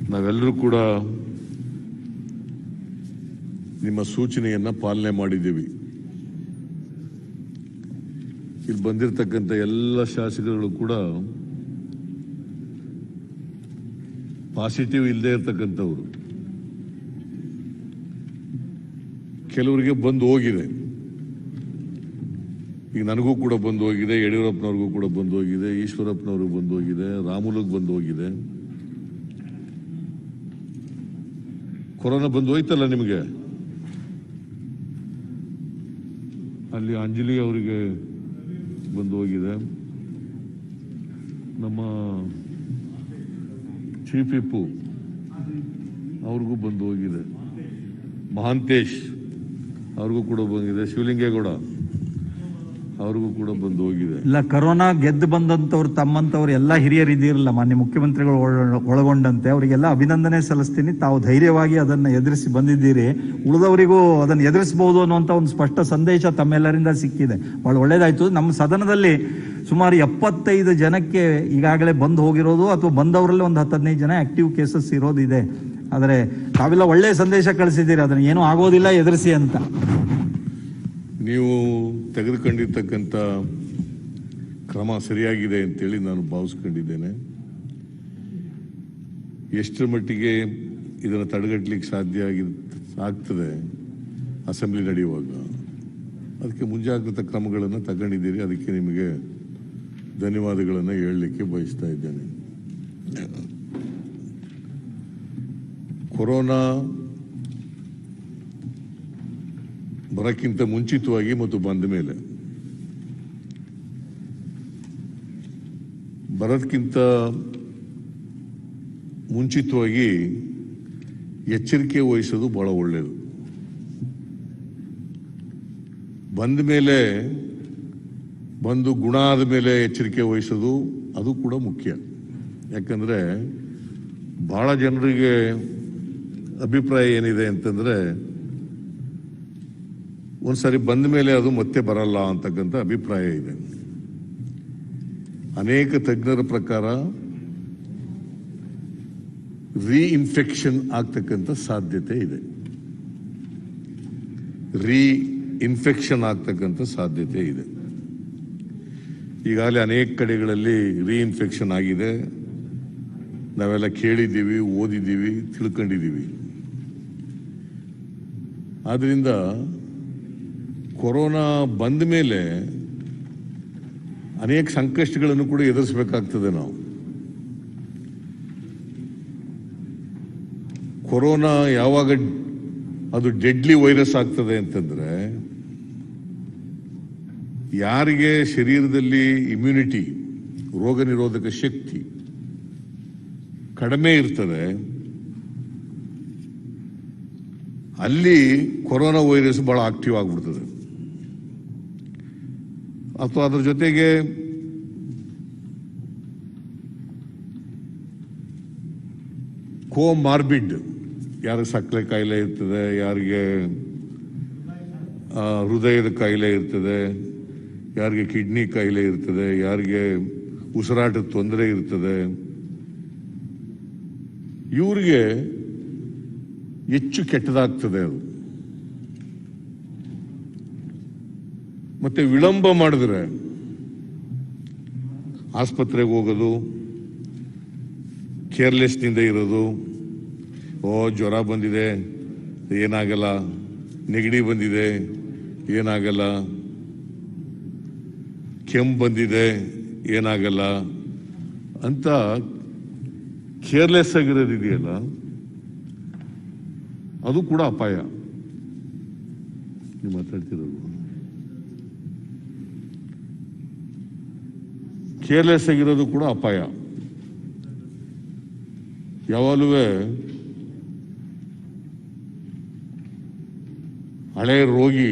ನಾವೆಲ್ಲರೂ ಕೂಡ ನಿಮ್ಮ ಸೂಚನೆಯನ್ನ ಪಾಲನೆ ಮಾಡಿದ್ದೀವಿ. ಇಲ್ಲಿ ಬಂದಿರತಕ್ಕಂಥ ಎಲ್ಲ ಶಾಸಕರು ಕೂಡ ಪಾಸಿಟಿವ್ ಇಲ್ಲದೆ ಇರತಕ್ಕಂಥವ್ರು. ಕೆಲವರಿಗೆ ಬಂದು ಹೋಗಿದೆ. ಈಗ ನನಗೂ ಕೂಡ ಬಂದು ಹೋಗಿದೆ, ಯಡಿಯೂರಪ್ಪನವ್ರಿಗೂ ಕೂಡ ಬಂದು ಹೋಗಿದೆ, ಈಶ್ವರಪ್ಪನವ್ರಿಗೂ ಬಂದು ಹೋಗಿದೆ, ರಾಮುಲುಗ್ ಬಂದು ಹೋಗಿದೆ. ಕೊರೋನಾ ಬಂದು ಹೋಯ್ತಲ್ಲ ನಿಮಗೆ. ಅಲ್ಲಿ ಅಂಜಲಿ ಅವರಿಗೆ ಬಂದು ಹೋಗಿದೆ, ನಮ್ಮ ಚೀಫ್ ವಿಪ್ ಅವ್ರಿಗೂ ಬಂದು ಹೋಗಿದೆ, ಮಹಾಂತೇಶ್ ಅವ್ರಿಗೂ ಕೂಡ ಬಂದಿದೆ, ಶಿವಲಿಂಗೇಗೌಡ ಅವ್ರಿಗೂ ಕೂಡ ಬಂದು ಹೋಗಿದೆ. ಇಲ್ಲ, ಕರೋನಾ ಗೆದ್ದು ಬಂದಂತವ್ರು ತಮ್ಮಂತವ್ರು ಎಲ್ಲ ಹಿರಿಯರು ಇದಿರಲ್ಲ, ಮಾನ್ಯ ಮುಖ್ಯಮಂತ್ರಿಗಳು ಒಳಗೊಂಡಂತೆ ಅವರಿಗೆಲ್ಲ ಅಭಿನಂದನೆ ಸಲ್ಲಿಸ್ತೀನಿ. ತಾವು ಧೈರ್ಯವಾಗಿ ಅದನ್ನು ಎದುರಿಸಿ ಬಂದಿದ್ದೀರಿ. ಉಳಿದವರಿಗೂ ಅದನ್ನು ಎದುರಿಸಬಹುದು ಅನ್ನುವಂಥ ಒಂದು ಸ್ಪಷ್ಟ ಸಂದೇಶ ತಮ್ಮೆಲ್ಲರಿಂದ ಸಿಕ್ಕಿದೆ. ಬಹಳ ಒಳ್ಳೇದಾಯ್ತು. ನಮ್ಮ ಸದನದಲ್ಲಿ ಸುಮಾರು 75 ಜನಕ್ಕೆ ಈಗಾಗಲೇ ಬಂದು ಹೋಗಿರೋದು ಅಥವಾ ಬಂದವರಲ್ಲಿ ಒಂದು 10-15 ಜನ ಆಕ್ಟಿವ್ ಕೇಸಸ್ ಇರೋದಿದೆ. ಆದರೆ ತಾವೆಲ್ಲ ಒಳ್ಳೆಯ ಸಂದೇಶ ಕಳಿಸಿದ್ದೀರಿ, ಅದನ್ನು ಏನೂ ಆಗೋದಿಲ್ಲ, ಎದುರಿಸಿ ಅಂತ. ನೀವು ತೆಗೆದುಕೊಂಡಿರ್ತಕ್ಕಂಥ ಕ್ರಮ ಸರಿಯಾಗಿದೆ ಅಂತೇಳಿ ನಾನು ಭಾವಿಸ್ಕೊಂಡಿದ್ದೇನೆ. ಎಷ್ಟರ ಮಟ್ಟಿಗೆ ಇದನ್ನು ತಡೆಗಟ್ಟಲಿಕ್ಕೆ ಆಗ್ತದೆ ಅಸೆಂಬ್ಲಿ ನಡೆಯುವಾಗ, ಅದಕ್ಕೆ ಮುಂಜಾಗ್ರತಾ ಕ್ರಮಗಳನ್ನು ತಗೊಂಡಿದ್ದೀರಿ. ಅದಕ್ಕೆ ನಿಮಗೆ ಧನ್ಯವಾದಗಳನ್ನು ಹೇಳಲಿಕ್ಕೆ ಬಯಸ್ತಾ ಇದ್ದೇನೆ. ಕೊರೋನಾ ಬರಕ್ಕಿಂತ ಮುಂಚಿತವಾಗಿ ಮತ್ತು ಬಂದ ಮೇಲೆ, ಬರೋದಕ್ಕಿಂತ ಮುಂಚಿತವಾಗಿ ಎಚ್ಚರಿಕೆ ವಹಿಸೋದು ಬಹಳ ಒಳ್ಳೆಯದು. ಬಂದ ಮೇಲೆ, ಬಂದು ಗುಣ ಆದ ಮೇಲೆ ಎಚ್ಚರಿಕೆ ವಹಿಸೋದು ಅದು ಕೂಡ ಮುಖ್ಯ. ಯಾಕಂದ್ರೆ ಬಹಳ ಜನರಿಗೆ ಅಭಿಪ್ರಾಯ ಏನಿದೆ ಅಂತಂದ್ರೆ, ಒಂದ್ಸರಿ ಬಂದ ಮೇಲೆ ಅದು ಮತ್ತೆ ಬರಲ್ಲ ಅಂತಕ್ಕಂಥ ಅಭಿಪ್ರಾಯ ಇದೆ. ಅನೇಕ ತಜ್ಞರ ಪ್ರಕಾರ ರೀಇನ್ಫೆಕ್ಷನ್ ಆಗ್ತಕ್ಕಂಥ ಸಾಧ್ಯತೆ ಇದೆ. ರೀಇನ್ಫೆಕ್ಷನ್ ಆಗ್ತಕ್ಕಂಥ ಸಾಧ್ಯತೆ ಇದೆ. ಈಗಾಗಲೇ ಅನೇಕ ಕಡೆಗಳಲ್ಲಿ ರೀಇನ್ಫೆಕ್ಷನ್ ಆಗಿದೆ. ನಾವೆಲ್ಲ ಕೇಳಿದ್ದೀವಿ, ಓದಿದ್ದೀವಿ, ತಿಳ್ಕೊಂಡಿದ್ದೀವಿ. ಆದ್ರಿಂದ ಕೊರೋನಾ ಬಂದ ಮೇಲೆ ಅನೇಕ ಸಂಕಷ್ಟಗಳನ್ನು ಕೂಡ ಎದುರಿಸಬೇಕಾಗ್ತದೆ ನಾವು. ಕೊರೋನಾ ಯಾವಾಗ ಅದು ಡೆಡ್ಲಿ ವೈರಸ್ ಆಗ್ತದೆ ಅಂತಂದ್ರೆ, ಯಾರಿಗೆ ಶರೀರದಲ್ಲಿ ಇಮ್ಯುನಿಟಿ, ರೋಗ ನಿರೋಧಕ ಶಕ್ತಿ ಕಡಿಮೆ ಇರ್ತದೆ, ಅಲ್ಲಿ ಕೊರೋನಾ ವೈರಸ್ ಬಹಳ ಆಕ್ಟಿವ್ ಆಗ್ಬಿಡ್ತದೆ. ಅಥವಾ ಅದ್ರ ಜೊತೆಗೆ ಕೋಮಾರ್ಬಿಡ್, ಯಾರಿಗೆ ಸಕ್ಕರೆ ಕಾಯಿಲೆ ಇರ್ತದೆ, ಯಾರಿಗೆ ಹೃದಯದ ಕಾಯಿಲೆ ಇರ್ತದೆ, ಯಾರಿಗೆ ಕಿಡ್ನಿ ಕಾಯಿಲೆ ಇರ್ತದೆ, ಯಾರಿಗೆ ಉಸಿರಾಟದ ತೊಂದರೆ ಇರ್ತದೆ, ಇವ್ರಿಗೆ ಹೆಚ್ಚು ಕೆಟ್ಟದಾಗ್ತದೆ ಅದು. ಮತ್ತೆ ವಿಳಂಬ ಮಾಡಿದ್ರೆ ಆಸ್ಪತ್ರೆಗೆ ಹೋಗೋದು, ಕೇರ್ಲೆಸ್ನಿಂದ ಇರೋದು, ಜ್ವರ ಬಂದಿದೆ ಏನಾಗಲ್ಲ, ನೆಗಡಿ ಬಂದಿದೆ ಏನಾಗಲ್ಲ, ಕೆಮ್ಮು ಬಂದಿದೆ ಏನಾಗಲ್ಲ ಅಂತ ಕೇರ್ಲೆಸ್ ಆಗಿರೋದಿದೆಯಲ್ಲ, ಅದು ಕೂಡ ಅಪಾಯ. ನೀವು ಮಾತಾಡ್ತಿರೋದು ಕೇರ್ಲೆಸ್ ಆಗಿರೋದು ಕೂಡ ಅಪಾಯ. ಯಾವಾಗಲೂ ಹಳೆ ರೋಗಿ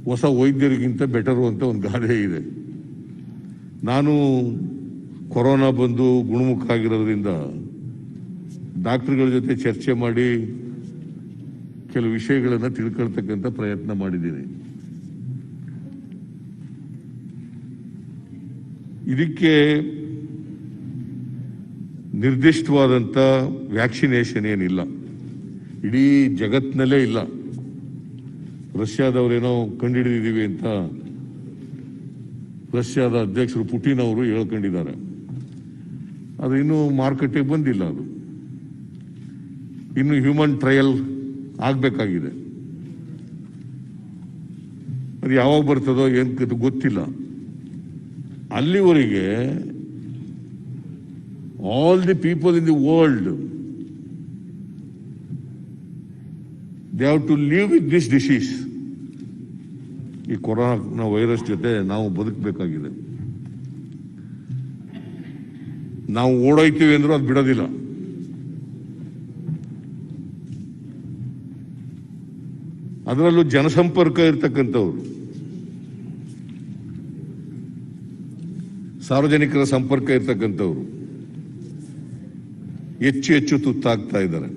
ಹೊಸ ವೈದ್ಯರಿಗಿಂತ ಬೆಟರು ಅಂತ ಒಂದು ಗಾದೆ ಇದೆ. ನಾನು ಕೊರೋನಾ ಬಂದು ಗುಣಮುಖ ಆಗಿರೋದ್ರಿಂದ ಡಾಕ್ಟರ್ಗಳ ಜೊತೆ ಚರ್ಚೆ ಮಾಡಿ ಕೆಲವು ವಿಷಯಗಳನ್ನು ತಿಳ್ಕೊಳ್ತಕ್ಕಂಥ ಪ್ರಯತ್ನ ಮಾಡಿದ್ದೀನಿ. ಇದಕ್ಕೆ ನಿರ್ದಿಷ್ಟವಾದಂಥ ವ್ಯಾಕ್ಸಿನೇಷನ್ ಏನಿಲ್ಲ, ಇಡೀ ಜಗತ್ತಿನಲ್ಲೇ ಇಲ್ಲ. ರಷ್ಯಾದವರೇನೋ ಕಂಡುಹಿಡಿದಿದ್ದೀವಿ ಅಂತ ರಷ್ಯಾದ ಅಧ್ಯಕ್ಷರು ಪುಟಿನ್ ಅವರು ಹೇಳ್ಕೊಂಡಿದ್ದಾರೆ. ಅದು ಇನ್ನೂ ಮಾರುಕಟ್ಟೆಗೆ ಬಂದಿಲ್ಲ. ಅದು ಇನ್ನು ಹ್ಯೂಮನ್ ಟ್ರಯಲ್ ಆಗಬೇಕಾಗಿದೆ. ಅದು ಯಾವಾಗ ಬರ್ತದೋ ಏನು ಗೊತ್ತಿಲ್ಲ. ಅಲ್ಲಿವರೆಗೆ all the people in the world they have to live with this disease. ಈ ಕೊರೋನಾ ವೈರಸ್ ಜೊತೆ ನಾವು ಬದುಕಬೇಕಾಗಿದೆ. ನಾವು ಓಡೋಯ್ತೀವಿ ಅಂದ್ರೂ ಅದು ಬಿಡೋದಿಲ್ಲ. ಅದರಲ್ಲೂ ಜನಸಂಪರ್ಕ ಇರ್ತಕ್ಕಂಥವ್ರು, ಸಾರ್ವಜನಿಕರ ಸಂಪರ್ಕ ಇರ್ತಕ್ಕಂಥವ್ರು ಹೆಚ್ಚು ಹೆಚ್ಚು ತುತ್ತಾಗ್ತಾ ಇದ್ದಾರೆ.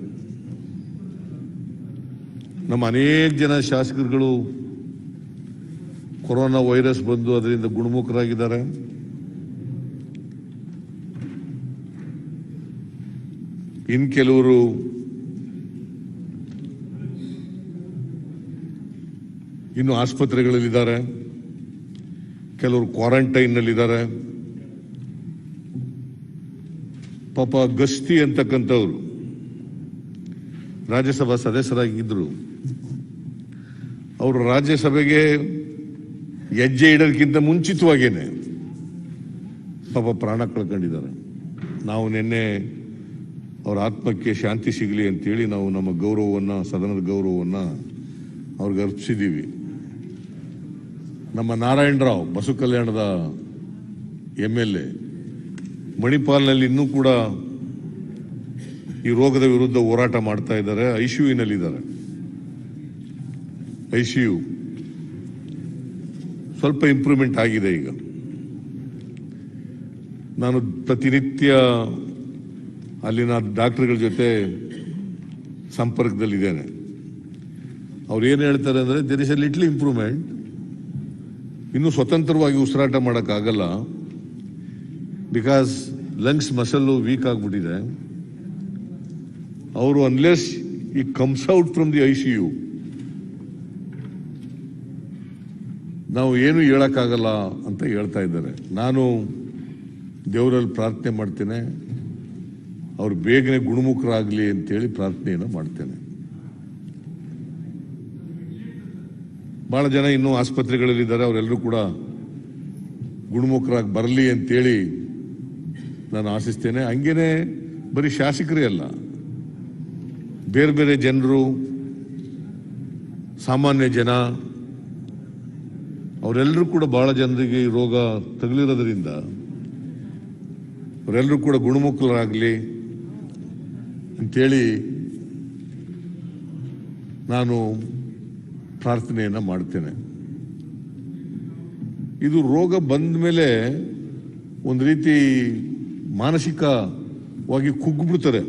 ನಮ್ಮ ಅನೇಕ ಜನ ಶಾಸಕರುಗಳು ಕೊರೋನಾ ವೈರಸ್ ಬಂದು ಅದರಿಂದ ಗುಣಮುಖರಾಗಿದ್ದಾರೆ. ಇನ್ ಕೆಲವರು ಇನ್ನು ಆಸ್ಪತ್ರೆಗಳಲ್ಲಿದ್ದಾರೆ, ಕೆಲವರು ಕ್ವಾರಂಟೈನ್ನಲ್ಲಿದ್ದಾರೆ. ಪಾಪ ಗಸ್ತಿ ಅಂತಕ್ಕಂಥವ್ರು ರಾಜ್ಯಸಭಾ ಸದಸ್ಯರಾಗಿದ್ದರು. ಅವರು ರಾಜ್ಯಸಭೆಗೆ ಹೆಜ್ಜೆ ಇಡೋದಕ್ಕಿಂತ ಮುಂಚಿತವಾಗೇನೆ ಪಾಪ ಪ್ರಾಣ ಕಳ್ಕೊಂಡಿದ್ದಾರೆ. ನಾವು ನಿನ್ನೆ ಅವರ ಆತ್ಮಕ್ಕೆ ಶಾಂತಿ ಸಿಗಲಿ ಅಂತೇಳಿ ನಾವು ನಮ್ಮ ಗೌರವವನ್ನು, ಸದನದ ಗೌರವವನ್ನು ಅವ್ರಿಗೆ ಅರ್ಪಿಸಿದ್ದೀವಿ. ನಮ್ಮ ನಾರಾಯಣರಾವ್ ಬಸವ ಕಲ್ಯಾಣದ MLA ಮಣಿಪಾಲ್ನಲ್ಲಿ ಇನ್ನೂ ಕೂಡ ಈ ರೋಗದ ವಿರುದ್ಧ ಹೋರಾಟ ಮಾಡ್ತಾ ಇದ್ದಾರೆ. ICUನಲ್ಲಿದ್ದಾರೆ. ICU ಸ್ವಲ್ಪ ಇಂಪ್ರೂವ್ಮೆಂಟ್ ಆಗಿದೆ ಈಗ. ನಾನು ಪ್ರತಿನಿತ್ಯ ಅಲ್ಲಿನ ಡಾಕ್ಟರ್ಗಳ ಜೊತೆ ಸಂಪರ್ಕದಲ್ಲಿದ್ದೇನೆ. ಅವ್ರು ಏನು ಹೇಳ್ತಾರೆ ಅಂದರೆ, there is a little improvement. ಇನ್ನೂ ಸ್ವತಂತ್ರವಾಗಿ ಉಸಿರಾಟ ಮಾಡೋಕ್ಕಾಗಲ್ಲ, ಬಿಕಾಸ್ ಲಂಗ್ಸ್ ಮಸಲ್ಲು ವೀಕ್ ಆಗಿಬಿಟ್ಟಿದೆ. ಅವರು ಅನ್ಲೆಸ್ ಈ comes out from the ICU ನಾವು ಏನು ಹೇಳಕ್ಕಾಗಲ್ಲ ಅಂತ ಹೇಳ್ತಾ ಇದ್ದಾರೆ. ನಾನು ದೇವರಲ್ಲಿ ಪ್ರಾರ್ಥನೆ ಮಾಡ್ತೇನೆ, ಅವ್ರು ಬೇಗನೆ ಗುಣಮುಖರಾಗಲಿ ಅಂತೇಳಿ ಪ್ರಾರ್ಥನೆಯನ್ನು ಮಾಡ್ತೇನೆ. ಬಹಳ ಜನ ಇನ್ನೂ ಆಸ್ಪತ್ರೆಗಳಲ್ಲಿದ್ದಾರೆ, ಅವರೆಲ್ಲರೂ ಕೂಡ ಗುಣಮುಖರಾಗಿ ಬರಲಿ ಅಂತೇಳಿ ನಾನು ಆಶಿಸ್ತೇನೆ. ಹಂಗೇನೆ ಬರೀ ಶಾಸಕರೇ ಅಲ್ಲ, ಬೇರೆ ಬೇರೆ ಜನರು, ಸಾಮಾನ್ಯ ಜನ, ಅವರೆಲ್ಲರೂ ಕೂಡ ಬಹಳ ಜನರಿಗೆ ಈ ರೋಗ ತಗುಲಿರೋದ್ರಿಂದ ಅವರೆಲ್ಲರೂ ಕೂಡ ಗುಣಮುಖರಾಗಲಿ ಅಂತೇಳಿ ನಾನು ಪ್ರಾರ್ಥನೆಯನ್ನು ಮಾಡ್ತೇನೆ. ಇದು ರೋಗ ಬಂದ ಮೇಲೆ ಒಂದು ರೀತಿ ಮಾನಸಿಕವಾಗಿ ಕುಗ್ಗಿಬಿಡ್ತಾರೆ.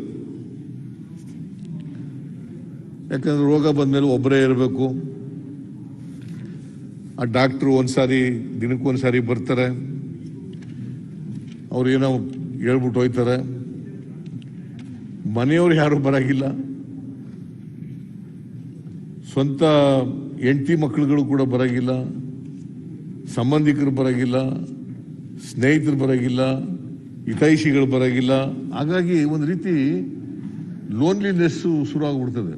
ಯಾಕಂದ್ರೆ ರೋಗ ಬಂದಮೇಲೆ ಒಬ್ಬರೇ ಇರಬೇಕು. ಆ ಡಾಕ್ಟ್ರು ಒಂದ್ಸಾರಿ, ದಿನಕ್ಕೊಂದ್ಸಾರಿ ಬರ್ತಾರೆ, ಅವ್ರು ಏನೋ ಹೇಳ್ಬಿಟ್ಟು ಹೋಯ್ತಾರೆ. ಮನೆಯವ್ರು ಯಾರು ಬರಾಗಿಲ್ಲ, ಸ್ವಂತ ಹೆಂಡತಿ ಮಕ್ಕಳುಗಳು ಕೂಡ ಬರಾಗಿಲ್ಲ, ಸಂಬಂಧಿಕರು ಬರಾಗಿಲ್ಲ, ಸ್ನೇಹಿತರು ಬರಾಗಿಲ್ಲ, ಹಿತೈಷಿಗಳು ಬರಾಗಿಲ್ಲ. ಹಾಗಾಗಿ ಒಂದು ರೀತಿ ಲೋನ್ಲಿನೆಸ್ ಶುರು ಆಗ್ಬಿಡ್ತದೆ.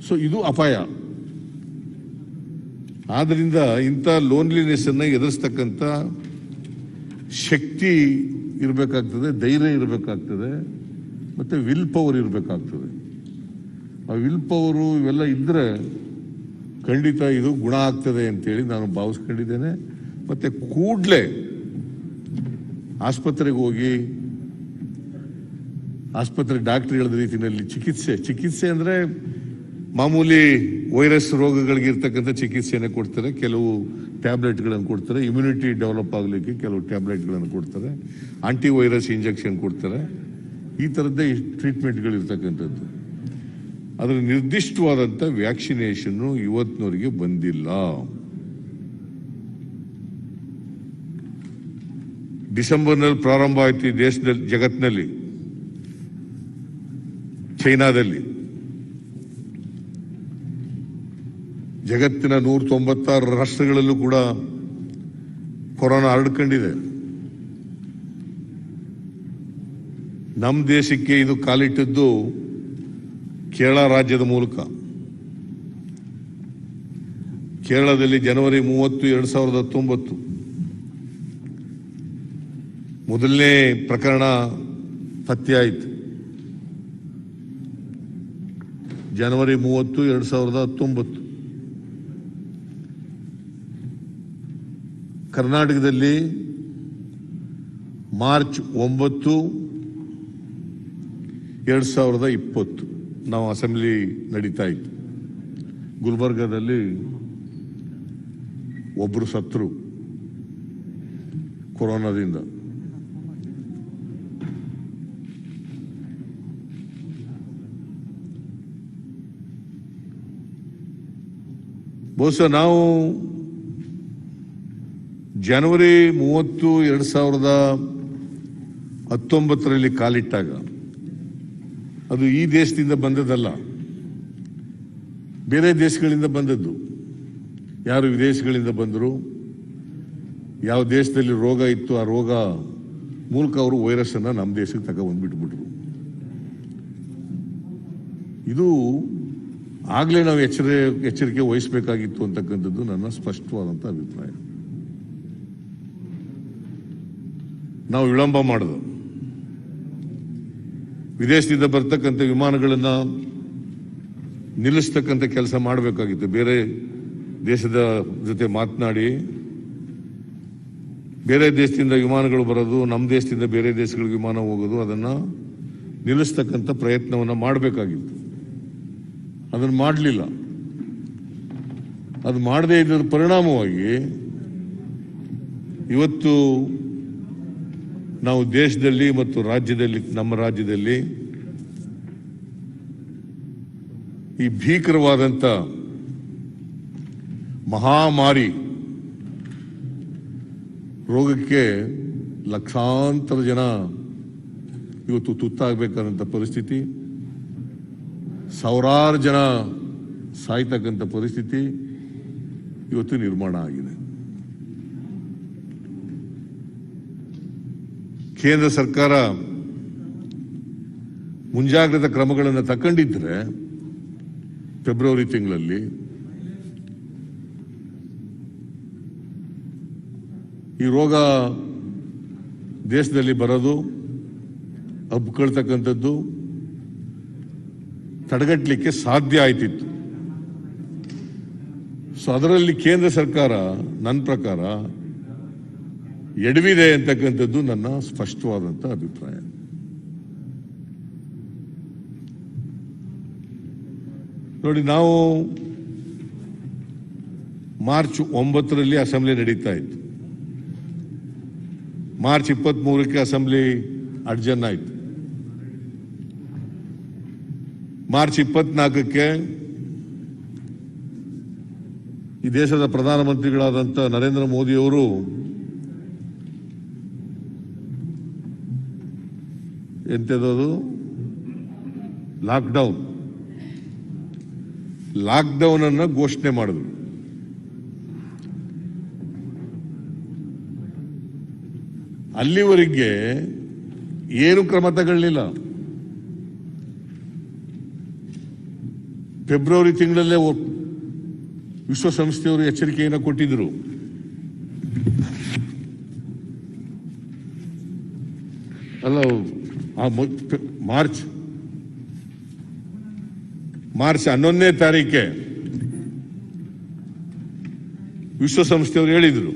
ಸೊ ಇದು ಅಪಾಯ. ಆದ್ರಿಂದ ಇಂಥ ಲೋನ್ಲಿನೆಸ್ ಅನ್ನ ಎದುರಿಸ್ತಕ್ಕಂಥ ಶಕ್ತಿ ಇರಬೇಕಾಗ್ತದೆ, ಧೈರ್ಯ ಇರಬೇಕಾಗ್ತದೆ, ಮತ್ತೆ ವಿಲ್ ಪವರ್ ಇರಬೇಕಾಗ್ತದೆ. ಆ ವಿಲ್ ಪವರು ಇವೆಲ್ಲ ಇದ್ರೆ ಖಂಡಿತ ಇದು ಗುಣ ಆಗ್ತದೆ ಅಂತೇಳಿ ನಾನು ಭಾವಿಸ್ಕೊಂಡಿದ್ದೇನೆ. ಮತ್ತೆ ಕೂಡಲೇ ಆಸ್ಪತ್ರೆಗೆ ಹೋಗಿ, ಆಸ್ಪತ್ರೆ ಡಾಕ್ಟರ್ ಹೇಳಿದ ರೀತಿಯಲ್ಲಿ ಚಿಕಿತ್ಸೆ ಅಂದ್ರೆ ಮಾಮೂಲಿ ವೈರಸ್ ರೋಗಗಳಿಗೆ ಇರ್ತಕ್ಕಂಥ ಚಿಕಿತ್ಸೆಯನ್ನು ಕೊಡ್ತಾರೆ. ಕೆಲವು ಟ್ಯಾಬ್ಲೆಟ್ಗಳನ್ನು ಕೊಡ್ತಾರೆ, ಇಮ್ಯುನಿಟಿ ಡೆವಲಪ್ ಆಗಲಿಕ್ಕೆ ಕೆಲವು ಟ್ಯಾಬ್ಲೆಟ್ಗಳನ್ನು ಕೊಡ್ತಾರೆ, ಆಂಟಿವೈರಸ್ ಇಂಜೆಕ್ಷನ್ ಕೊಡ್ತಾರೆ. ಈ ಥರದ್ದೇ ಟ್ರೀಟ್ಮೆಂಟ್ಗಳು ಇರ್ತಕ್ಕಂಥದ್ದು. ಅದರ ನಿರ್ದಿಷ್ಟವಾದಂಥ ವ್ಯಾಕ್ಸಿನೇಷನ್ನು ಇವತ್ತಿನವರೆಗೆ ಬಂದಿಲ್ಲ. ಡಿಸೆಂಬರ್ನಲ್ಲಿ ಪ್ರಾರಂಭ ಆಯಿತು ಈ ದೇಶದಲ್ಲಿ, ಜಗತ್ತಿನಲ್ಲಿ, ಚೈನಾದಲ್ಲಿ. ಜಗತ್ತಿನ 196 ರಾಷ್ಟ್ರಗಳಲ್ಲೂ ಕೂಡ ಕೊರೋನಾ ಹರಡ್ಕೊಂಡಿದೆ. ನಮ್ಮ ದೇಶಕ್ಕೆ ಇದು ಕಾಲಿಟ್ಟದ್ದು ಕೇರಳ ರಾಜ್ಯದ ಮೂಲಕ. ಕೇರಳದಲ್ಲಿ ಜನವರಿ 30, 2019 ಮೊದಲನೇ ಪ್ರಕರಣ ಪತ್ತೆಯಾಯಿತು. ಜನವರಿ 30, 2019. ಕರ್ನಾಟಕದಲ್ಲಿ ಮಾರ್ಚ್ 9, 2020 ನಾವು ಅಸೆಂಬ್ಲಿ ನಡೀತಾ ಇತ್ತು. ಗುಲ್ಬರ್ಗಾದಲ್ಲಿ ಒಬ್ಬರು ಸತ್ತರು ಕೊರೋನಾದಿಂದ. ಬಹುಶಃ ನಾವು ಜನವರಿ 30, 2019 ಕಾಲಿಟ್ಟಾಗ ಅದು ಈ ದೇಶದಿಂದ ಬಂದದ್ದಲ್ಲ, ಬೇರೆ ದೇಶಗಳಿಂದ ಬಂದದ್ದು. ಯಾರು ವಿದೇಶಗಳಿಂದ ಬಂದರು, ಯಾವ ದೇಶದಲ್ಲಿ ರೋಗ ಇತ್ತು ಆ ರೋಗ ಮೂಲಕ ಅವರು ವೈರಸ್ ಅನ್ನ ನಮ್ಮ ದೇಶಕ್ಕೆ ತಗೊಂಡ್ಬಿಟ್ಬಿಟ್ರು. ಇದು ಆಗ್ಲೇ ನಾವು ಎಚ್ಚರಿಕೆ ವಹಿಸಬೇಕಾಗಿತ್ತು ಅಂತಕ್ಕಂಥದ್ದು ನನ್ನ ಸ್ಪಷ್ಟವಾದಂಥ ಅಭಿಪ್ರಾಯ. ನಾವು ವಿಳಂಬ ಮಾಡೋದು. ವಿದೇಶದಿಂದ ಬರ್ತಕ್ಕಂಥ ವಿಮಾನಗಳನ್ನ ನಿಲ್ಲಿಸ್ತಕ್ಕಂಥ ಕೆಲಸ ಮಾಡಬೇಕಾಗಿತ್ತು. ಬೇರೆ ದೇಶದ ಜೊತೆ ಮಾತನಾಡಿ ಬೇರೆ ದೇಶದಿಂದ ವಿಮಾನಗಳು ಬರೋದು, ನಮ್ಮ ದೇಶದಿಂದ ಬೇರೆ ದೇಶಗಳಿಗೆ ವಿಮಾನ ಹೋಗೋದು, ಅದನ್ನ ನಿಲ್ಲಿಸ್ತಕ್ಕಂಥ ಪ್ರಯತ್ನವನ್ನು ಮಾಡಬೇಕಾಗಿತ್ತು. ಅದನ್ನು ಮಾಡಲಿಲ್ಲ. ಅದು ಮಾಡದೇ ಇದ್ದರ ಪರಿಣಾಮವಾಗಿ ಇವತ್ತು ನಾವು ದೇಶದಲ್ಲಿ ಮತ್ತು ರಾಜ್ಯದಲ್ಲಿ, ನಮ್ಮ ರಾಜ್ಯದಲ್ಲಿ ಈ ಭೀಕರವಾದಂಥ ಮಹಾಮಾರಿ ರೋಗಕ್ಕೆ ಲಕ್ಷಾಂತರ ಜನ ಇವತ್ತು ತುತ್ತಾಗಬೇಕಾದಂಥ ಪರಿಸ್ಥಿತಿ, ಸಾವಿರಾರು ಜನ ಸಾಯ್ತಕ್ಕಂಥ ಪರಿಸ್ಥಿತಿ ಇವತ್ತು ನಿರ್ಮಾಣ ಆಗಿದೆ. ಕೇಂದ್ರ ಸರ್ಕಾರ ಮುಂಜಾಗ್ರತಾ ಕ್ರಮಗಳನ್ನು ತಗೊಂಡಿದ್ರೆ ಫೆಬ್ರವರಿ ತಿಂಗಳಲ್ಲಿ ಈ ರೋಗ ದೇಶದಲ್ಲಿ ಬರೋದು, ಹಬ್ಕೊಳ್ತಕ್ಕಂಥದ್ದು ತಡೆಗಟ್ಟಲಿಕ್ಕೆ ಸಾಧ್ಯ ಆಯ್ತಿತ್ತು. ಸೊ ಅದರಲ್ಲಿ ಕೇಂದ್ರ ಸರ್ಕಾರ ನನ್ನ ಪ್ರಕಾರ ಎಡವಿದೆ ಅಂತಕ್ಕಂಥದ್ದು ನನ್ನ ಸ್ಪಷ್ಟವಾದಂಥ ಅಭಿಪ್ರಾಯ. ನೋಡಿ, ನಾವು ಮಾರ್ಚ್ 9 ಅಸೆಂಬ್ಲಿ ನಡೀತಾ ಇತ್ತು. ಮಾರ್ಚ್ 23 ಅಸೆಂಬ್ಲಿ ಅಡ್ಜರ್ನ್ ಆಯಿತು. ಮಾರ್ಚ್ 24 ಈ ದೇಶದ ಪ್ರಧಾನಮಂತ್ರಿಗಳಾದಂಥ ನರೇಂದ್ರ ಮೋದಿಯವರು ಎಂಥದ್ದು ಲಾಕ್ಡೌನ್ ಅನ್ನು ಘೋಷಣೆ ಮಾಡಿದ್ರು. ಅಲ್ಲಿವರೆಗೆ ಏನು ಕ್ರಮ ತಗೊಳ್ಳಿಲ್ಲ. ಫೆಬ್ರವರಿ ತಿಂಗಳಲ್ಲೇ ವಿಶ್ವಸಂಸ್ಥೆಯವರು ಎಚ್ಚರಿಕೆಯನ್ನು ಕೊಟ್ಟಿದ್ರು. ಅಲ್ಲ, ಮಾರ್ಚ್ 11ನೇ ತಾರೀಕೆ ವಿಶ್ವಸಂಸ್ಥೆಯವರು ಹೇಳಿದ್ರು,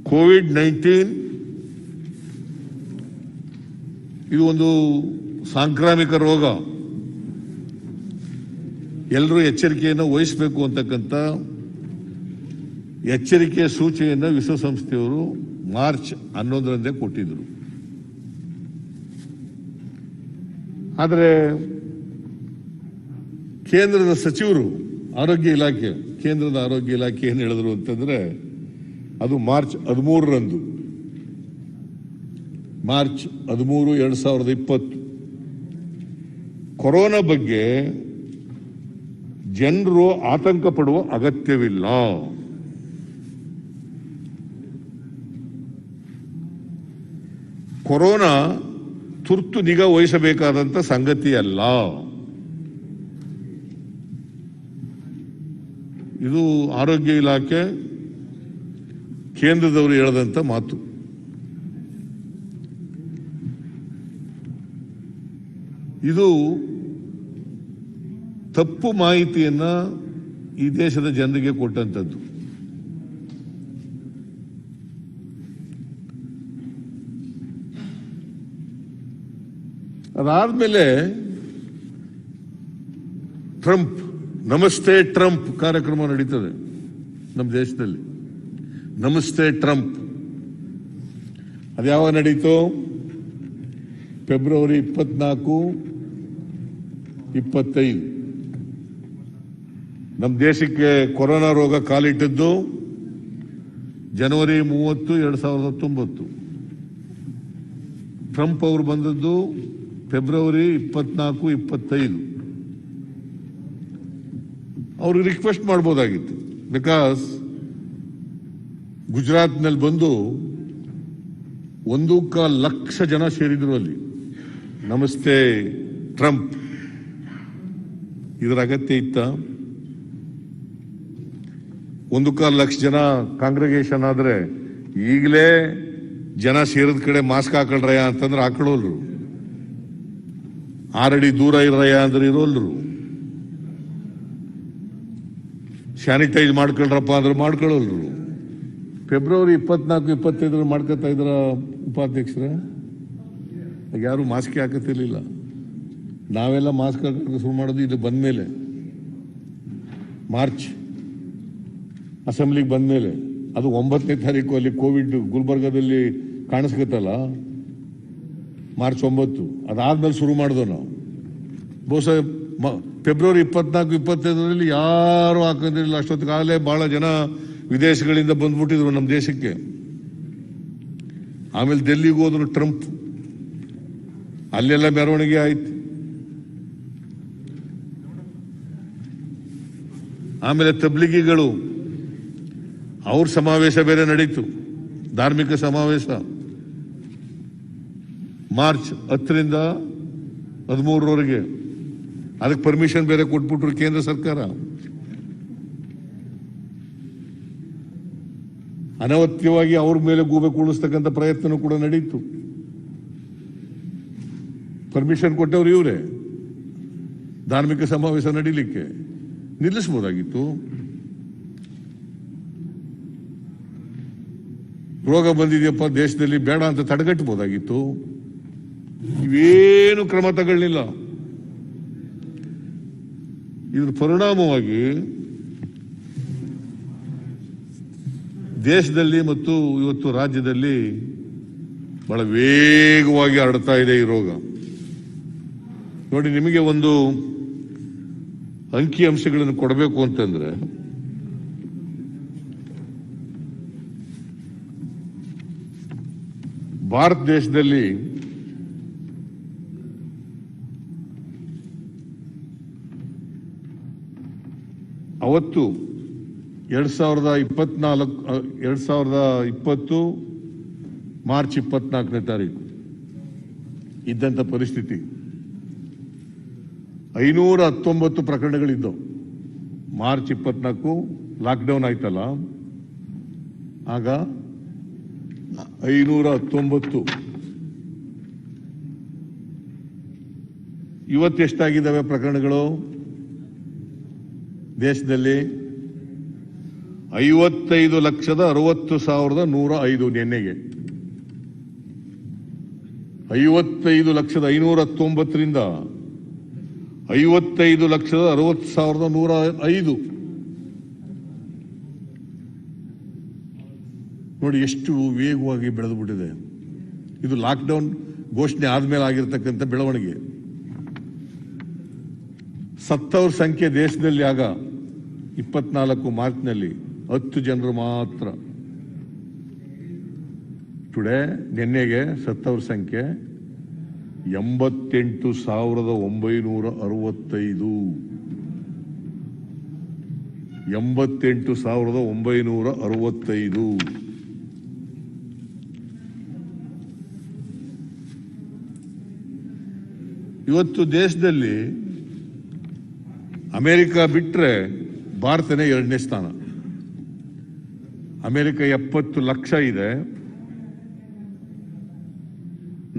ಕೋವಿಡ್-19 ಇದು ಒಂದು ಸಾಂಕ್ರಾಮಿಕ ರೋಗ, ಎಲ್ಲರೂ ಎಚ್ಚರಿಕೆಯನ್ನು ವಹಿಸಬೇಕು ಅಂತಕ್ಕಂಥ ಎಚ್ಚರಿಕೆಯ ಸೂಚನೆಯನ್ನು ವಿಶ್ವಸಂಸ್ಥೆಯವರು ಮಾರ್ಚ್ 11ರಂದೇ ಕೊಟ್ಟಿದ್ರು. ಆದರೆ ಕೇಂದ್ರದ ಸಚಿವರು, ಕೇಂದ್ರದ ಆರೋಗ್ಯ ಇಲಾಖೆ ಏನು ಹೇಳಿದ್ರು ಅಂತಂದ್ರೆ, ಅದು ಮಾರ್ಚ್ 13ರಂದು, ಮಾರ್ಚ್ 13, 2020. ಕೊರೋನಾ ಬಗ್ಗೆ ಜನರು ಆತಂಕ ಪಡುವ ಅಗತ್ಯವಿಲ್ಲ. ಕೊರೋನಾ ತುರ್ತು ನಿಗಾ ವಹಿಸಬೇಕಾದಂತ ಸಂಗತಿ ಅಲ್ಲ. ಇದು ಆರೋಗ್ಯ ಇಲಾಖೆ ಕೇಂದ್ರದವರು ಹೇಳದಂತ ಮಾತು. ಇದು ತಪ್ಪು ಮಾಹಿತಿಯನ್ನ ಈ ದೇಶದ ಜನರಿಗೆ ಕೊಟ್ಟಂತದ್ದು. ಅದಾದ್ಮೇಲೆ ಟ್ರಂಪ್, ನಮಸ್ತೆ ಟ್ರಂಪ್ ಕಾರ್ಯಕ್ರಮ ನಡೀತದೆ ನಮ್ಮ ದೇಶದಲ್ಲಿ. ನಮಸ್ತೆ ಟ್ರಂಪ್ ಅದ್ಯಾವಾಗ ನಡೀತು? ಫೆಬ್ರವರಿ 24, 25. ನಮ್ಮ ದೇಶಕ್ಕೆ ಕೊರೋನಾ ರೋಗ ಕಾಲಿಟ್ಟದ್ದು ಜನವರಿ 30, 2019. ಟ್ರಂಪ್ ಅವರು ಬಂದದ್ದು ಫೆಬ್ರವರಿ 24, 25. ಅವ್ರಿಗೆ ರಿಕ್ವೆಸ್ಟ್ ಮಾಡ್ಬೋದಾಗಿತ್ತು. ಬಿಕಾಸ್ ಗುಜರಾತ್ನಲ್ಲಿ ಬಂದು 1.25 ಲಕ್ಷ ಜನ ಸೇರಿದ್ರು ಅಲ್ಲಿ. ನಮಸ್ತೆ ಟ್ರಂಪ್ ಇದರ ಅಗತ್ಯ ಇತ್ತ? 1.25 ಲಕ್ಷ ಜನ ಕಾಂಗ್ರಿಗೇಷನ್ ಆದ್ರೆ ಈಗಲೇ ಜನ ಸೇರಿದ ಕಡೆ ಮಾಸ್ಕ್ ಹಾಕೊಳ್ರಯ್ಯ ಅಂತಂದ್ರೆ ಹಾಕೊಳ್ಳೋಲ್ರು, 6 ಅಡಿ ದೂರ ಇರಯ್ಯ ಅಂದ್ರೆ ಇರೋಲ್ರು, ಸ್ಯಾನಿಟೈಸ್ ಮಾಡ್ಕೊಳ್ರಪ್ಪ ಅಂದ್ರೆ ಮಾಡ್ಕೊಳ್ಳೋಲ್ರು. ಫೆಬ್ರವರಿ 24, 25 ಮಾಡ್ಕೊತಾ ಇದ್ರ ಉಪಾಧ್ಯಕ್ಷರ ಯಾರು ಮಾಸ್ಕ್ ಹಾಕತಿರ್ಲಿಲ್ಲ. ನಾವೆಲ್ಲ ಮಾಸ್ಕ್ ಹಾಕೋಕೆ ಶುರು ಮಾಡೋದು ಇದು ಬಂದ್ಮೇಲೆ, ಮಾರ್ಚ್ ಅಸೆಂಬ್ಲಿಗೆ ಬಂದ್ಮೇಲೆ. ಅದು 9ನೇ ತಾರೀಕು ಅಲ್ಲಿ ಕೋವಿಡ್ ಗುಲ್ಬರ್ಗದಲ್ಲಿ ಕಾಣಿಸ್ಕತ್ತಲ್ಲ, ಮಾರ್ಚ್ 9. ಅದಾದ್ಮೇಲೆ ಶುರು ಮಾಡಿದ್ವು ನಾವು. ಬಹುಶಃ ಫೆಬ್ರವರಿ 24, 25 ಯಾರು ಹಾಕೋದಿಲ್ಲ. ಅಷ್ಟೊತ್ತಿಗಾಗಲೇ ಬಹಳ ಜನ ವಿದೇಶಗಳಿಂದ ಬಂದ್ಬಿಟ್ಟಿದ್ರು ನಮ್ಮ ದೇಶಕ್ಕೆ. ಆಮೇಲೆ ಡೆಲ್ಲಿಗೆ ಹೋದ್ರು ಟ್ರಂಪ್, ಅಲ್ಲೆಲ್ಲ ಮೆರವಣಿಗೆ ಆಯ್ತು. ಆಮೇಲೆ ತಬ್ಲಿಗಿಗಳು ಅವ್ರ ಸಮಾವೇಶ ಬೇರೆ ನಡೀತು, ಧಾರ್ಮಿಕ ಸಮಾವೇಶ. ಮಾರ್ಚ್ 10ರಿಂದ 13ರವರೆಗೆ ಅದಕ್ಕೆ ಪರ್ಮಿಷನ್ ಬೇರೆ ಕೊಟ್ಬಿಟ್ರು ಕೇಂದ್ರ ಸರ್ಕಾರ. ಅನವತ್ಯವಾಗಿ ಅವ್ರ ಮೇಲೆ ಗೂಬೆ ಕೂಡಿಸ್ತಕ್ಕಂಥ ಪ್ರಯತ್ನ ಕೂಡ ನಡೀತು. ಪರ್ಮಿಷನ್ ಕೊಟ್ಟವ್ರು ಇವರೇ. ಧಾರ್ಮಿಕ ಸಮಾವೇಶ ನಡೀಲಿಕ್ಕೆ ನಿಲ್ಲಿಸಬಹುದಾಗಿತ್ತು. ರೋಗ ಬಂದಿದೆಯಪ್ಪ ದೇಶದಲ್ಲಿ, ಬೇಡ ಅಂತ ತಡೆಗಟ್ಟಬಹುದಾಗಿತ್ತು. ಇವೇನು ಕ್ರಮ ತಗೊಳ್ಳಿಲ್ಲ. ಇದ್ರ ಪರಿಣಾಮವಾಗಿ ದೇಶದಲ್ಲಿ ಮತ್ತು ಇವತ್ತು ರಾಜ್ಯದಲ್ಲಿ ಬಹಳ ವೇಗವಾಗಿ ಹರಡ್ತಾ ಇದೆ ಈ ರೋಗ. ನೋಡಿ, ನಿಮಗೆ ಒಂದು ಅಂಕಿ ಅಂಶಗಳನ್ನು ಕೊಡಬೇಕು ಅಂತಂದ್ರೆ, ಭಾರತ ದೇಶದಲ್ಲಿ ಅವತ್ತು 2020 ಮಾರ್ಚ್ 24ನೇ ತಾರೀಕು ಇದ್ದಂಥ ಪರಿಸ್ಥಿತಿ 519 ಪ್ರಕರಣಗಳಿದ್ದವು. ಮಾರ್ಚ್ 24 ಲಾಕ್ಡೌನ್ ಆಯ್ತಲ್ಲ, ಆಗ 519. ಇವತ್ತೆಷ್ಟಾಗಿದ್ದಾವೆ ಪ್ರಕರಣಗಳು ದೇಶದಲ್ಲಿ? 55,60,105 ನಿನ್ನೆಗೆ. 55,519ರಿಂದ 55,60,105. ನೋಡಿ ಎಷ್ಟು ವೇಗವಾಗಿ ಬೆಳೆದು ಬಿಟ್ಟಿದೆ. ಇದು ಲಾಕ್ಡೌನ್ ಘೋಷಣೆ ಆದ್ಮೇಲೆ ಆಗಿರ್ತಕ್ಕಂಥ ಬೆಳವಣಿಗೆ. ಸತ್ತವರ ಸಂಖ್ಯೆ ದೇಶದಲ್ಲಿ ಆಗ 24 ಮಾರ್ಚ್ನಲ್ಲಿ 10 ಜನರು ಮಾತ್ರ. ಟುಡೇ ನಿನ್ನೆಗೆ ಸತ್ತವ್ರ ಸಂಖ್ಯೆ 88,965. 88,965. ಇವತ್ತು ದೇಶದಲ್ಲಿ ಅಮೆರಿಕ ಬಿಟ್ಟರೆ ಭಾರತನೇ 2ನೇ ಸ್ಥಾನ. ಅಮೆರಿಕ 70 ಲಕ್ಷ ಇದೆ,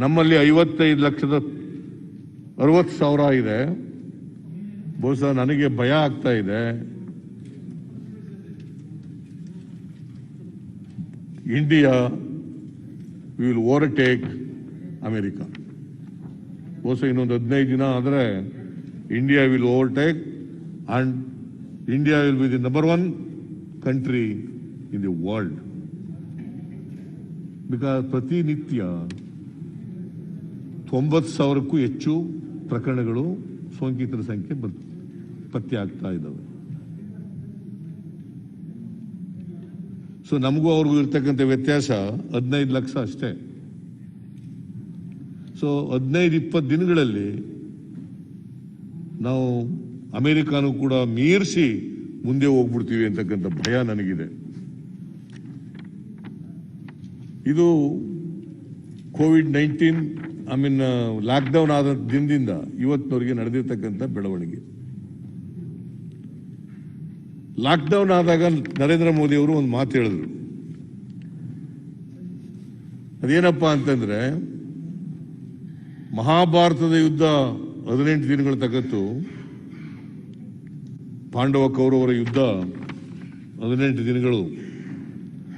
ನಮ್ಮಲ್ಲಿ 55,60,000 ಇದೆ. ಬಹುಶಃ ನನಗೆ ಭಯ ಆಗ್ತಾ ಇದೆ, ಇಂಡಿಯಾ ವಿಲ್ ಓವರ್ಟೇಕ್ ಅಮೆರಿಕ. ಬಹುಶಃ ಇನ್ನೊಂದು 15 ದಿನ ಆದರೆ India will overtake and India will be the number 1 country in the world. Because ಪ್ರತಿನಿತ್ಯ 90,000ಕ್ಕೂ ಹೆಚ್ಚು ಪ್ರಕರಣಗಳು, ಸೋಂಕಿತರ ಸಂಖ್ಯೆ ಪತ್ತೆ ಆಗ್ತಾ ಇದ್ದಾವೆ. ಸೊ ನಮಗೂ ಅವ್ರಿಗೂ ಇರ್ತಕ್ಕಂಥ ವ್ಯತ್ಯಾಸ 15 ಲಕ್ಷ ಅಷ್ಟೇ. ಸೊ 15-20 ದಿನಗಳಲ್ಲಿ ನಾವು ಅಮೆರಿಕಾನು ಕೂಡ ಮೀರಿಸಿ ಮುಂದೆ ಹೋಗ್ಬಿಡ್ತೀವಿ ಅಂತಕ್ಕಂಥ ಭಯ ನನಗಿದೆ. ಇದು ಕೋವಿಡ್-19 ಲಾಕ್ಡೌನ್ ಆದ ದಿನದಿಂದ ಇವತ್ತಿನವರೆಗೆ ನಡೆದಿರ್ತಕ್ಕಂಥ ಬೆಳವಣಿಗೆ. ಲಾಕ್ಡೌನ್ ಆದಾಗ ನರೇಂದ್ರ ಮೋದಿ ಅವರು ಒಂದು ಮಾತು ಹೇಳಿದ್ರು. ಅದೇನಪ್ಪಾ ಅಂತಂದ್ರೆ, ಮಹಾಭಾರತದ ಯುದ್ಧ 18 ದಿನಗಳ ತಗತ್ತು, ಪಾಂಡವ ಕೌರವರ ಯುದ್ಧ 18 ದಿನಗಳು,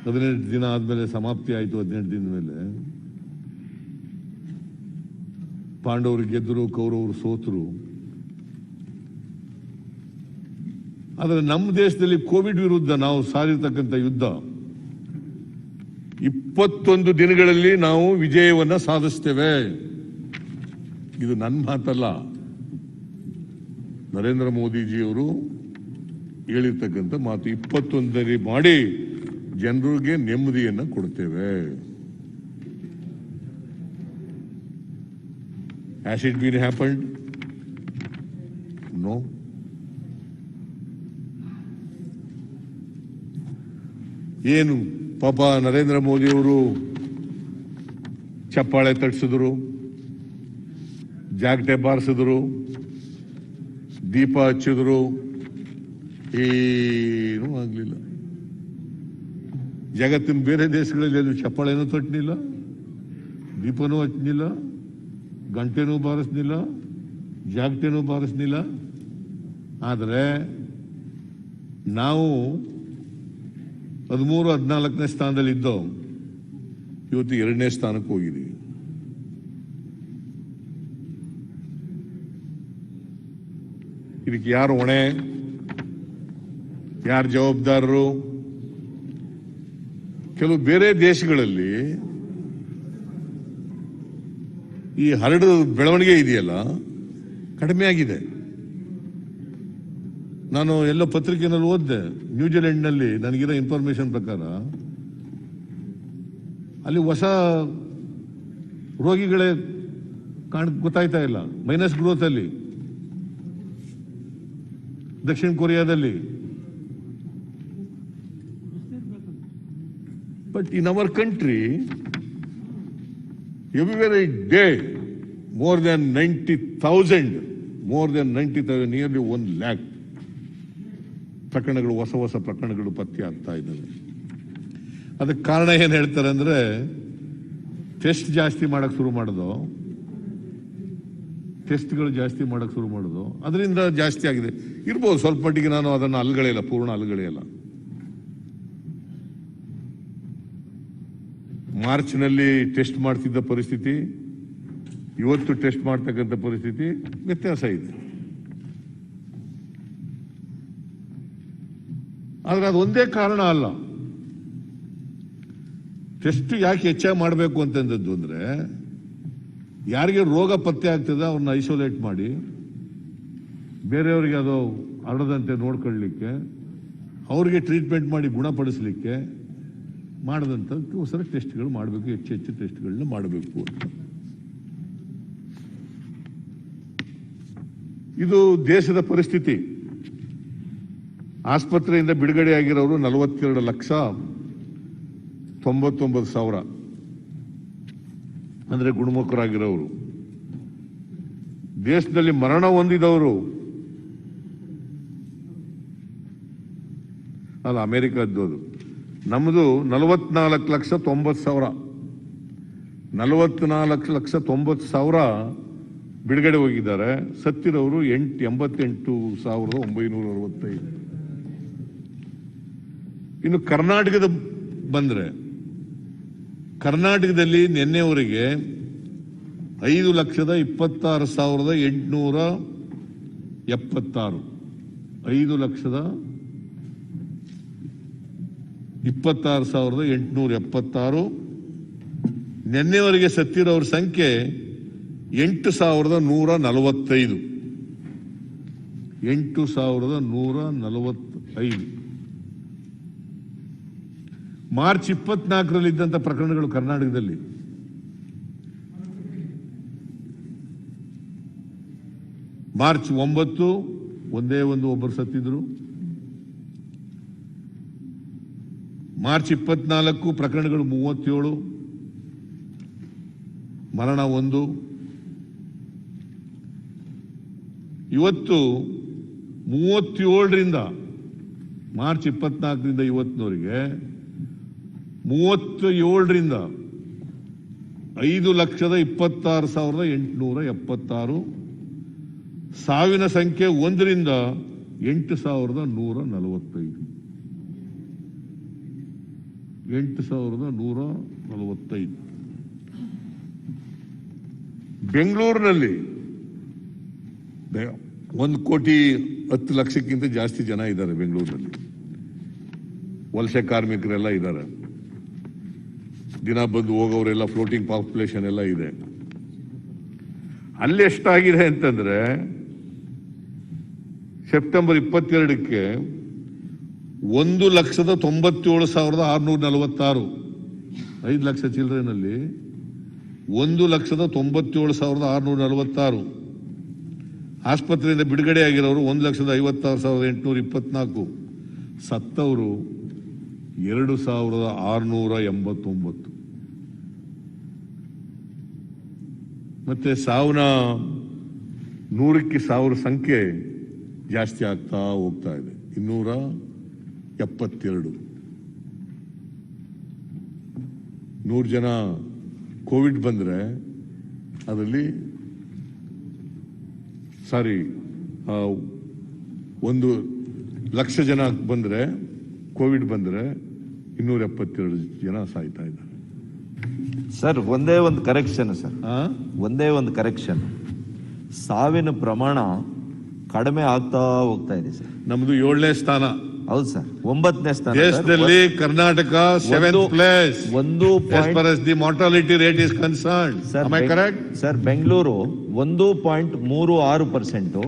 18 ದಿನ ಆದ್ಮೇಲೆ ಸಮಾಪ್ತಿ ಆಯಿತು. 18 ದಿನದ ಮೇಲೆ ಪಾಂಡವರು ಗೆದ್ದರು, ಕೌರವರು ಸೋತರು. ಆದರೆ ನಮ್ಮ ದೇಶದಲ್ಲಿ ಕೋವಿಡ್ ವಿರುದ್ಧ ನಾವು ಸಾರಿರ್ತಕ್ಕಂಥ ಯುದ್ಧ 21 ದಿನಗಳಲ್ಲಿ ನಾವು ವಿಜಯವನ್ನ ಸಾಧಿಸ್ತೇವೆ. ಇದು ನನ್ನ ಮಾತಲ್ಲ, ನರೇಂದ್ರ ಮೋದಿಜಿಯವರು ಹೇಳಿರ್ತಕ್ಕಂಥ ಮಾತು. 21 ಮಾಡಿ ಜನರಿಗೆ ನೆಮ್ಮದಿಯನ್ನ ಕೊಡ್ತೇವೆ. Has it been happened? No. ಏನು ಪಾಪ ನರೇಂದ್ರ ಮೋದಿಯವರು ಚಪ್ಪಾಳೆ ತಟ್ಟಿಸಿದ್ರು, ಜಾಗಟೆ ಬಾರಿಸಿದ್ರು, ದೀಪ ಹಚ್ಚಿದ್ರು, ಏನೂ ಆಗಲಿಲ್ಲ. ಜಗತ್ತಿನ ಬೇರೆ ದೇಶಗಳಲ್ಲಿ ಅದು ಚಪ್ಪಾಳೆನೂ ತಟ್ಟಲಿಲ್ಲ, ದೀಪನೂ ಹಚ್ಚಲಿಲ್ಲ, ಗಂಟೆನೂ ಬಾರಿಸ್ಲಿಲ್ಲ, ಜಾಗಟೆನೂ ಬಾರಿಸ್ಲಿಲ್ಲ. ಆದರೆ ನಾವು 13-14ನೇ ಸ್ಥಾನದಲ್ಲಿ ಇದ್ದೋ, ಇವತ್ತು 2ನೇ ಸ್ಥಾನಕ್ಕೆ ಹೋಗಿದ್ದೀವಿ. ಇದಕ್ಕೆ ಯಾರು ಹೊಣೆ, ಯಾರು ಜವಾಬ್ದಾರರು? ಕೆಲವು ಬೇರೆ ದೇಶಗಳಲ್ಲಿ ಈ ಹರಡು ಬೆಳವಣಿಗೆ ಇದೆಯಲ್ಲ, ಕಡಿಮೆ ಆಗಿದೆ. ನಾನು ಎಲ್ಲೋ ಪತ್ರಿಕೆಯಲ್ಲಿ ಓದಿದೆ, ನ್ಯೂಜಿಲೆಂಡ್ನಲ್ಲಿ ನನಗಿರೋ ಇನ್ಫಾರ್ಮೇಶನ್ ಪ್ರಕಾರ ಅಲ್ಲಿ ಹೊಸ ರೋಗಿಗಳೇ ಗೊತ್ತಾಯ್ತಾ ಇಲ್ಲ, ಮೈನಸ್ ಗ್ರೋತ್ ಅಲ್ಲಿ. ದಕ್ಷಿಣ ಕೊರಿಯಾದಲ್ಲಿ. But in our country every day more than 90,000, nearly 1 lakh ಪ್ರಕರಣಗಳು, ಹೊಸ ಪ್ರಕರಣಗಳು ಪತ್ತೆ ಆಗ್ತಾ ಇದ್ದಾವೆ. ಅದಕ್ಕೆ ಕಾರಣ ಏನು ಹೇಳ್ತಾರೆ ಅಂದ್ರೆ, ಟೆಸ್ಟ್ ಜಾಸ್ತಿ ಮಾಡಕ್ ಶುರು ಮಾಡೋದು, ಟೆಸ್ಟ್ಗಳು ಜಾಸ್ತಿ ಮಾಡಕ್ ಶುರು ಮಾಡೋದು, ಅದರಿಂದ ಜಾಸ್ತಿ ಆಗಿದೆ ಇರ್ಬೋದು ಸ್ವಲ್ಪ ಮಟ್ಟಿಗೆ. ನಾನು ಅದನ್ನು ಅಲ್ಗಳೆಯಲ್ಲ, ಪೂರ್ಣ ಅಲ್ಗಳೆಯಲ್ಲ. ಮಾರ್ಚ್ನಲ್ಲಿ ಟೆಸ್ಟ್ ಮಾಡ್ತಿದ್ದ ಪರಿಸ್ಥಿತಿ, ಇವತ್ತು ಟೆಸ್ಟ್ ಮಾಡ್ತಕ್ಕಂಥ ಪರಿಸ್ಥಿತಿ ವ್ಯತ್ಯಾಸ ಇದೆ. ಆದ್ರೆ ಅದು ಒಂದೇ ಕಾರಣ ಅಲ್ಲ. ಟೆಸ್ಟ್ ಯಾಕೆ ಹೆಚ್ಚಾಗಿ ಮಾಡಬೇಕು ಅಂತಂದದ್ದು ಅಂದ್ರೆ, ಯಾರಿಗೆ ರೋಗ ಪತ್ತೆ ಆಗ್ತದೆ ಅವ್ರನ್ನ ಐಸೋಲೇಟ್ ಮಾಡಿ ಬೇರೆಯವರಿಗೆ ಅದು ಹರಡದಂತೆ ನೋಡ್ಕೊಳ್ಳಲಿಕ್ಕೆ, ಅವ್ರಿಗೆ ಟ್ರೀಟ್ಮೆಂಟ್ ಮಾಡಿ ಗುಣಪಡಿಸಲಿಕ್ಕೆ, ಮಾಡದಂತಕ್ಕೋಸ್ಕರ ಟೆಸ್ಟ್ಗಳು ಮಾಡಬೇಕು, ಹೆಚ್ಚು ಟೆಸ್ಟ್ಗಳನ್ನ ಮಾಡಬೇಕು ಅಂತ. ಇದು ದೇಶದ ಪರಿಸ್ಥಿತಿ. ಆಸ್ಪತ್ರೆಯಿಂದ ಬಿಡುಗಡೆಯಾಗಿರೋರು 42,99,000 ಅಂದ್ರೆ ಗುಣಮುಖರಾಗಿರೋರು. ದೇಶದಲ್ಲಿ ಮರಣ ಹೊಂದಿದವರು ಅಲ್ಲ, ಅಮೆರಿಕದ್ದು ಅದು. ನಮ್ಮದು 44,90,000. 44,90,000 ಬಿಡುಗಡೆ ಹೋಗಿದ್ದಾರೆ. ಸತ್ತಿರೋರು 88,965. ಇನ್ನು ಕರ್ನಾಟಕದ ಬಂದ್ರೆ, ಕರ್ನಾಟಕದಲ್ಲಿ ನಿನ್ನೆವರೆಗೆ 5,26,876 5,26,876 ನಿನ್ನೆವರೆಗೆ ಸತ್ತಿರೋರ ಸಂಖ್ಯೆ 8,145. 8,145. ಮಾರ್ಚ್ 24ರಲ್ಲಿ ಇದ್ದಂಥ ಪ್ರಕರಣಗಳು ಕರ್ನಾಟಕದಲ್ಲಿ ಮಾರ್ಚ್ 9 ಒಬ್ಬರು ಸತ್ತಿದ್ರು. ಮಾರ್ಚ್ 24 ಪ್ರಕರಣಗಳು 37, ಮರಣ 1. ಇವತ್ತು 37ರಿಂದ ಮಾರ್ಚ್ 24ರಿಂದ ಇವತ್ತಿನವರೆಗೆ 37ರಿಂದ 5,26,876 ಸಾವಿನ ಸಂಖ್ಯೆ 1ರಿಂದ 8,145. 8,145. ಬೆಂಗಳೂರಿನಲ್ಲಿ 1,10,00,000 ಜಾಸ್ತಿ ಜನ ಇದ್ದಾರೆ. ಬೆಂಗಳೂರಿನಲ್ಲಿ ವಲಸೆ ಕಾರ್ಮಿಕರೆಲ್ಲ ಇದ್ದಾರೆ. ದಿನ ಬಂದು ಹೋಗೋರೆಲ್ಲ, ಫ್ಲೋಟಿಂಗ್ ಪಾಪ್ಯುಲೇಷನ್ ಎಲ್ಲ ಇದೆ. ಅಲ್ಲಿ ಎಷ್ಟಾಗಿದೆ ಅಂತಂದ್ರೆ ಸೆಪ್ಟೆಂಬರ್ 22ಕ್ಕೆ 1,97,646. 5 ಲಕ್ಷ ಚಿಲ್ಡ್ರನ್ನಲ್ಲಿ 1,97,646. ಆಸ್ಪತ್ರೆಯಿಂದ ಬಿಡುಗಡೆಯಾಗಿರೋರು 1,56,824. ಸತ್ತವರು 2,689. ಮತ್ತೆ ಸಾವಿನ 100ಕ್ಕೆ 1000 ಸಂಖ್ಯೆ ಜಾಸ್ತಿ ಆಗ್ತಾ ಹೋಗ್ತಾ ಇದೆ. 272. 100 ಜನ ಕೋವಿಡ್ ಬಂದ್ರೆ ಅದರಲ್ಲಿ 1,00,000 ಜನ ಬಂದ್ರೆ, ಕೋವಿಡ್ ಬಂದ್ರೆ 272 ಜನ ಸಾಯ್ತಾ ಇದ್ದಾರೆ. ಸರ್, ಒಂದೇ ಒಂದು ಕರೆಕ್ಷನ್. ಸಾವಿನ ಪ್ರಮಾಣ ಕಡಿಮೆ ಆಗ್ತಾ ಹೋಗ್ತಾ ಇದೆ ಸರ್. ನಮ್ದು 7ನೇ ಸ್ಥಾನ. ಹೌದು ಸರ್, 9ನೇ ಸ್ಥಾನ. ದೇಶದಲ್ಲಿ Karnataka 7th place as far as the mortality rate is concerned. Am I correct? Sir, Bengaluru 1.36%,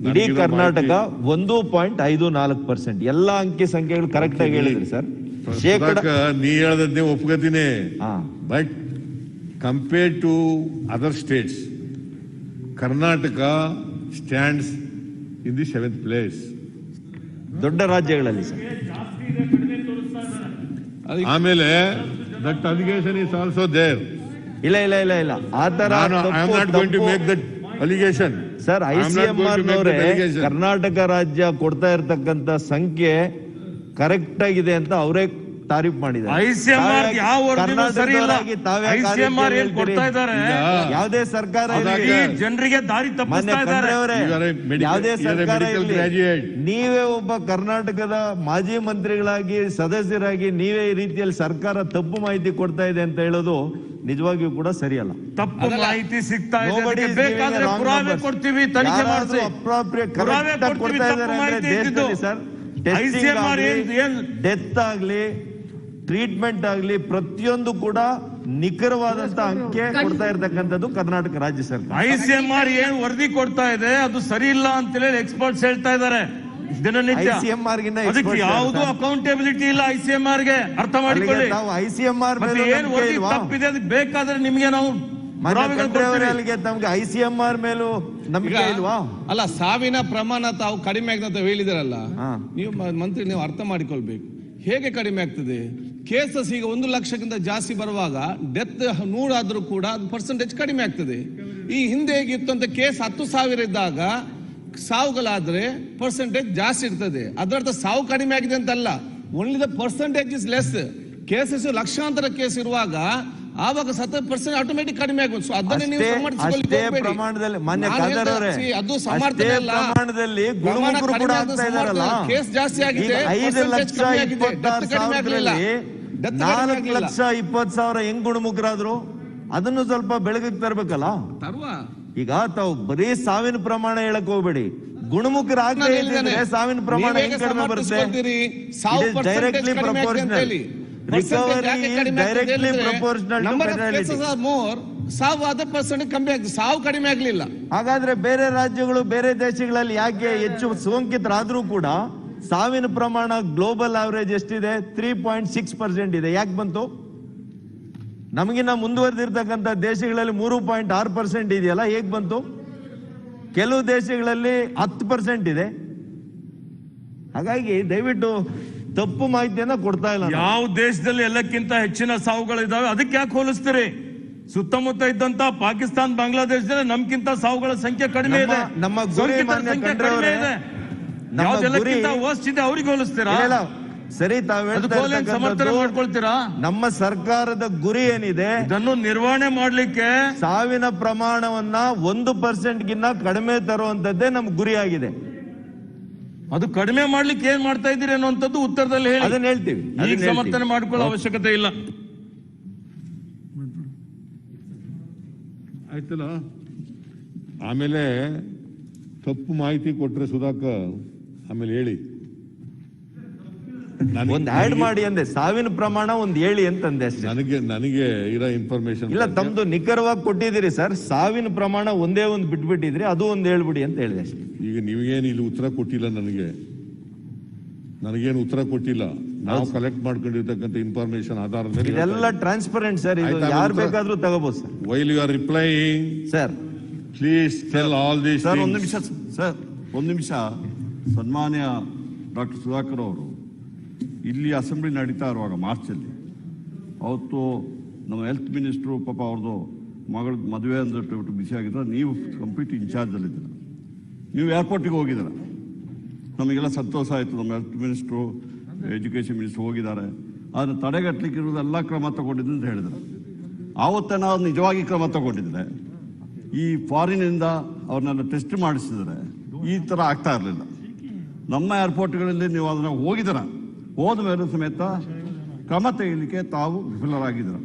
ಇಡೀ ಕರ್ನಾಟಕ 1.54%. ಎಲ್ಲ ಅಂಕಿ ಸಂಖ್ಯೆಗಳು ಕರೆಕ್ಟ್ ಆಗಿ ಹೇಳಿದ್ರಿ ಸರ್. ನೀ ಹೇಳದನ್ನೇ ಒಪ್ಕೋತೀನಿ. But compare to other states, Karnataka stands in the 7th place. ದೊಡ್ಡ ರಾಜ್ಯಗಳಲ್ಲಿ ಸರ್. ಆಮೇಲೆ that allegation is also there. ಇಲ್ಲ. ಆ ತರ I am not going to make that allegation. Sir, ICMR ನವರೇ ಕರ್ನಾಟಕ ರಾಜ್ಯ ಕೊಡ್ತಾ ಇರತಕ್ಕಂತ ಸಂಖ್ಯೆ ಕರೆಕ್ಟ್ ಆಗಿದೆ ಅಂತ ಅವರೇ ತಾರೀಫ್ ಮಾಡಿದ್ದಾರೆ. ICMR ಯಾವ ವರದಿನೂ ಸರಿ ಇಲ್ಲ. ICMR ಏನ್ ಕೊಡ್ತಾ ಇದ್ದಾರೆ, ಯಾವುದೇ ಸರ್ಕಾರ ಜನರಿಗೆ ದಾರಿ ತಪ್ಪಿಸ್ತಾ ಇದ್ದಾರೆ. ಯಾವುದೇ ಸರ್ಕಾರ ನೀವೇ ಒಬ್ಬ ಕರ್ನಾಟಕದ ಮಾಜಿ ಮಂತ್ರಿಗಳಾಗಿ, ಸದಸ್ಯರಾಗಿ ನೀವೇ ಈ ರೀತಿಯಲ್ಲಿ ಸರ್ಕಾರ ತಪ್ಪು ಮಾಹಿತಿ ಕೊಡ್ತಾ ಇದೆ ಅಂತ ಹೇಳೋದು ನಿಜವಾಗಿಯೂ ಕೂಡ ಸರಿಯಲ್ಲ. ತಪ್ಪು ಮಾಹಿತಿ ಸಿಗ್ತಾ ಇದೆ, ಬೇಕಾದ್ರೆ ಪುರಾವೆ ಕೊಡ್ತೀವಿ, ತನಿಖೆ ಮಾಡಿಸಿ. ಪುರಾವೆ ಕೊಡ್ತೀವಿ, ತಪ್ಪು ಮಾಹಿತಿ ಇದ್ದಿದ್ದು. ಡೆತ್ ಆಗ್ಲಿ, ಟ್ರೀಟ್ಮೆಂಟ್ ಆಗ್ಲಿ, ಪ್ರತಿಯೊಂದು ಕೂಡ ನಿಖರವಾದಂತ ಅಂಕೆ ಕೊಡ್ತಾ ಇರತಕ್ಕಂಥದ್ದು ಕರ್ನಾಟಕ ರಾಜ್ಯ ಸರ್ಕಾರ. ICMR ಏನ್ ವರದಿ ಕೊಡ್ತಾ ಇದೆ ಅದು ಸರಿ ಇಲ್ಲ ಅಂತ ಹೇಳಿ ಎಕ್ಸ್ಪರ್ಟ್ಸ್ ಹೇಳ್ತಾ ಇದ್ದಾರೆ. ದಿನನಿತ್ಯ. ICMR ಗಿನ್ನ ಅದಕ್ಕೆ experts ಯಾವುದು ಯಾರು? ಅಕೌಂಟಬಿಲಿಟಿ ಇಲ್ಲ ICMR ಗೆ, ಅರ್ಥ ಮಾಡಿಕೊಳ್ಳಿ. ನಾವು ICMR ಮತ್ತೆ ಮೇಲೆ ಏನ್ ವರದಿ ತಪ್ಪಿದೆ ಅದಕ್ಕೆ ಬೇಕಾದ್ರೆ ನಿಮ್ಗೆ ನಾವು ಪುರಾವೆಗಳು ಕೊಡ್ತೀವಿ. ತಮ್ಗೆ ICMR ಮೇಲೂ ನಂಬಿಕೆ ಇಲ್ವಾ? ಅಲ್ಲ, ಸಾವಿನ ಪ್ರಮಾಣ ತಾವು ಕಡಿಮೆ ಆಗಿದೆ ಅಂತ ಹೇಳಿದಿರಲ್ಲ, ಹಾ. ನೀವು ಮಂತ್ರಿ ನೀವು ಅರ್ಥ ಮಾಡಿಕೊಳ್ಬೇಕು. ಹೇಗೆ ಕಡಿಮೆ ಆಗ್ತದೆ? ಕೇಸಸ್ ಈಗ 1 ಲಕ್ಷಕ್ಕಿಂತ ಜಾಸ್ತಿ ಬರುವಾಗ ಡೆತ್ 100 ಆದ್ರೂ ಕೂಡ ಅದು ಪರ್ಸೆಂಟೇಜ್ ಕಡಿಮೆ ಆಗ್ತದೆ. ಈ ಹಿಂದೆ ಹೇಗಿತ್ತು ಅಂತ ಕೇಸ್ 10,000 ಇದ್ದಾಗ ಸಾವುಗಳಾದ್ರೆ ಪರ್ಸೆಂಟೇಜ್ ಜಾಸ್ತಿ ಇರ್ತದೆ. ಅದರರ್ಥ ಸಾವು ಕಡಿಮೆ ಆಗಿದೆ ಅಂತಲ್ಲ, only the percentage is less. Cases ಲಕ್ಷಾಂತರ ಕೇಸ್ ಇರುವಾಗ ಆವಾಗ 70% ಆಟೋಮೆಟಿಕ್ ಕಡಿಮೆ ಆಗುತ್ತೆ. ಸೊ ಅದನ್ನೇ ನೀವು ಸಮರ್ಥಿಸಿಕೊಳ್ಳಿಕ್ಕೆ ಹೋಗ್ಬೇಡಿ. ಪ್ರಮಾಣದಲ್ಲಿ ಮಾನ್ಯ ನಾನು ಖಾದರ್ ಅವರೇ, ಹೇಳ್ತಾ- ಅದು ಸಮರ್ಥನೆ ಅಲ್ಲ. ಪ್ರಮಾಣದಲ್ಲಿ ಗುಣಮುಖರು ಕೂಡ ಆಗ್ತಾ ಇದಾರಲ್ಲ. ಕೇಸ್ ಜಾಸ್ತಿ ಆಗಿದೆ, ಈಗ 5,26,000 ಡೆತ್ 4,20,000 ಹೆಂಗ್ ಗುಣಮುಖರಾದ್ರು? ಅದನ್ನು ಸ್ವಲ್ಪ ಬೆಳಕಿಗೆ ತರ್ಬೇಕಲ್ಲ. ತರುವ ಈಗ ತಾವು ಬರೀ ಸಾವಿನ ಪ್ರಮಾಣ ಹೇಳಕ್ ಹೋಗ್ಬೇಡಿ, ಗುಣಮುಖರಾಗದೇ ಇದ್ರೆ ಸಾವಿನ ಪ್ರಮಾಣ ಹೆಂಗ್ ಕಡಿಮೆ ಬರುತ್ತೆ? Directly proportional. Recovery directly proportional to fatality. ಸಾವು ಅದ ಪರ್ಸೆಂಟ್ ಕಮ್ಮಿ ಆಗ್ತದೆ, ಸಾವು ಕಡಿಮೆ ಆಗ್ಲಿಲ್ಲ. ಹಾಗಾದ್ರೆ ಬೇರೆ ರಾಜ್ಯಗಳು, ಬೇರೆ ದೇಶಗಳಲ್ಲಿ ಯಾಕೆ ಹೆಚ್ಚು ಸೋಂಕಿತರಾದ್ರೂ ಕೂಡ ಸಾವಿನ ಪ್ರಮಾಣ ಗ್ಲೋಬಲ್ ಆವರೇಜ್ ಎಷ್ಟಿದೆ? 3.6% ಇದೆ. ಯಾಕೆ ಬಂತು? ನಮಗಿನ್ನ ಮುಂದುವರೆದಿರ್ತಕ್ಕಂಥ ದೇಶಗಳಲ್ಲಿ 3.6% ಇದೆಯಲ್ಲ, ಹೇಗ್ ಬಂತು? ಕೆಲವು ದೇಶಗಳಲ್ಲಿ 10% ಇದೆ. ಹಾಗಾಗಿ ದಯವಿಟ್ಟು ತಪ್ಪು ಮಾಹಿತಿಯನ್ನ ಕೊಡ್ತಾ ಇಲ್ಲ. ಯಾವ ದೇಶದಲ್ಲಿ ಎಲ್ಲಕ್ಕಿಂತ ಹೆಚ್ಚಿನ ಸಾವುಗಳಿದಾವೆ ಅದಕ್ಕೆ ಯಾಕೆ ಹೋಲಿಸ್ತೀರಿ? ಸುತ್ತಮುತ್ತ ಇದ್ದಂತ ಪಾಕಿಸ್ತಾನ, ಬಾಂಗ್ಲಾದೇಶದಲ್ಲಿ ನಮ್ಗಿಂತ ಸಾವುಗಳ ಸಂಖ್ಯೆ ಕಡಿಮೆ ಇದೆ, ನಮ್ಮ ಗುರಿ ಮಾನ್ಯ ಸಂಖ್ಯೆ ಕಡಿಮೆ ಇದೆ. ಯಾವ್ದೆಲ್ಲಕ್ಕಿಂತ ವರ್ಸ್ಟ್ ಇದೆ ಅವ್ರಿಗೆ ಹೋಲಿಸ್ತೀರಾ? ಸರಿ, ಸಮರ್ಥನೆ ಮಾಡ್ಕೊಳ್ತೀರಾ? ನಮ್ಮ ಸರ್ಕಾರದ ಗುರಿ ಏನಿದೆ, ಇದನ್ನು ನಿರ್ವಹಣೆ ಮಾಡ್ಲಿಕ್ಕೆ ಸಾವಿನ ಪ್ರಮಾಣವನ್ನ 1% ಗಿನ್ನ ಕಡಿಮೆ ತರುವಂತದ್ದೇ ನಮ್ ಗುರಿ ಆಗಿದೆ. ಅದು ಕಡಿಮೆ ಮಾಡ್ಲಿಕ್ಕೆ ಏನ್ ಮಾಡ್ತಾ ಇದ್ದೀರಿ ಅನ್ನುವಂಥದ್ದು ಉತ್ತರದಲ್ಲಿ ಹೇಳಿ. ಅದನ್ನ ಹೇಳ್ತೀವಿ. ಈಗ ಸಮರ್ಥನೆ ಮಾಡ್ಕೊಳ್ಳೋ ಅವಶ್ಯಕತೆ ಇಲ್ಲ. ಆಯ್ತಲ್ಲ. ಆಮೇಲೆ ತಪ್ಪು ಮಾಹಿತಿ ಕೊಟ್ರೆ ಸುಧಾಕರ್ ಆಮೇಲೆ ಹೇಳಿ, ಒಂದ್ ಆಡ್ ಮಾಡಿ ಅಂದೆ. ಸಾವಿನ ಪ್ರಮಾಣ ಒಂದ್ ಹೇಳಿ ಅಂತಂದೆ ಅಷ್ಟೇ. ನನಗೆ ಇರೋ ಇನ್ಫಾರ್ಮೇಶನ್ ಇಲ್ಲ, ತಮ್ದು ನಿಖರವಾಗಿ ಕೊಟ್ಟಿದ್ದೀರಿ ಸರ್. ಸಾವಿನ ಪ್ರಮಾಣ ಒಂದೇ ಒಂದು ಬಿಟ್ಬಿಟ್ಟಿದ್ರಿ, ಅದು ಒಂದು ಹೇಳ್ಬಿಡಿ ಅಂತ ಹೇಳಿದೆ ಅಷ್ಟೇ. ಈಗ ನೀವೇನು ಇಲ್ಲಿ ಉತ್ತರ ಕೊಟ್ಟಿಲ್ಲ, ನನಗೇನು ಉತ್ತರ ಕೊಟ್ಟಿಲ್ಲ. ನಾವು ಕಲೆಕ್ಟ್ ಮಾಡ್ಕೊಂಡಿರ್ತಕ್ಕಂಥ ಇನ್ಫಾರ್ಮೇಶನ್ ಆಧಾರದ ಮೇಲೆ ಇದೆಲ್ಲ ಟ್ರಾನ್ಸ್ಪರೆಂಟ್ ಸರ್. ಇದು ಯಾರು ಬೇಕಾದ್ರೂ ತಗೋಬಹುದು sir. While you are replying sir, please tell all these sir, ಒಂದು ನಿಮಿಷ ಸರ್, ಒಂದು ನಿಮಿಷ. ಸನ್ಮಾನ್ಯ ಡಾಕ್ಟರ್ ಸುಧಾಕರ್ ಅವರು ಇಲ್ಲಿ ಅಸೆಂಬ್ಲಿ ನಡೀತಾ ಇರುವಾಗ ಮಾರ್ಚಲ್ಲಿ, ಅವತ್ತು ನಮ್ಮ ಹೆಲ್ತ್ ಮಿನಿಸ್ಟ್ರು ಪಾಪ ಅವ್ರದ್ದು ಮಗಳ ಮದುವೆ ಅಂದ್ಬಿಟ್ಟು ಬಿಸಿ ಆಗಿದ್ರೆ, ನೀವು ಕಂಪ್ಲೀಟ್ ಇನ್ಚಾರ್ಜಲ್ಲಿದ್ದೀರ, ನೀವು ಏರ್ಪೋರ್ಟಿಗೆ ಹೋಗಿದ್ದೀರ. ನಮಗೆಲ್ಲ ಸಂತೋಷ ಆಯಿತು. ನಮ್ಮ ಹೆಲ್ತ್ ಮಿನಿಸ್ಟ್ರು, ಎಜುಕೇಷನ್ ಮಿನಿಸ್ಟ್ರು ಹೋಗಿದ್ದಾರೆ. ಅದನ್ನು ತಡೆಗಟ್ಟಲಿಕ್ಕೆ ಇರೋದೆಲ್ಲ ಕ್ರಮ ತಗೊಂಡಿದ್ದು ಅಂತ ಹೇಳಿದರು. ಆವತ್ತೇ ನಾವು ನಿಜವಾಗಿ ಕ್ರಮ ತಗೊಂಡಿದ್ರೆ, ಈ ಫಾರಿನಿಂದ ಅವ್ರನ್ನೆಲ್ಲ ಟೆಸ್ಟ್ ಮಾಡಿಸಿದ್ರೆ ಈ ಥರ ಆಗ್ತಾ ಇರಲಿಲ್ಲ. ನಮ್ಮ ಏರ್ಪೋರ್ಟ್ಗಳಲ್ಲಿ ನೀವು ಅದನ್ನು ಹೋಗಿದ್ದೀರ, ಹೋದ ಮೇಲೆ ಸಮೇತ ಕ್ರಮ ತೆಗೆಯಲಿಕ್ಕೆ ತಾವು ವಿಫಲರಾಗಿದ್ದೀರ.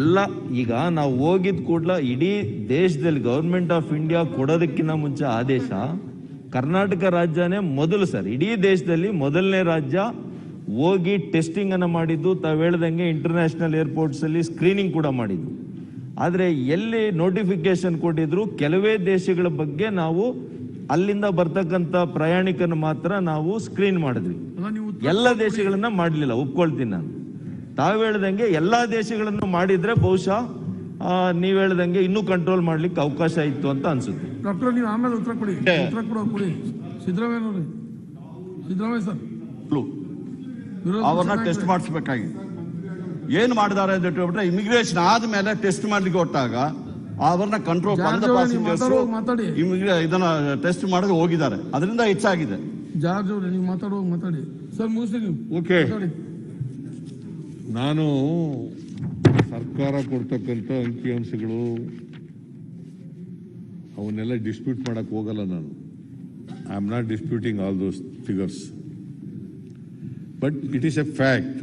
ಇಲ್ಲ, ಈಗ ನಾವು ಹೋಗಿದ ಕೂಡಲ ಇಡೀ ದೇಶದಲ್ಲಿ ಗವರ್ಮೆಂಟ್ ಆಫ್ ಇಂಡಿಯಾ ಕೊಡೋದಕ್ಕಿಂತ ಮುಂಚೆ ಆದೇಶ ಕರ್ನಾಟಕ ರಾಜ್ಯನೇ ಮೊದಲು ಸರ್. ಇಡೀ ದೇಶದಲ್ಲಿ ಮೊದಲನೇ ರಾಜ್ಯ ಹೋಗಿ ಟೆಸ್ಟಿಂಗ್ ಅನ್ನ ಮಾಡಿದ್ದು. ತಾವು ಹೇಳ್ದಂಗೆ ಇಂಟರ್ನ್ಯಾಷನಲ್ ಏರ್ಪೋರ್ಟ್ಸ್ ಅಲ್ಲಿ ಸ್ಕ್ರೀನಿಂಗ್ ಕೂಡ ಮಾಡಿದ್ದು. ಆದರೆ ಎಲ್ಲಿ ನೋಟಿಫಿಕೇಶನ್ ಕೊಟ್ಟಿದ್ರು, ಕೆಲವೇ ದೇಶಗಳ ಬಗ್ಗೆ ನಾವು ಅಲ್ಲಿಂದ ಬರ್ತಕ್ಕಂಥ ಪ್ರಯಾಣಿಕರನ್ನು ಮಾತ್ರ ನಾವು ಸ್ಕ್ರೀನ್ ಮಾಡಿದ್ವಿ. ಎಲ್ಲ ದೇಶಗಳನ್ನ ಮಾಡಲಿಲ್ಲ, ಒಪ್ಕೊಳ್ತೀನಿ ನಾನು. ತಾವು ಹೇಳ್ದಂಗೆ ಎಲ್ಲಾ ದೇಶಗಳನ್ನು ಮಾಡಿದ್ರೆ ಬಹುಶಃ ನೀವ್ ಹೇಳ್ದಂಗೆ ಇನ್ನೂ ಕಂಟ್ರೋಲ್ ಮಾಡ್ಲಿಕ್ಕೆ ಅವಕಾಶ ಇತ್ತು ಅಂತ ಅನ್ಸುತ್ತೆ. ಡಾಕ್ಟರ್, ನೀವು ಆಮೇಲೆ ಉತ್ತರ ಕೊಡಿ. ಕೊಡಿ ಸಿದ್ದರಾಮಯ್ಯ ಸರ್, ಅವ್ರನ್ನ ಟೆಸ್ಟ್ ಮಾಡಿಸ್ಬೇಕಾಗಿದೆ. ಏನು ಮಾಡಿದ್ದಾರೆ ಅಂತ ಹೇಳ್ಬಿಟ್ರೆ, ಇಮಿಗ್ರೇಷನ್ ಆದ್ಮೇಲೆ ಟೆಸ್ಟ್ ಮಾಡ್ಲಿಕ್ಕೆ ಕೊಟ್ಟಾಗ ಅವ್ರನ್ನ ಕಂಟ್ರೋಲ್ ಇದನ್ನ ಟೆಸ್ಟ್ ಮಾಡೋದು ಹೋಗಿದ್ದಾರೆ, ಅದರಿಂದ ಹೆಚ್ಚಾಗಿದೆ. ಜಾರ್ಜ್ ಅವ್ರೆ, ನೀವು ಮಾತಾಡಿ ಸರ್, ಮುಗಿಸಿ ನೀವು. ಓಕೆ, ನಾನು ಸರ್ಕಾರ ಕೊಡ್ತಕ್ಕಂಥ ಅಂಕಿಅಂಶಗಳು ಅವನ್ನೆಲ್ಲ ಡಿಸ್ಪ್ಯೂಟ್ ಮಾಡಕ್ ಹೋಗಲ್ಲ. ನಾನು I am not disputing all those figures, but it is A fact.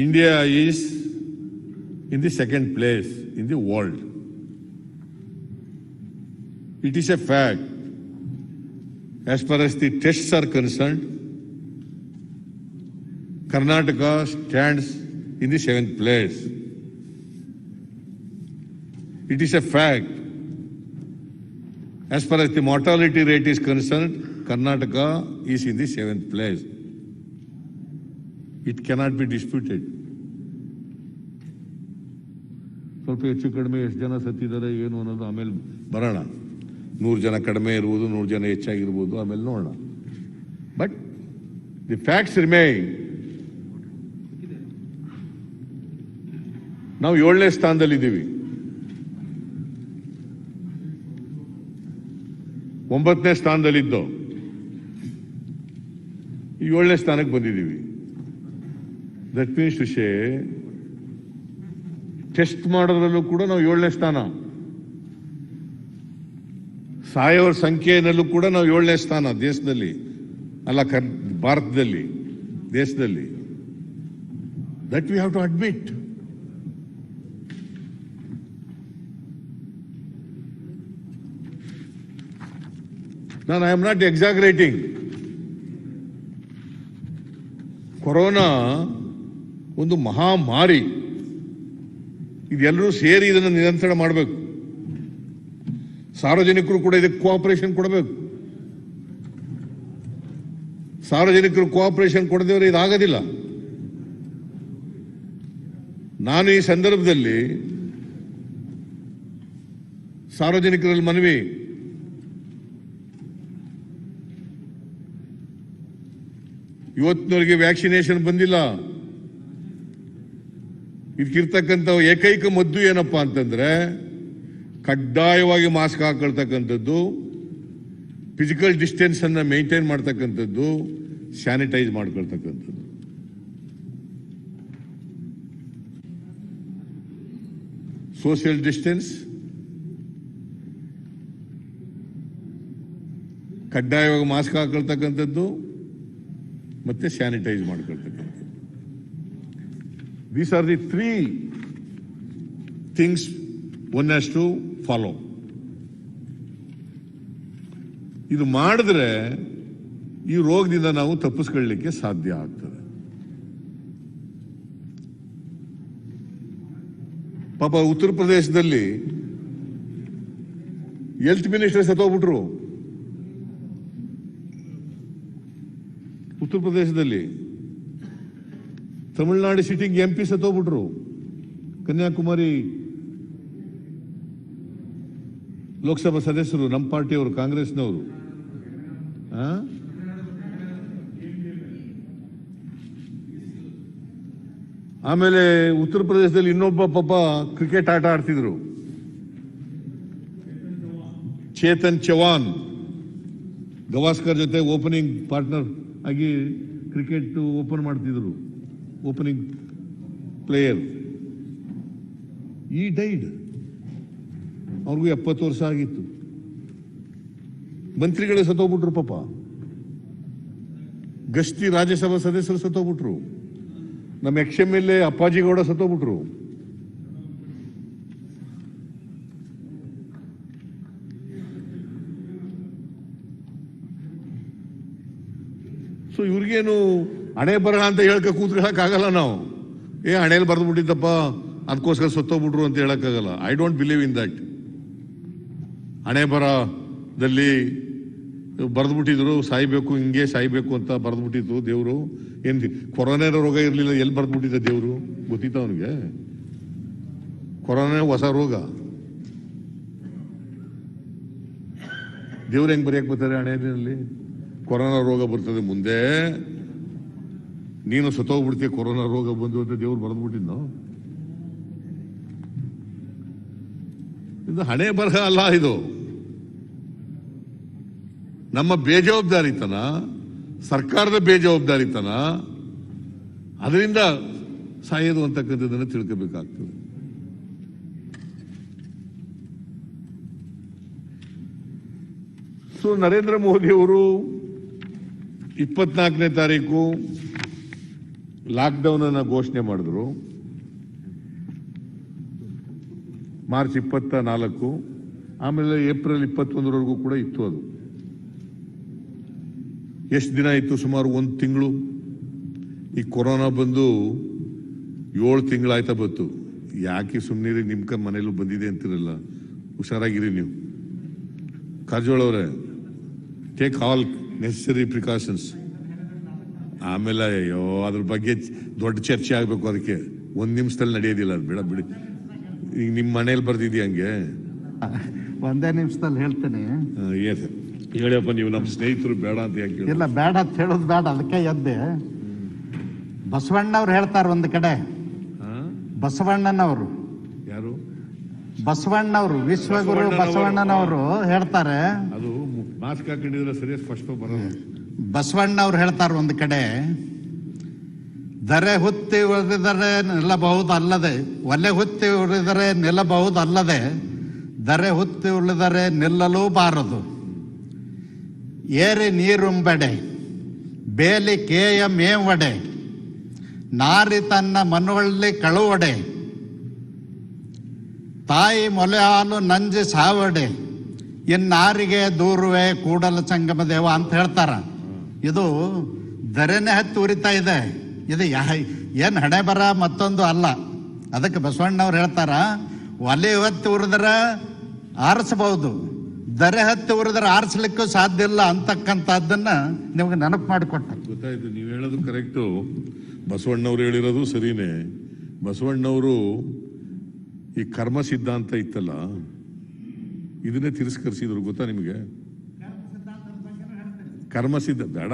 India is in the second place in the world. It is a fact. As far as the tests are concerned, Karnataka stands in the 7th place. It is a fact. As far as the mortality rate is concerned, Karnataka is in the 7th place. It cannot be disputed. ಸ್ವಲ್ಪ ಹೆಚ್ಚು ಕಡಿಮೆ ಎಷ್ಟು ಜನ ಸತ್ತಿದ್ದಾರೆ ಏನು ಅನ್ನೋದು ಆಮೇಲೆ ಬರೋಣ. 100 ಜನ ಕಡಿಮೆ ಇರುವುದು, 100 ಜನ ಹೆಚ್ಚಾಗಿರ್ಬೋದು, ಆಮೇಲೆ ನೋಡೋಣ. But the facts remain. ನಾವು 7ನೇ ಸ್ಥಾನದಲ್ಲಿದ್ದೀವಿ. 9ನೇ ಸ್ಥಾನದಲ್ಲಿದ್ದು 7ನೇ ಸ್ಥಾನಕ್ಕೆ ಬಂದಿದ್ದೀವಿ. That means to say test ಮಾಡೋದ್ರಲ್ಲೂ ಕೂಡ ನಾವು 7ನೇ ಸ್ಥಾನ, ಸಾಯೋರ ಸಂಖ್ಯೆಯಲ್ಲೂ ಕೂಡ ನಾವು 7ನೇ ಸ್ಥಾನ ದೇಶದಲ್ಲಿ, ಅಲ್ಲ ಭಾರತದಲ್ಲಿ, ದೇಶದಲ್ಲಿ. That we have to admit. ನಾನು I am not exaggerating. Corona ಒಂದು ಮಹಾಮಾರಿ. ಇದೆಲ್ಲರೂ ಸೇರಿ ಇದನ್ನು ನಿಯಂತ್ರಣ ಮಾಡಬೇಕು. ಸಾರ್ವಜನಿಕರು ಕೂಡ ಇದಕ್ಕೆ ಕೋಆಪರೇಷನ್ ಕೊಡಬೇಕು. ಸಾರ್ವಜನಿಕರು ಕೋಆಪರೇಷನ್ ಕೊಡದೇವ್ರೆ ಇದಾಗೋದಿಲ್ಲ. ನಾನು ಈ ಸಂದರ್ಭದಲ್ಲಿ ಸಾರ್ವಜನಿಕರಲ್ಲಿ ಮನವಿ, ಇವತ್ತಿನವರೆಗೆ ವ್ಯಾಕ್ಸಿನೇಷನ್ ಬಂದಿಲ್ಲ. ಇದಕ್ಕಿರ್ತಕ್ಕಂಥ ಏಕೈಕ ಮದ್ದು ಏನಪ್ಪಾ ಅಂತಂದ್ರೆ ಕಡ್ಡಾಯವಾಗಿ ಮಾಸ್ಕ್ ಹಾಕೊಳ್ತಕ್ಕಂಥದ್ದು, ಫಿಸಿಕಲ್ ಡಿಸ್ಟೆನ್ಸ್ ಅನ್ನ ಮೇಂಟೈನ್ ಮಾಡ್ತಕ್ಕಂಥದ್ದು, ಸ್ಯಾನಿಟೈಸ್ ಮಾಡ್ಕೊಳ್ತಕ್ಕಂಥದ್ದು. ಸೋಷಿಯಲ್ ಡಿಸ್ಟೆನ್ಸ್, ಕಡ್ಡಾಯವಾಗಿ ಮಾಸ್ಕ್ ಹಾಕೊಳ್ತಕ್ಕಂಥದ್ದು, ಮತ್ತೆ sanitise ಮಾಡ್ಕೊಳ್ತಕ್ಕಂಥದ್ದು. These are the 3 things one has to follow. ಇದು ಮಾಡಿದ್ರೆ ಈ ರೋಗದಿಂದ ನಾವು ತಪ್ಪಿಸ್ಕೊಳ್ಳಲಿಕ್ಕೆ ಸಾಧ್ಯ ಆಗ್ತದೆ. ಪಾಪ ಉತ್ತರ ಪ್ರದೇಶದಲ್ಲಿ ಹೆಲ್ತ್ ಮಿನಿಸ್ಟರ್ ಸತ್ತೋಗ್ಬಿಟ್ರು. ಉತ್ತರ ಪ್ರದೇಶದಲ್ಲಿ ತಮಿಳುನಾಡು ಸಿಟಿಂಗ್ MP ಸತ್ತೋಗ್ಬಿಟ್ರು. ಕನ್ಯಾಕುಮಾರಿ ಲೋಕಸಭಾ ಸದಸ್ಯರು, ನಮ್ಮ ಪಾರ್ಟಿಯವರು, ಕಾಂಗ್ರೆಸ್ನವರು. ಆಮೇಲೆ ಉತ್ತರ ಪ್ರದೇಶದಲ್ಲಿ ಇನ್ನೊಬ್ಬ ಪಾಪ ಕ್ರಿಕೆಟ್ ಆಟ ಆಡ್ತಿದ್ರು, ಚೇತನ್ ಚವಾನ್, ಗವಾಸ್ಕರ್ ಜೊತೆ ಓಪನಿಂಗ್ ಪಾರ್ಟ್ನರ್ ಆಗಿ ಕ್ರಿಕೆಟ್ ಓಪನ್ ಮಾಡ್ತಿದ್ರು, ಓಪನಿಂಗ್ ಪ್ಲೇಯರ್. ಈ ಡೈಡ್, ಅವ್ರಿಗೂ 70 ವರ್ಷ ಆಗಿತ್ತು. ಮಂತ್ರಿಗಳೇ ಸತ್ತೋಗ್ಬಿಟ್ರು ಪಾಪ. ಗಸ್ತಿ ರಾಜ್ಯಸಭಾ ಸದಸ್ಯರು ಸತ್ತೋಗ್ಬಿಟ್ರು. ನಮ್ಮ XMLA ಅಪ್ಪಾಜಿಗೌಡ ಸತ್ತೋಗ್ಬಿಟ್ರು. ಸೊ ಇವ್ರಿಗೇನು ಹಣೆ ಬರಹ ಅಂತ ಕೂತ್ಕೊಳ್ಳೋಕ್ಕಾಗಲ್ಲ ನಾವು. ಹಣೆಯಲ್ಲಿ ಬರೆದು ಬಿಟ್ಟಿದ್ದಪ್ಪ ಅದಕ್ಕೋಸ್ಕರ ಸತ್ತೋಗ್ಬಿಟ್ರು ಅಂತ ಹೇಳಕ್ಕಾಗಲ್ಲ. I don't believe in that. ಹಣೆ ಬರಹದಲ್ಲಿ ಬರೆದ್ಬಿಟ್ಟಿದ್ರು ಸಾಯ್ಬೇಕು, ಹಿಂಗೆ ಸಾಯ್ಬೇಕು ಅಂತ ಬರೆದ್ಬಿಟ್ಟಿದ್ರು ದೇವರು. ಏನ್ ಕೊರೋನಾ ರೋಗ ಇರಲಿಲ್ಲ, ಎಲ್ಲಿ ಬರೆದ್ಬಿಟ್ಟಿದ್ದ ದೇವರು? ಗೊತ್ತಿತ್ತ ಅವನಿಗೆ? ಕೊರೋನಾ ಹೊಸ ರೋಗ. ದೇವ್ರು ಹೆಂಗ್ ಬರೆಯಕ್ ಬರ್ತಾರೆ ಹಣೆಯಲ್ಲಿ? ಕೊರೋನಾ ರೋಗ ಬರ್ತದೆ ಮುಂದೆ, ನೀನು ಸತ್ತೋಗ್ಬಿಡ್ತೀಯ ಕೊರೋನಾ ರೋಗ ಬಂದು ಅಂತ ದೇವ್ರು ಬರೆದ್ಬಿಟ್ಟಿದ್ದ. ಇದು ಹಣೆ ಬರಹ ಅಲ್ಲ, ಇದು ನಮ್ಮ ಬೇಜವಾಬ್ದಾರಿತನ, ಸರ್ಕಾರದ ಬೇಜವಾಬ್ದಾರಿತನ. ಅದರಿಂದ ಸಾಯೋದು ಅಂತಕ್ಕಂಥದ್ದನ್ನು ತಿಳ್ಕೋಬೇಕಾಗ್ತದೆ. ಸೊ ನರೇಂದ್ರ ಮೋದಿ ಅವರು 24ನೇ ತಾರೀಕು ಲಾಕ್ಡೌನ್ ಅನ್ನು ಘೋಷಣೆ ಮಾಡಿದ್ರು. ಮಾರ್ಚ್ 24, ಆಮೇಲೆ ಏಪ್ರಿಲ್ 21ರವರೆಗೂ ಕೂಡ ಇತ್ತು. ಅದು ಎಷ್ಟು ದಿನ ಇತ್ತು? ಸುಮಾರು 1 ತಿಂಗಳು. ಈ ಕೊರೋನಾ ಬಂದು 7 ತಿಂಗಳಾಯ್ತಾ ಬಂತು. ಯಾಕೆ ಸುಮ್ಮನಿರಿ, ನಿಮ್ಕ ಮನೇಲೂ ಬಂದಿದೆ ಅಂತಿರಲ್ಲ, ಹುಷಾರಾಗಿರಿ ನೀವು. ಕಾರಜೋಳ ಅವರೇ, ಟೇಕ್ ಆಲ್ ನೆಸೆಸರಿ ಪ್ರಿಕಾಷನ್ಸ್. ಆಮೇಲೆ ಅಯ್ಯೋ ಅದ್ರ ಬಗ್ಗೆ ದೊಡ್ಡ ಚರ್ಚೆ ಆಗ್ಬೇಕು, ಅದಕ್ಕೆ 1 ನಿಮಿಷದಲ್ಲಿ ನಡೆಯೋದಿಲ್ಲ ಅದು, ಬೇಡ ಬಿಡಿ. ಈಗ ನಿಮ್ಮ ಮನೇಲಿ ಬರ್ದಿದ್ಯಾ ಹಂಗೆ? ಒಂದೇ ನಿಮಿಷದಲ್ಲಿ ಹೇಳ್ತೀನಿ. ಏನು ಹೇಳಿಯಪ್ಪ, ನೀವು ನಮ್ಮ ಸ್ನೇಹಿತರು ಬೇಡ ಅಂತ ಯಾಕೆ ಹೇಳಿ? ಇಲ್ಲ, ಬೇಡ ಅಂತ ಹೇಳೋದು ಬೇಡ, ಅದಕ್ಕೆ ಎದ್ದೆ. ಬಸವಣ್ಣವ್ರು ಹೇಳ್ತಾರೆ ಒಂದು ಕಡೆ, ಬಸವಣ್ಣನವರು, ಯಾರು? ಬಸವಣ್ಣವರು, ವಿಶ್ವಗುರು ಬಸವಣ್ಣನವರು ಹೇಳ್ತಾರೆ. ಅದು ಮಾಸ್ಕ್ ಹಾಕೊಂಡಿದ್ರೆ ಸರಿಯಾಗಿ ಸ್ಪಷ್ಟ ಬರೋದು. ಬಸವಣ್ಣವ್ರು ಹೇಳ್ತಾರೆ ಒಂದು ಕಡೆ, ದರೆ ಹುತ್ತಿ ಉಳಿದರೆ ನಿಲ್ಲಬಹುದಲ್ಲದೆ, ಒಲೆ ಹುತ್ತಿ ಉಳಿದರೆ ನಿಲ್ಲಬಹುದಲ್ಲದೆ, ದರೆ ಹುತ್ತಿ ಉಳಿದರೆ ನಿಲ್ಲಲೂ ಬಾರದು. ಏರಿ ನೀರುಂಬೆಡೆ, ಬೇಲಿ ಕೇಯ ಮೇವಡೆ, ನಾರಿ ತನ್ನ ಮನವಳ್ಳಿ ಕಳುವಡೆ, ತಾಯಿ ಮೊಲೆ ಹಾಲು ನಂಜಿ ಸಾವಡೆ, ಇನ್ನಾರಿಗೆ ದೂರುವೆ ಕೂಡಲ ಸಂಗಮ ದೇವ ಅಂತ ಹೇಳ್ತಾರ. ಇದು ದರೆನೆ ಹತ್ತಿ ಉರಿತಾ ಇದೆ. ಇದು ಏನು ಹಣೆ ಬರ ಮತ್ತೊಂದು ಅಲ್ಲ. ಅದಕ್ಕೆ ಬಸವಣ್ಣವ್ರು ಹೇಳ್ತಾರ, ಒಲೆ ಹೊತ್ತಿ ಉರಿದ್ರೆ ಆರಿಸಬಹುದು, ದರೆ ಹತ್ತಿ ಉರಿದ್ರೆ ಆರಿಸ್ಲಿಕ್ಕೂ ಸಾಧ್ಯ ಇಲ್ಲ ಅಂತಕ್ಕಂಥದ್ದನ್ನ ನಿಮ್ಗೆ ನೆನಪು ಮಾಡಿಕೊಟ್ಟ. ಗೊತ್ತಾಯ್ತು, ನೀವು ಹೇಳೋದು ಕರೆಕ್ಟು. ಬಸವಣ್ಣವ್ರು ಹೇಳಿರೋದು ಸರಿನೇ. ಬಸವಣ್ಣವರು ಈ ಕರ್ಮ ಸಿದ್ಧಾಂತ ಇತ್ತಲ್ಲ, ಇದನ್ನೇ ತಿರಸ್ಕರಿಸಿದ್ರು. ಗೊತ್ತಾ ನಿಮಗೆ? ಕರ್ಮ ಸಿದ್ಧ ಬೇಡ,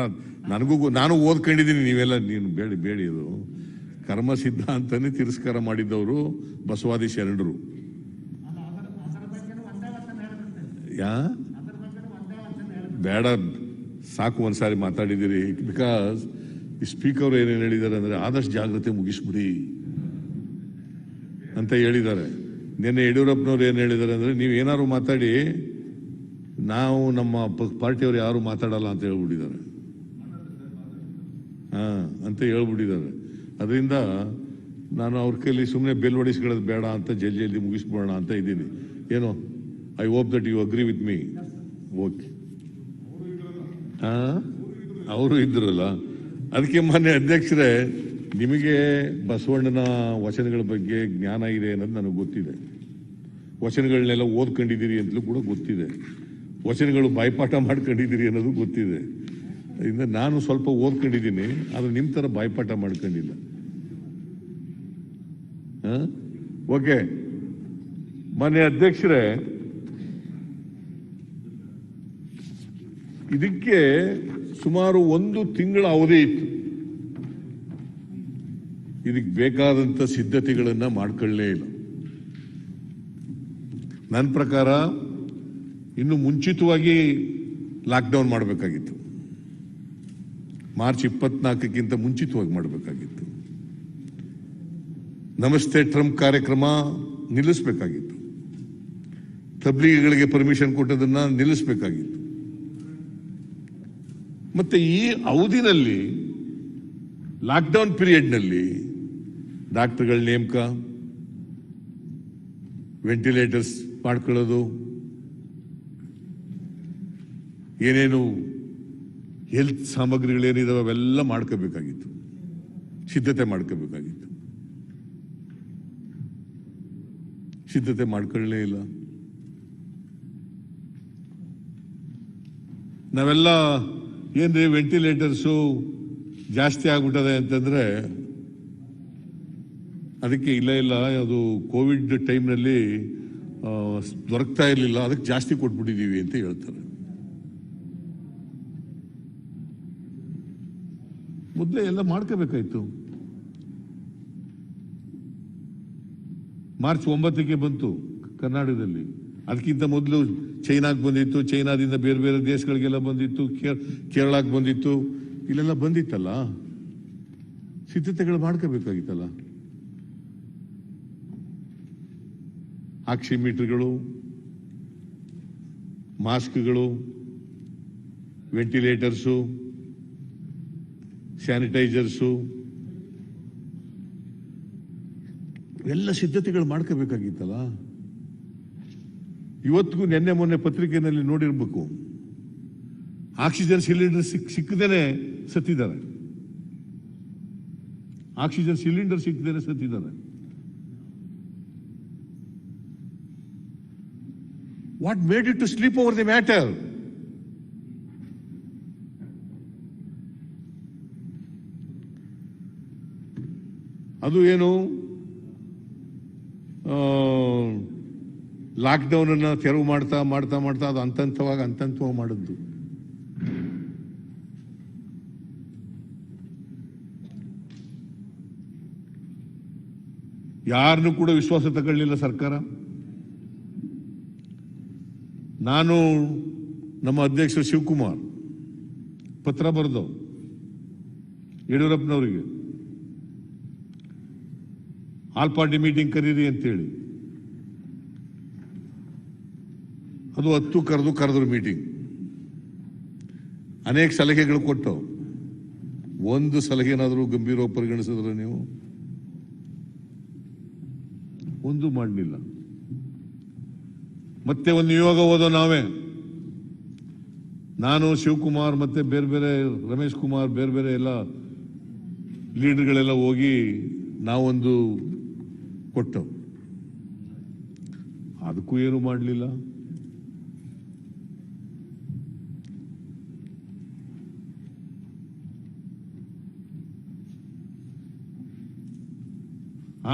ನಾನು ಓದ್ಕೊಂಡಿದ್ದೀನಿ, ನೀವೆಲ್ಲ ನೀನು ಬೇಡಿ ಅದು. ಕರ್ಮ ಸಿದ್ಧಾಂತನೇ ತಿರಸ್ಕಾರ ಮಾಡಿದ್ದವರು ಬಸವಾದಿ ಶರಣರು. ಬೇಡ, ಸಾಕು, ಒಂದ್ಸಾರಿ ಮಾತಾಡಿದ್ದೀರಿ. ಬಿಕಾಸ್ ಈ ಸ್ಪೀಕರ್ ಏನೇನು ಹೇಳಿದ್ದಾರೆ ಅಂದ್ರೆ, ಆದಷ್ಟು ಜಾಗ್ರತೆ ಮುಗಿಸ್ಬಿಡಿ ಅಂತ ಹೇಳಿದ್ದಾರೆ. ನಿನ್ನೆ ಯಡಿಯೂರಪ್ಪನವ್ರು ಏನು ಹೇಳಿದ್ದಾರೆ ಅಂದ್ರೆ, ನೀವು ಏನಾದ್ರು ಮಾತಾಡಿ, ನಾವು ನಮ್ಮ ಪಾರ್ಟಿಯವರು ಯಾರು ಮಾತಾಡಲ್ಲ ಅಂತ ಹೇಳ್ಬಿಟ್ಟಿದ್ದಾರೆ. ಅಂತ ಹೇಳ್ಬಿಟ್ಟಿದ್ದಾರೆ. ಅದರಿಂದ ನಾನು ಅವ್ರ ಕೈಲಿ ಸುಮ್ಮನೆ ಬೆಲ್ ಹೊಡಿಸ್ಕೊಳ್ಳೋದು ಬೇಡ ಅಂತ ಜಲ್ದಿ ಮುಗಿಸ್ಬೋಣ ಅಂತ ಇದ್ದೀನಿ. ಏನೋ, I hope that you agree with me. Okay, ಅವರು ಇದ್ರಲ್ಲ. ಅದಕ್ಕೆ ಮಾನ್ಯ ಅಧ್ಯಕ್ಷರೇ, ನಿಮಗೆ ಬಸವಣ್ಣನ ವಚನಗಳ ಬಗ್ಗೆ ಜ್ಞಾನ ಇದೆ ಅನ್ನೋದು ನನಗೆ ಗೊತ್ತಿದೆ. ವಚನಗಳನ್ನೆಲ್ಲ ಓದ್ಕೊಂಡಿದ್ದೀರಿ ಅಂತಲೂ ಕೂಡ ಗೊತ್ತಿದೆ. ವಚನಗಳು ಬಾಯ್ಪಾಠ ಮಾಡ್ಕೊಂಡಿದ್ದೀರಿ ಅನ್ನೋದು ಗೊತ್ತಿದೆ. ಇದರಿಂದ ನಾನು ಸ್ವಲ್ಪ ಓದ್ಕೊಂಡಿದ್ದೀನಿ, ಆದರೆ ನಿಮ್ಮ ಥರ ಬಾಯ್ಪಾಠ ಮಾಡ್ಕೊಂಡಿಲ್ಲ. ಓಕೆ, ಮಾನ್ಯ ಅಧ್ಯಕ್ಷರೇ, ಇದಕ್ಕೆ ಸುಮಾರು 1 ತಿಂಗಳ ಅವಧಿ ಇತ್ತು. ಇದಕ್ಕೆ ಬೇಕಾದಂಥ ಸಿದ್ಧತೆಗಳನ್ನು ಮಾಡ್ಕೊಳ್ಳೇ ಇಲ್ಲ. ನನ್ನ ಪ್ರಕಾರ ಇನ್ನು ಮುಂಚಿತವಾಗಿ ಲಾಕ್ಡೌನ್ ಮಾಡಬೇಕಾಗಿತ್ತು. ಮಾರ್ಚ್ 24ಕ್ಕಿಂತ ಮುಂಚಿತವಾಗಿ ಮಾಡಬೇಕಾಗಿತ್ತು. ನಮಸ್ತೆ ಟ್ರಂಪ್ ಕಾರ್ಯಕ್ರಮ ನಿಲ್ಲಿಸಬೇಕಾಗಿತ್ತು. ತಬ್ಲೀಗಿಗಳಿಗೆ ಪರ್ಮಿಷನ್ ಕೊಟ್ಟದನ್ನ ನಿಲ್ಲಿಸಬೇಕಾಗಿತ್ತು. ಮತ್ತೆ ಈ ಅವಧಿನಲ್ಲಿ, ಲಾಕ್ಡೌನ್ ಪೀರಿಯಡ್ನಲ್ಲಿ ಡಾಕ್ಟರ್ಗಳ ನೇಮಕ, ವೆಂಟಿಲೇಟರ್ಸ್ ಮಾಡ್ಕೊಳ್ಳೋದು, ಏನೇನು ಹೆಲ್ತ್ ಸಾಮಗ್ರಿಗಳೇನಿದಾವೆ ಅವೆಲ್ಲ ಮಾಡ್ಕೋಬೇಕಾಗಿತ್ತು, ಸಿದ್ಧತೆ ಮಾಡ್ಕೋಬೇಕಾಗಿತ್ತು. ಸಿದ್ಧತೆ ಮಾಡ್ಕೊಳ್ಳೇ ಇಲ್ಲ. ನಾವೆಲ್ಲ ಏನ್ರಿ ವೆಂಟಿಲೇಟರ್ಸು ಜಾಸ್ತಿ ಆಗ್ಬಿಟ್ಟದೆ ಅಂತಂದ್ರೆ, ಅದಕ್ಕೆ ಇಲ್ಲ ಅದು ಕೋವಿಡ್ ಟೈಮ್ನಲ್ಲಿ ದೊರಕ್ತಾ ಇರಲಿಲ್ಲ, ಅದಕ್ಕೆ ಜಾಸ್ತಿ ಕೊಟ್ಬಿಟ್ಟಿದ್ದೀವಿ ಅಂತ ಹೇಳ್ತಾರೆ. ಮೊದಲೇ ಎಲ್ಲ ಮಾಡ್ಕೋಬೇಕಾಯ್ತು. ಮಾರ್ಚ್ 9ಕ್ಕೆ ಬಂತು ಕರ್ನಾಟಕದಲ್ಲಿ. ಅದಕ್ಕಿಂತ ಮೊದಲು ಚೈನಾಗೆ ಬಂದಿತ್ತು, ಚೈನಾದಿಂದ ಬೇರೆ ಬೇರೆ ದೇಶಗಳಿಗೆಲ್ಲ ಬಂದಿತ್ತು, ಕೇರಳಕ್ಕೆ ಬಂದಿತ್ತು, ಇಲ್ಲೆಲ್ಲ ಬಂದಿತ್ತಲ್ಲ. ಸಿದ್ಧತೆಗಳು ಮಾಡ್ಕೋಬೇಕಾಗಿತ್ತಲ್ಲ. ಆಕ್ಸಿಮೀಟರ್ಗಳು, ಮಾಸ್ಕ್ಗಳು, ವೆಂಟಿಲೇಟರ್ಸು, ಸ್ಯಾನಿಟೈಸರ್ಸು, ಎಲ್ಲ ಸಿದ್ಧತೆಗಳು ಮಾಡ್ಕೋಬೇಕಾಗಿತ್ತಲ್ಲ. ಇವತ್ತಿಗೂ ನಿನ್ನೆ ಮೊನ್ನೆ ಪತ್ರಿಕೆಯಲ್ಲಿ ನೋಡಿರ್ಬೇಕು, ಆಕ್ಸಿಜನ್ ಸಿಲಿಂಡರ್ ಸಿಕ್ಕದೇನೆ ಸತ್ತಿದ್ದಾರೆ. ಆಕ್ಸಿಜನ್ ಸಿಲಿಂಡರ್ ಸಿಕ್ಕದೇನೆ ಸತ್ತಿದ್ದಾರೆ. What made you to sleep over the matter? ಅದು ಏನು ಲಾಕ್ಡೌನ್ ಅನ್ನ ತೆರವು ಮಾಡ್ತಾ ಮಾಡ್ತಾ ಮಾಡ್ತಾ ಅದು ಹಂತವಾಗಿ ಮಾಡಿದ್ದು. ಯಾರನ್ನು ಕೂಡ ವಿಶ್ವಾಸ ತಗೊಳ್ಳಿಲ್ಲ ಸರ್ಕಾರ. ನಾನು ನಮ್ಮ ಅಧ್ಯಕ್ಷ ಶಿವಕುಮಾರ್ ಪತ್ರ ಬರೆದು ಯಡಿಯೂರಪ್ಪನವರಿಗೆ ಆಲ್ ಪಾರ್ಟಿ ಮೀಟಿಂಗ್ ಕರೀರಿ ಅಂತೇಳಿ, ಅದು 10 ಕರೆದ್ರು ಮೀಟಿಂಗ್. ಅನೇಕ ಸಲಹೆಗಳು ಕೊಟ್ಟು ಒಂದು ಸಲಹೆನಾದರೂ ಗಂಭೀರವಾಗಿ ಪರಿಗಣಿಸಿದ್ರೆ ನೀವು? ಒಂದು ಮಾಡಲಿಲ್ಲ. ಮತ್ತೆ ಒಂದು ನಿಯೋಗ ಓದೋ ನಾವೇ, ನಾನು ಶಿವಕುಮಾರ್ ಮತ್ತೆ ಬೇರೆ ಬೇರೆ ರಮೇಶ್ ಕುಮಾರ್ ಬೇರೆ ಬೇರೆ ಎಲ್ಲ ಲೀಡರ್ಗಳೆಲ್ಲ ಹೋಗಿ ನಾವೊಂದು ಕೊಟ್ಟು ಅದಕ್ಕೂ ಏನು ಮಾಡಲಿಲ್ಲ.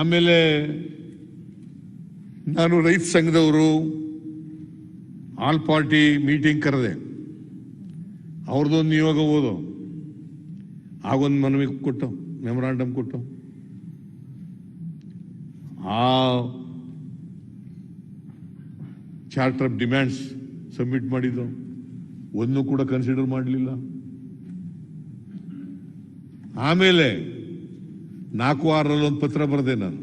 ಆಮೇಲೆ ನಾನು ರೈತ ಸಂಘದವರು ಆಲ್ ಪಾರ್ಟಿ ಮೀಟಿಂಗ್ ಕರೆದೆ, ಅವ್ರದ್ದೊಂದು ನಿಯೋಗ ಓದೋ, ಆಗೊಂದು ಮನವಿ ಕೊಟ್ಟು ಮೆಮೊರಾಂಡಮ್ ಕೊಟ್ಟು ಆ ಚಾರ್ಟರ್ ಆಫ್ ಡಿಮ್ಯಾಂಡ್ಸ್ ಸಬ್ಮಿಟ್ ಮಾಡಿದ್ದು ಒಂದು ಕೂಡ ಕನ್ಸಿಡರ್ ಮಾಡಲಿಲ್ಲ. ಆಮೇಲೆ 4/6 ಒಂದು ಪತ್ರ ಬರೆದೆ, ನಾನು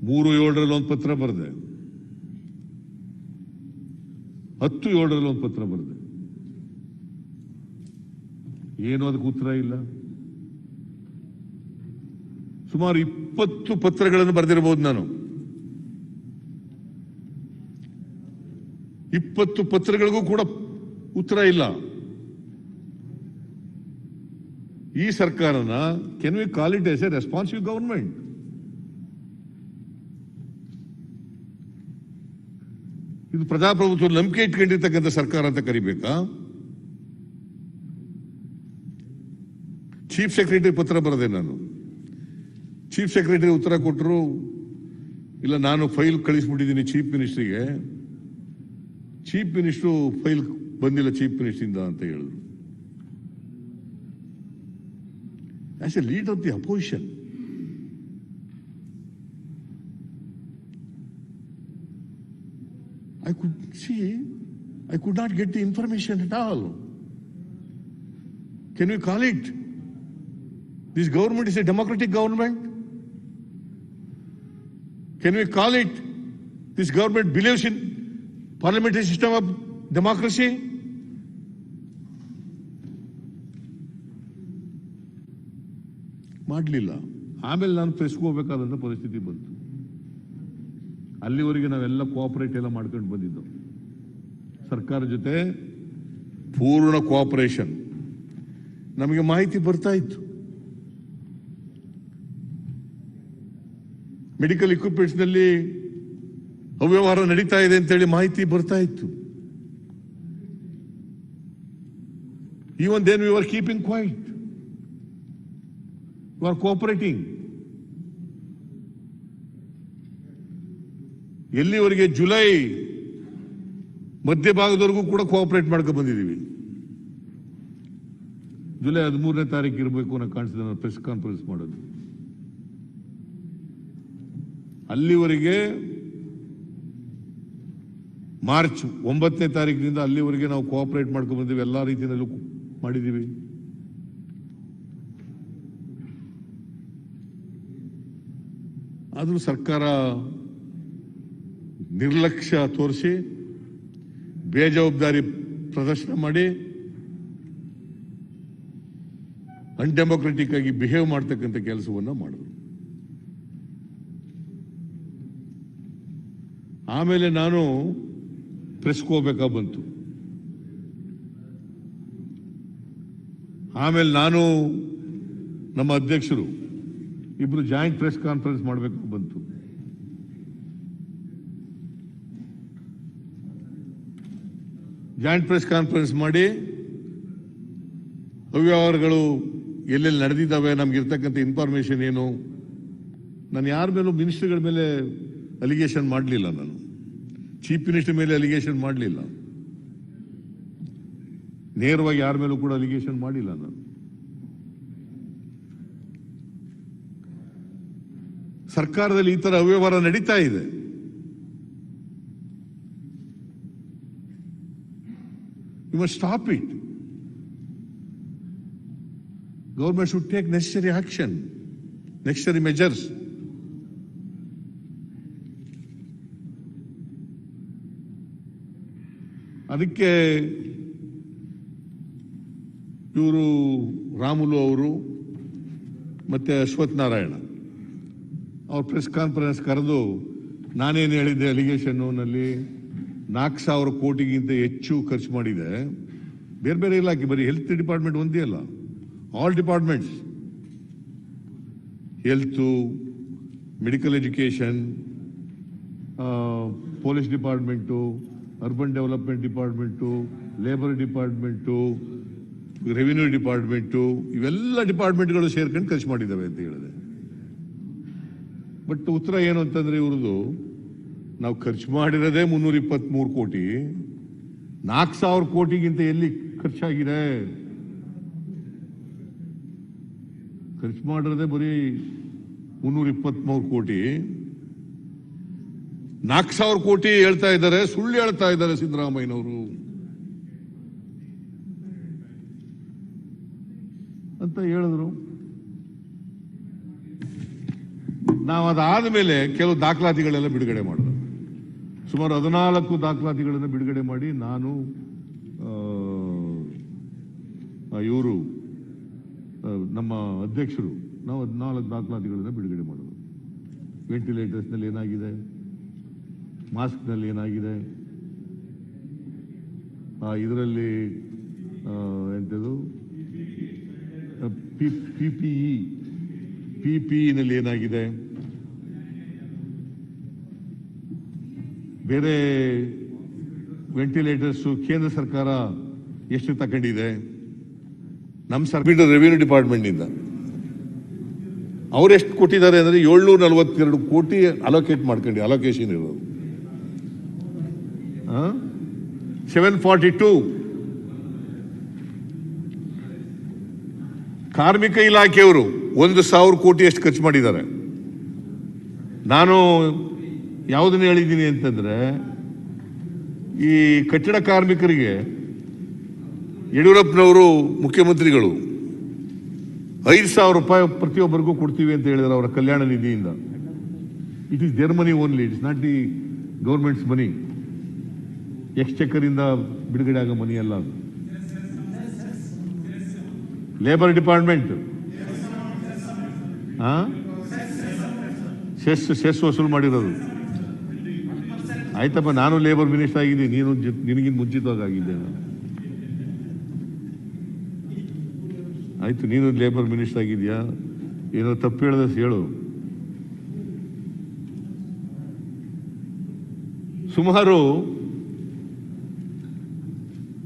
3/7 ಒಂದು ಪತ್ರ ಬರೆದೆ, 10/7 ಒಂದು ಪತ್ರ ಬರೆದೆ. ಏನು ಅದಕ್ಕೆ ಉತ್ತರ ಇಲ್ಲ. ಸುಮಾರು 20 ಪತ್ರಗಳನ್ನು ಬರೆದಿರಬಹುದು ನಾನು. 20 ಪತ್ರಗಳಿಗೂ ಕೂಡ ಉತ್ತರ ಇಲ್ಲ. ಈ ಸರ್ಕಾರನ can we call it as a responsive government? ಇದು ಪ್ರಜಾಪ್ರಭುತ್ವ ನಂಬಿಕೆ ಇಟ್ಕೊಂಡಿರ್ತಕ್ಕಂಥ ಸರ್ಕಾರ ಅಂತ ಕರಿಬೇಕಾ? ಚೀಫ್ ಸೆಕ್ರೆಟರಿ ಪತ್ರ ಬರೆದೆ ನಾನು. ಚೀಫ್ ಸೆಕ್ರೆಟರಿ ಉತ್ತರ ಕೊಟ್ಟರು, ಇಲ್ಲ ನಾನು ಫೈಲ್ ಕಳಿಸ್ಬಿಟ್ಟಿದ್ದೀನಿ ಚೀಫ್ ಮಿನಿಸ್ಟ್ರಿಗೆ, ಚೀಫ್ ಮಿನಿಸ್ಟ್ರು ಫೈಲ್ ಬಂದಿಲ್ಲ ಚೀಫ್ ಮಿನಿಸ್ಟ್ರಿಂದ ಅಂತ ಹೇಳಿದ್ರು. As a leader of the opposition, I could not get the information at all. Can we call it? This government is a democratic government. Can we call it? This government believes in parliamentary system of democracy. ಮಾಡಲಿಲ್ಲ. ಆಮೇಲೆ ನಾನು ಪ್ರೆಸ್ಗೆ ಹೋಗ್ಬೇಕಾದಂತ ಪರಿಸ್ಥಿತಿ ಬಂತು. ಅಲ್ಲಿವರೆಗೆ ನಾವೆಲ್ಲ cooperate ಎಲ್ಲ ಮಾಡ್ಕೊಂಡು ಬಂದಿದ್ದು, ಸರ್ಕಾರ ಜೊತೆ ಪೂರ್ಣ ಕೋಆಪರೇಷನ್. ನಮಗೆ ಮಾಹಿತಿ ಬರ್ತಾ ಇತ್ತು, ಮೆಡಿಕಲ್ ಇಕ್ವಿಪ್ಮೆಂಟ್ಸ್ ನಲ್ಲಿ ಅವ್ಯವಹಾರ ನಡೀತಾ ಇದೆ ಅಂತೇಳಿ ಮಾಹಿತಿ ಬರ್ತಾ ಇತ್ತು. Even then we were keeping quiet. We are cooperating. ಎಲ್ಲಿವರೆಗೆ ಜುಲೈ ಮಧ್ಯಭಾಗದವರೆಗೂ ಕೂಡ ಕೋಆಪರೇಟ್ ಮಾಡ್ಕೊಂಡು ಬಂದಿದ್ದೀವಿ. ಜುಲೈ 13ನೇ ತಾರೀಕು ಇರಬೇಕು ಅನ್ನೋ ಕಾಣಿಸಿದ ನಾನು ಪ್ರೆಸ್ ಕಾನ್ಫರೆನ್ಸ್ ಮಾಡೋದು. ಅಲ್ಲಿವರೆಗೆ ಮಾರ್ಚ್ 9ನೇ ತಾರೀಕಿನಿಂದ ಅಲ್ಲಿವರೆಗೆ ನಾವು ಕೋಆಪರೇಟ್ ಮಾಡ್ಕೊಂಡು ಬಂದಿದ್ದೀವಿ, ಎಲ್ಲ ರೀತಿಯಲ್ಲೂ ಮಾಡಿದ್ದೀವಿ. ಆದರೂ ಸರ್ಕಾರ ನಿರ್ಲಕ್ಷ್ಯ ತೋರಿಸಿ ಬೇಜವಾಬ್ದಾರಿ ಪ್ರದರ್ಶನ ಮಾಡಿ ಅನ್ಡೆಮೊಕ್ರೆಟಿಕ್ ಆಗಿ ಬಿಹೇವ್ ಮಾಡ್ತಕ್ಕಂಥ ಕೆಲಸವನ್ನ ಮಾಡಿದ್ರು. ಆಮೇಲೆ ನಾನು ಪ್ರೆಸ್ಗೆ ಹೋಗ್ಬೇಕಾ ಬಂತು. ಆಮೇಲೆ ನಾನು ನಮ್ಮ ಅಧ್ಯಕ್ಷರು ಇಬ್ರು ಜಾಯಿಂಟ್ ಪ್ರೆಸ್ ಕಾನ್ಫರೆನ್ಸ್ ಮಾಡಬೇಕು ಬಂತು. ಜಾಯಿಂಟ್ ಪ್ರೆಸ್ ಕಾನ್ಫರೆನ್ಸ್ ಮಾಡಿ ಅವ್ಯವಹಾರಗಳು ಎಲ್ಲೆಲ್ಲಿ ನಡೆದಿದ್ದಾವೆ, ನಮ್ಗಿರ್ತಕ್ಕಂಥ ಇನ್ಫಾರ್ಮೇಶನ್ ಏನು. ನಾನು ಯಾರ ಮೇಲೂ ಮಿನಿಸ್ಟರ್ಗಳ ಮೇಲೆ ಅಲಿಗೇಷನ್ ಮಾಡಲಿಲ್ಲ, ನಾನು ಚೀಫ್ ಮಿನಿಸ್ಟರ್ ಮೇಲೆ ಅಲಿಗೇಷನ್ ಮಾಡಲಿಲ್ಲ, ನೇರವಾಗಿ ಯಾರ ಮೇಲೂ ಕೂಡ ಅಲಿಗೇಷನ್ ಮಾಡಿಲ್ಲ ನಾನು. ಸರ್ಕಾರದಲ್ಲಿ ಈ ತರ ಅವ್ಯವಹಾರ ನಡೀತಾ ಇದೆ. You must stop it. Government should take necessary action, necessary measures. ಅದಕ್ಕೆ ಇವರು ರಾಮುಲು ಅವರು ಮತ್ತೆ ಅಶ್ವಥ್ ನಾರಾಯಣ ಅವ್ರ ಪ್ರೆಸ್ ಕಾನ್ಫರೆನ್ಸ್ ಕರೆದು ನಾನೇನು ಹೇಳಿದ್ದೆ, ಅಲಿಗೇಷನ್ನಲ್ಲಿ 4,000 ಕೋಟಿಗಿಂತ ಹೆಚ್ಚು ಖರ್ಚು ಮಾಡಿದೆ. ಬೇರೆ ಬೇರೆ ಇಲಾಖೆ, ಬರೀ ಹೆಲ್ತ್ ಡಿಪಾರ್ಟ್ಮೆಂಟ್ ಒಂದೇ ಅಲ್ಲ, all departments, health, medical education, police department, urban development department, labour department, revenue department, ಇವೆಲ್ಲ ಡಿಪಾರ್ಟ್ಮೆಂಟ್ಗಳು ಸೇರ್ಕೊಂಡು ಖರ್ಚು ಮಾಡಿದ್ದಾವೆ ಅಂತ ಹೇಳಿದೆ. ಬಟ್ ಉತ್ತರ ಏನು ಅಂತಂದ್ರೆ ಇವ್ರದ್ದು, ನಾವು ಖರ್ಚು ಮಾಡಿರೋದೇ 323 ಕೋಟಿ, 4,000 ಕೋಟಿಗಿಂತ ಎಲ್ಲಿ ಖರ್ಚಾಗಿದೆ? ಖರ್ಚು ಮಾಡಿರೋದೇ ಬರೀ 323 ಕೋಟಿ, 4,000 ಕೋಟಿ ಹೇಳ್ತಾ ಇದ್ದಾರೆ, ಸುಳ್ಳು ಹೇಳ್ತಾ ಇದ್ದಾರೆ ಸಿದ್ದರಾಮಯ್ಯನವರು ಅಂತ ಹೇಳಿದ್ರು. ನಾವು ಅದಾದ ಮೇಲೆ ಕೆಲವು ದಾಖಲಾತಿಗಳೆಲ್ಲ ಬಿಡುಗಡೆ ಮಾಡಿದ್ರು. ಸುಮಾರು 14 ದಾಖಲಾತಿಗಳನ್ನು ಬಿಡುಗಡೆ ಮಾಡಿ ನಾನು ಇವರು ನಮ್ಮ ಅಧ್ಯಕ್ಷರು ನಾವು 14 ದಾಖಲಾತಿಗಳನ್ನು ಬಿಡುಗಡೆ ಮಾಡಿದ್ರು. ವೆಂಟಿಲೇಟರ್ಸ್ನಲ್ಲಿ ಏನಾಗಿದೆ, ಮಾಸ್ಕ್ನಲ್ಲಿ ಏನಾಗಿದೆ, ಇದರಲ್ಲಿ ಎಂಥದ್ದು ಪಿಪಿಇನಲ್ಲಿ ಏನಾಗಿದೆ, ಬೇರೆ ವೆಂಟಿಲೇಟರ್ಸ್ ಕೇಂದ್ರ ಸರ್ಕಾರ ಎಷ್ಟು ತಗೊಂಡಿದೆ, ನಮ್ಮ ಸರ್ಕಾರ ರೆವಿನ್ಯೂ ಡಿಪಾರ್ಟ್ಮೆಂಟ್ ನಿಂದ ಅವ್ರು ಎಷ್ಟು ಕೊಟ್ಟಿದ್ದಾರೆ ಅಂದ್ರೆ 742 ಕೋಟಿ ಅಲೋಕೇಟ್ ಮಾಡ್ಕೊಂಡು, ಅಲೋಕೇಶನ್ ಇರೋದು 742. ಕಾರ್ಮಿಕ ಇಲಾಖೆಯವರು 1,000 ಕೋಟಿ ಎಷ್ಟು ಖರ್ಚು ಮಾಡಿದ್ದಾರೆ. ನಾನು ಯಾವುದನ್ನು ಹೇಳಿದ್ದೀನಿ ಅಂತಂದ್ರೆ, ಈ ಕಟ್ಟಡ ಕಾರ್ಮಿಕರಿಗೆ ಯಡಿಯೂರಪ್ಪನವರು ಮುಖ್ಯಮಂತ್ರಿಗಳು 5,000 ರೂಪಾಯಿ ಪ್ರತಿಯೊಬ್ಬರಿಗೂ ಕೊಡ್ತೀವಿ ಅಂತ ಹೇಳಿದ್ರು ಅವರ ಕಲ್ಯಾಣ ನಿಧಿಯಿಂದ. It is their money only, it's not the government's money, exchequer ಇಂದ ಬಿಡುಗಡೆ ಆಗೋ ಮನಿ ಅಲ್ಲ ಅದು. ಲೇಬರ್ ಡಿಪಾರ್ಟ್ಮೆಂಟ್ ಸೆಸ್ ವಸೂಲು ಮಾಡಿರೋದು. ಆಯ್ತಪ್ಪ, ನಾನು ಲೇಬರ್ ಮಿನಿಸ್ಟರ್ ಆಗಿದ್ದೀನಿ, ನೀನು ನಿನಗಿಂತ ಮುಂಚಿತವಾಗಿ ಆಗಿದ್ದೇನೆ. ಆಯ್ತು, ನೀನು ಲೇಬರ್ ಮಿನಿಸ್ಟರ್ ಆಗಿದ್ಯಾ, ಏನೋ ತಪ್ಪು ಹೇಳಿದ್ರೆ ಹೇಳು. ಸುಮಾರು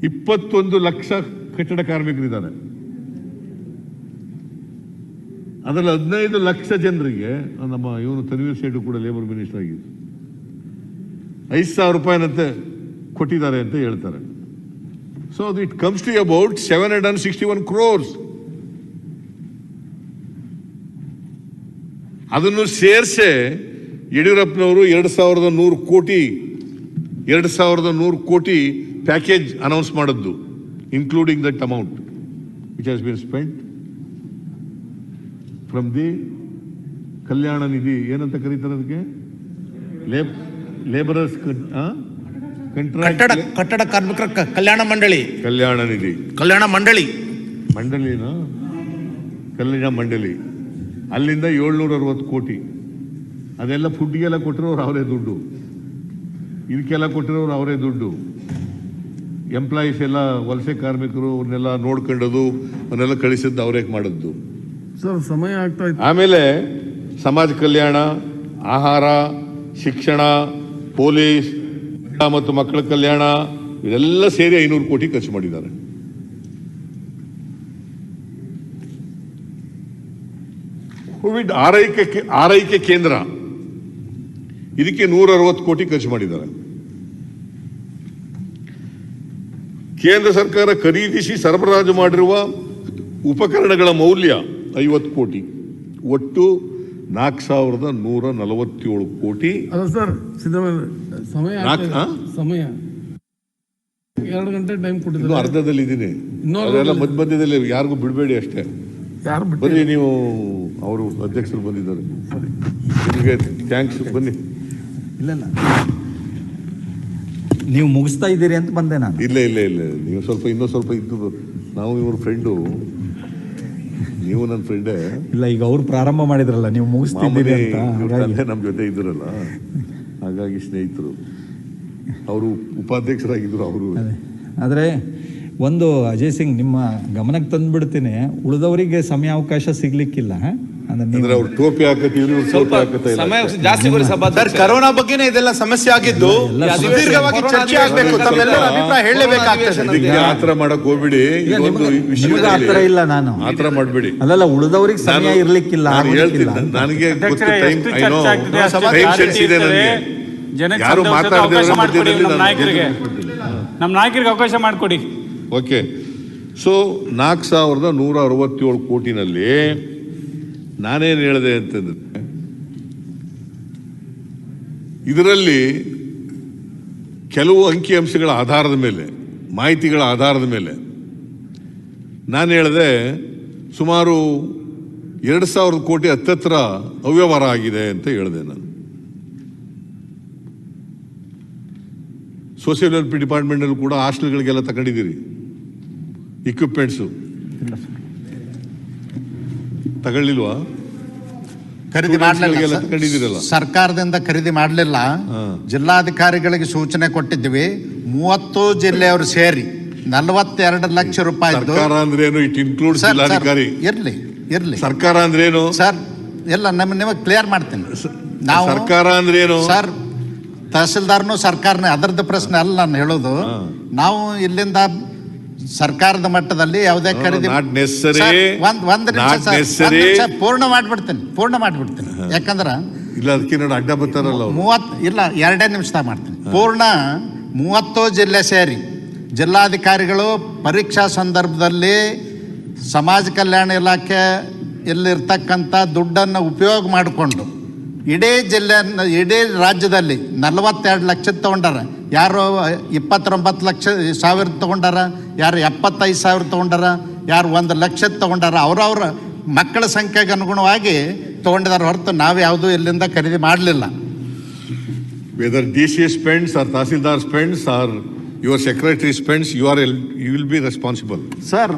21 ಲಕ್ಷ ಕಟ್ಟಡ ಕಾರ್ಮಿಕರಿದ್ದಾರೆ. ಅದರಲ್ಲಿ 15 ಲಕ್ಷ ಜನರಿಗೆ ನಮ್ಮ ಇವನು ತನ್ವೀರ್ ಸೇಠು ಕೂಡ ಲೇಬರ್ ಮಿನಿಸ್ಟರ್ ಆಗಿದ್ದು 5,000 ರೂಪಾಯಿನಂತೆ ಕೊಟ್ಟಿದ್ದಾರೆ ಅಂತ ಹೇಳ್ತಾರೆ. So it comes to about 761 crores. ಅದನ್ನು ಸೇರಿಸೆ ಯಡಿಯೂರಪ್ಪನವರು 2,100 ಕೋಟಿ ಪ್ಯಾಕೇಜ್ ಅನೌನ್ಸ್ ಮಾಡಿದ್ದು, including that amount which has been spent from the Kalyana Nidhi. ಏನಂತ ಕರೀತಾರೆ ಅದಕ್ಕೆ? ಲೇಬರರ್ಸ್ ಕಟ್ಟಡ ಕಾರ್ಮಿಕರ ಕಲ್ಯಾಣ ಮಂಡಳಿ, ಕಲ್ಯಾಣ ನಿಧಿ, ಕಲ್ಯಾಣ ಮಂಡಳಿ, ಮಂಡಳಿನ ಕಲ್ಯಾಣ ಮಂಡಳಿ. ಅಲ್ಲಿಂದ 760 ಕೋಟಿ. ಅದೆಲ್ಲ ಫುಡ್ಗೆಲ್ಲ ಕೊಟ್ಟಿರೋರು ಅವರೇ ದುಡ್ಡು, ಇದಕ್ಕೆಲ್ಲ ಕೊಟ್ಟಿರೋರು ಅವರೇ ದುಡ್ಡು. ಎಂಪ್ಲಾಯೀಸ್ ಎಲ್ಲ ವಲಸೆ ಕಾರ್ಮಿಕರು ಅವನ್ನೆಲ್ಲ ನೋಡ್ಕೊಂಡದು, ಅವನ್ನೆಲ್ಲ ಕಳಿಸಿದ್ದು ಅವರೇ ಮಾಡಿದ್ದು. ಸರ್ ಸಮಯ ಆಗ್ತಾ ಇತ್ತು. ಆಮೇಲೆ ಸಮಾಜ ಕಲ್ಯಾಣ, ಆಹಾರ, ಶಿಕ್ಷಣ, ಪೊಲೀಸ್ ಮತ್ತು ಮಕ್ಕಳ ಕಲ್ಯಾಣ ಇದೆಲ್ಲ ಸೇರಿ 500 ಕೋಟಿ ಖರ್ಚು ಮಾಡಿದ್ದಾರೆ. ಕೋವಿಡ್ ಆರೈಕೆ ಕೇಂದ್ರ ಇದಕ್ಕೆ 160 ಕೋಟಿ ಖರ್ಚು ಮಾಡಿದ್ದಾರೆ. ಕೇಂದ್ರ ಸರ್ಕಾರ ಖರೀದಿಸಿ ಸರಬರಾಜು ಮಾಡಿರುವ ಉಪಕರಣಗಳ ಮೌಲ್ಯ 50 ಕೋಟಿ. ಒಟ್ಟು 4147 ಕೋಟಿ. ಅಲ್ಲ ಸರ್, ಸಿದ್ದರಾಮಯ್ಯ ಸಮಯ ಸಮಯ 2 ಗಂಟೆ ಟೈಮ್ ಕೊಟ್ಟಿದ್ದಾರೆ. ಅರ್ಧದಲ್ಲಿ ಇದ್ದೀನಿ, ಅದೆಲ್ಲ ಮಧ್ಯದಲ್ಲಿ ಯಾರಿಗೂ ಬಿಡಬೇಡಿ ಅಷ್ಟೇ. ಯಾರು ಬನ್ನಿ, ನೀವು ಅವರು ಅಧ್ಯಕ್ಷರು ಬಂದಿದ್ದಾರೆ, ನಿಮಗೆ ಥ್ಯಾಂಕ್ಸ್. ಬನ್ನಿ. ಇಲ್ಲ ನೀವು ಮುಗಿಸ್ತಾ ಇದ್ದೀರಿ ಅಂತ ಬಂದೆ ನಾನು. ಇಲ್ಲ ನೀವು ಇನ್ನೂ ಸ್ವಲ್ಪ ಇದ್ದು, ನಾವು ಇವ್ರ ಫ್ರೆಂಡು, ನೀವು ನನ್ನ ಫ್ರೆಂಡೇ. ಇಲ್ಲ, ಈಗ ಅವ್ರು ಪ್ರಾರಂಭ ಮಾಡಿದ್ರಲ್ಲ, ನೀವು ಮುಗಿಸ್ತಿದ್ದೀರಿ ಅಂತ. ನಮ್ಮ ಜೊತೆ ಇದ್ರಲ್ಲ, ಹಾಗಾಗಿ ಸ್ನೇಹಿತರು. ಅವರು ಉಪಾಧ್ಯಕ್ಷರಾಗಿದ್ರು ಅವರು. ಆದರೆ ಒಂದು ಅಜಯ್ ಸಿಂಗ್, ನಿಮ್ಮ ಗಮನಕ್ಕೆ ತಂದ್ಬಿಡ್ತೀನಿ, ಉಳಿದವರಿಗೆ ಸಮಯಾವಕಾಶ ಸಿಗ್ಲಿಕ್ಕಿಲ್ಲ. ಅಂದ್ರೆ ಅವ್ರು ಟೋಪಿ ಹಾಕತ್ತೀವಿ, ಸ್ವಲ್ಪ ಜಾಸ್ತಿ ಸರ್, ಕರೋನಾ ಬಗ್ಗೆನೇ ಇದೆಲ್ಲ ಸಮಸ್ಯೆ ಆಗಿದ್ದು ಸುದೀರ್ಘವಾಗಿ ಚರ್ಚೆ ಆಗಬೇಕು, ತಮ್ಮೆಲ್ಲರ ಅಭಿಪ್ರಾಯ ಹೇಳಲೇಬೇಕಾಗ್ತದೆ. ಆತರ ಮಾಡಕ್ ಹೋಗ್ಬಿಡಿ. ಆತರ ಇಲ್ಲ, ನಾನು ಆತರ ಮಾಡ್ಬೇಡಿ. ಅಲ್ಲ, ಉಳಿದವರಿಗೆ ಸಮಯ ಇರ್ಲಿಕ್ಕಿಲ್ಲ. ನನಗೆ ಯಾರು ನಮ್ಮ ನಾಯಕರಿಗೆ ಅವಕಾಶ ಮಾಡಿಕೊಡಿ. ಓಕೆ. ಸೊ 4167 ಕೋಟಿನಲ್ಲಿ ನಾನೇನು ಹೇಳಿದೆ ಅಂತಂದ್ರೆ, ಇದರಲ್ಲಿ ಕೆಲವು ಅಂಕಿಅಂಶಗಳ ಆಧಾರದ ಮೇಲೆ, ಮಾಹಿತಿಗಳ ಆಧಾರದ ಮೇಲೆ ನಾನು ಹೇಳಿದೆ ಸುಮಾರು 2000 ಕೋಟಿ ಹತ್ತತ್ರ ಅವ್ಯವಹಾರ ಆಗಿದೆ ಅಂತ ಹೇಳಿದೆ ನಾನು. ಸೋಷಿಯಲ್ ವೆಲ್ಫೇರ್ ಡಿಪಾರ್ಟ್ಮೆಂಟಲ್ಲಿ ಕೂಡ ಹಾಸ್ಟೆಲ್ಗಳಿಗೆಲ್ಲ ತಗೊಂಡಿದ್ದೀರಿ, ಇಕ್ವಿಪ್ಮೆಂಟ್ಸು ತಗೊಳ್ಳಿಲ್ವಾ? ಖರೀದಿ ಮಾಡಲಿಲ್ಲ, ತಗೊಂಡಿದ್ದೀರಲ್ಲ, ಸರ್ಕಾರದಿಂದ ಖರೀದಿ ಮಾಡಲಿಲ್ಲ. ಜಿಲ್ಲಾಧಿಕಾರಿಗಳಿಗೆ ಸೂಚನೆ ಕೊಟ್ಟಿದ್ವಿ. 30 ಜಿಲ್ಲೆಯವರು ಸೇರಿ 42 ಲಕ್ಷ ರೂಪಾಯಿ. ಸರ್ಕಾರ ಅಂದ್ರೇನು? ಇಟ್ ಇನ್ಕ್ಲೂಡ್ಸ್ ಜಿಲ್ಲಾಧಿಕಾರಿ. ಇರ್ಲಿ ಸರ್ಕಾರ ಅಂದ್ರೇನು ಸರ್? ಎಲ್ಲ ನಿಮಗೆ ಕ್ಲಿಯರ್ ಮಾಡ್ತೀನಿ. ನಾವು ಸರ್ಕಾರ ಅಂದ್ರೇನು ಸರ್? ತಹಸೀಲ್ದಾರ್ನು ಸರ್ಕಾರನೇ, ಅದರದ್ದು ಪ್ರಶ್ನೆ ಅಲ್ಲ ನಾನು ಹೇಳೋದು. ನಾವು ಇಲ್ಲಿಂದ ಸರ್ಕಾರದ ಮಟ್ಟದಲ್ಲಿ ಯಾವುದೇ ಖರೀದಿ ಒಂದ್ ನಿಮಿಷ ಪೂರ್ಣ ಮಾಡ್ಬಿಡ್ತೀನಿ. ಯಾಕಂದ್ರ ಇಲ್ಲ, ಅದಕ್ಕೆ ನೋಡಿ ಅಡ್ಡ ಬರ್ತಾರಲ್ಲ 2 ನಿಮಿಷದಾಗ ಮಾಡ್ತೀನಿ. ಪೂರ್ಣ 30 ಜಿಲ್ಲೆ ಸೇರಿ ಜಿಲ್ಲಾಧಿಕಾರಿಗಳು ಪರೀಕ್ಷಾ ಸಂದರ್ಭದಲ್ಲಿ ಸಮಾಜ ಕಲ್ಯಾಣ ಇಲಾಖೆ ಇಲ್ಲಿರ್ತಕ್ಕಂಥ ದುಡ್ಡನ್ನು ಉಪಯೋಗ ಮಾಡಿಕೊಂಡು ಇಡೀ ರಾಜ್ಯದಲ್ಲಿ 42 ಲಕ್ಷ ತಗೊಂಡಾರ. ಯಾರು 29 ಸಾವಿರ ತಗೊಂಡಾರ, ಯಾರು 75 ಸಾವಿರ ತಗೊಂಡಾರ, ಯಾರು 1 ಲಕ್ಷ ತಗೊಂಡಾರ. ಅವರವ್ರ ಮಕ್ಕಳ ಸಂಖ್ಯೆಗೆ ಅನುಗುಣವಾಗಿ ತಗೊಂಡಿದ್ದಾರೆ ಹೊರತು ನಾವು ಯಾವುದೂ ಇಲ್ಲಿಂದ ಖರೀದಿ ಮಾಡಲಿಲ್ಲ. Whether DC spends or Tahsildar spends or your secretary spends, you will be responsible. Sir,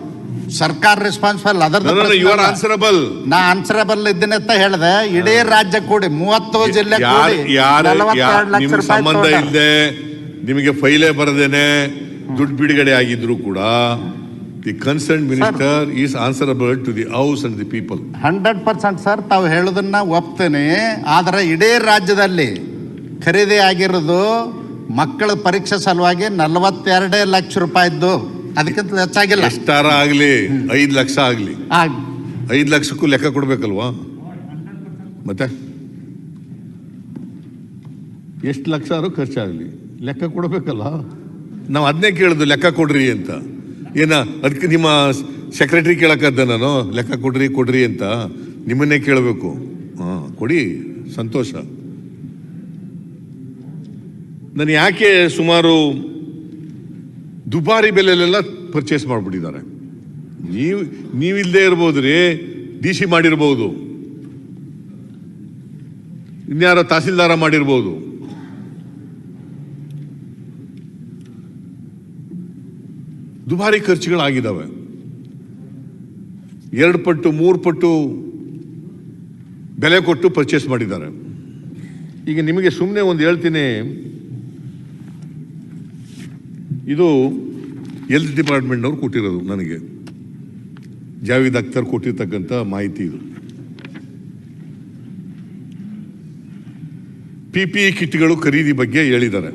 ಸರ್ಕಾರ ರೆಸ್ಪಾನ್ಸಿಬಲ್. You are answerable. ನಾ ಆನ್ಸರಬಲ್ ಇದ್ದೀನಿ ಅಂತ ಹೇಳಿದೆ. ಇಡೀ ರಾಜ್ಯ ಕೂಡಿ 30 ಜಿಲ್ಲೆ ನಿಮ್ಗೆ ಸಂಬಂಧ ಇಲ್ಲದೆ, ನಿಮಗೆ ಫೈಲೇ ಬರದೇನೆ ದುಡ್ಡು ಬಿಡುಗಡೆ ಆಗಿದ್ರು ಕೂಡ the concern minister is answerable to the house and the people. 100% sir, ತಾವು ಹೇಳೋದನ್ನ ಒಪ್ತೇನೆ. ಆದರೆ ಇಡೀ ರಾಜ್ಯದಲ್ಲಿ ಖರೀದಿ ಆಗಿರೋದು ಮಕ್ಕಳ ಪರೀಕ್ಷೆ ಸಲುವಾಗಿ 42 ಲಕ್ಷ ರೂಪಾಯಿದ್ದು, ಅದಕ್ಕಿಂತ ಹೆಚ್ಚಾಗಿಲ್ಲ. ಎಷ್ಟಾರ ಆಗ್ಲಿ, 5 ಲಕ್ಷ ಆಗ್ಲಿ, 5 ಲಕ್ಷಕ್ಕೂ ಲೆಕ್ಕ ಕೊಡ್ಬೇಕಲ್ವಾ? ಮತ್ತೆ ಎಷ್ಟು ಲಕ್ಷ ಖರ್ಚಾಗ್ಲಿ ಲೆಕ್ಕ ಕೊಡ್ಬೇಕಲ್ಲ. ನಾವು ಅದನ್ನೇ ಕೇಳಿದ್ದು, ಲೆಕ್ಕ ಕೊಡ್ರಿ ಅಂತ. ಅದಕ್ಕೆ ನಿಮ್ಮ ಸೆಕ್ರೆಟರಿ ಕೇಳಕ್ಕದ್ದ ನಾನು, ಲೆಕ್ಕ ಕೊಡ್ರಿ ಅಂತ ನಿಮ್ಮನ್ನೇ ಕೇಳಬೇಕು. ಕೊಡಿ, ಸಂತೋಷ. ನಾನು ಯಾಕೆ ಸುಮಾರು ದುಬಾರಿ ಬೆಲೆಯಲ್ಲೆಲ್ಲ ಪರ್ಚೇಸ್ ಮಾಡಿಬಿಟ್ಟಿದ್ದಾರೆ. ನೀವಿಲ್ಲದೆ ಇರ್ಬೋದು ರೀ, DC ಮಾಡಿರ್ಬೋದು, ಇನ್ಯಾರೋ ತಹಸೀಲ್ದಾರ ಮಾಡಿರ್ಬೋದು. ದುಬಾರಿ ಖರ್ಚುಗಳಾಗಿದ್ದಾವೆ. 2 ಪಟ್ಟು 3 ಪಟ್ಟು ಬೆಲೆ ಕೊಟ್ಟು ಪರ್ಚೇಸ್ ಮಾಡಿದ್ದಾರೆ. ಈಗ ನಿಮಗೆ ಸುಮ್ಮನೆ ಒಂದು ಹೇಳ್ತೀನಿ, ಇದು ಹೆಲ್ತ್ ಡಿಪಾರ್ಟ್ಮೆಂಟ್ನವ್ರು ಕೊಟ್ಟಿರೋದು ನನಗೆ, ಜಾವೇದ್ ಅಖ್ತರ್ ಕೊಟ್ಟಿರ್ತಕ್ಕಂಥ ಮಾಹಿತಿ ಇದು. PPE ಕಿಟ್ಗಳು ಖರೀದಿ ಬಗ್ಗೆ ಹೇಳಿದ್ದಾರೆ.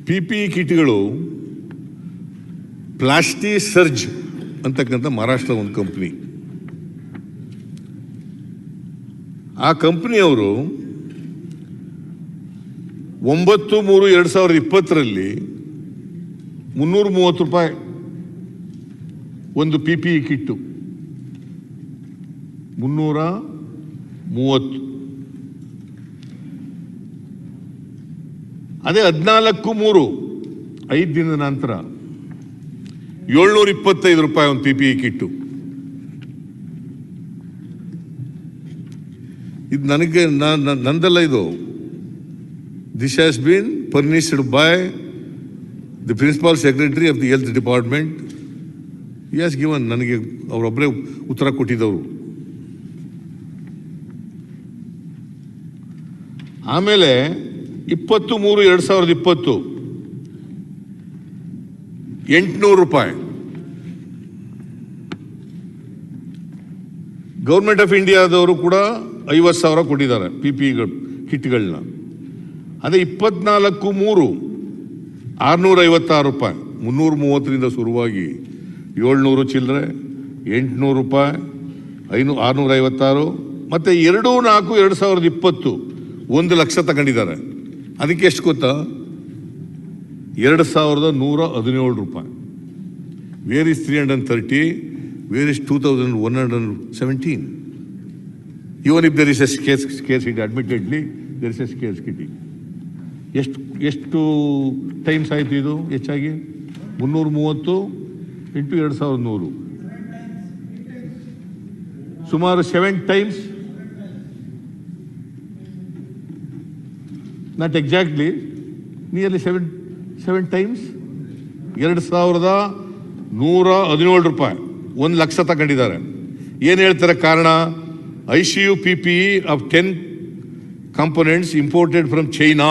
PPE ಕಿಟ್ಗಳು ಪ್ಲಾಸ್ಟಿ ಸರ್ಜ್ ಅಂತಕ್ಕಂಥ ಮಹಾರಾಷ್ಟ್ರ ಒಂದು ಕಂಪ್ನಿ. ಆ ಕಂಪ್ನಿಯವರು 9/3/2020 ₹330 ಒಂದು PPE ಕಿಟ್ಟು. 330. ಅದೇ 14/3 5 ದಿನದ ನಂತರ ₹725 ಒಂದು PPE ಕಿಟ್ಟು. ಇದು ನನಗೆ ನಂದಲ್ಲ ಇದು. This has been furnished by the principal secretary of the health department. He has given, ನನಗೆ ಅವರೊಬ್ಬರೇ ಉತ್ತರ ಕೊಟ್ಟಿದ್ದವರು. ಆಮೇಲೆ 20/3/2020 ₹800. ಗೌರ್ಮೆಂಟ್ ಆಫ್ ಇಂಡಿಯಾದವರು ಕೂಡ 50,000 ಕೊಟ್ಟಿದ್ದಾರೆ PPE ಕಿಟ್ಗಳನ್ನ. ಅದೇ 24/3 ₹656. 330 ಶುರುವಾಗಿ 700 ಚಿಲ್ಲರೆ, ₹800, 656, ಮತ್ತೆ 2/4/2020 1 ಲಕ್ಷ ತಗೊಂಡಿದ್ದಾರೆ. ಅದಕ್ಕೆ ಎಷ್ಟು ಗೊತ್ತಾ? ₹2,117. Where is 330? Where is 2,117? Even if there is a scarcity, admittedly, there is a scarcity. ಎಷ್ಟು ಟೈಮ್ಸ್ ಆಯಿತು ಇದು ಹೆಚ್ಚಾಗಿ? 330 × 2,100, ಸುಮಾರು 7 times. Not exactly, nearly 7 times. ₹2,117 1 lakh ತಗೊಂಡಿದ್ದಾರೆ. ಏನು ಹೇಳ್ತಾರೆ ಕಾರಣ? ICU PPE of 10 components imported from China.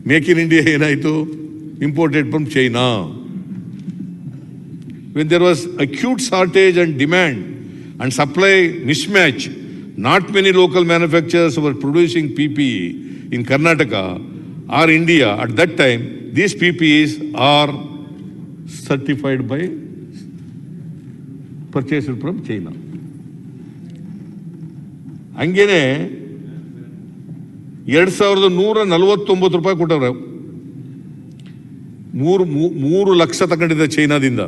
Make in India ಏನಾಯಿತು? Imported from China. When there was acute shortage and demand and supply mismatch, not many local manufacturers were producing PPE in Karnataka or India. At that time, these PPEs are certified by purchased from China. ಹಂಗೇನೆ ₹2,149 ಕೊಟ್ಟವ್ರೆ. 3 ಲಕ್ಷ ತಗೊಂಡಿದ್ದೆ ಚೈನಾದಿಂದ.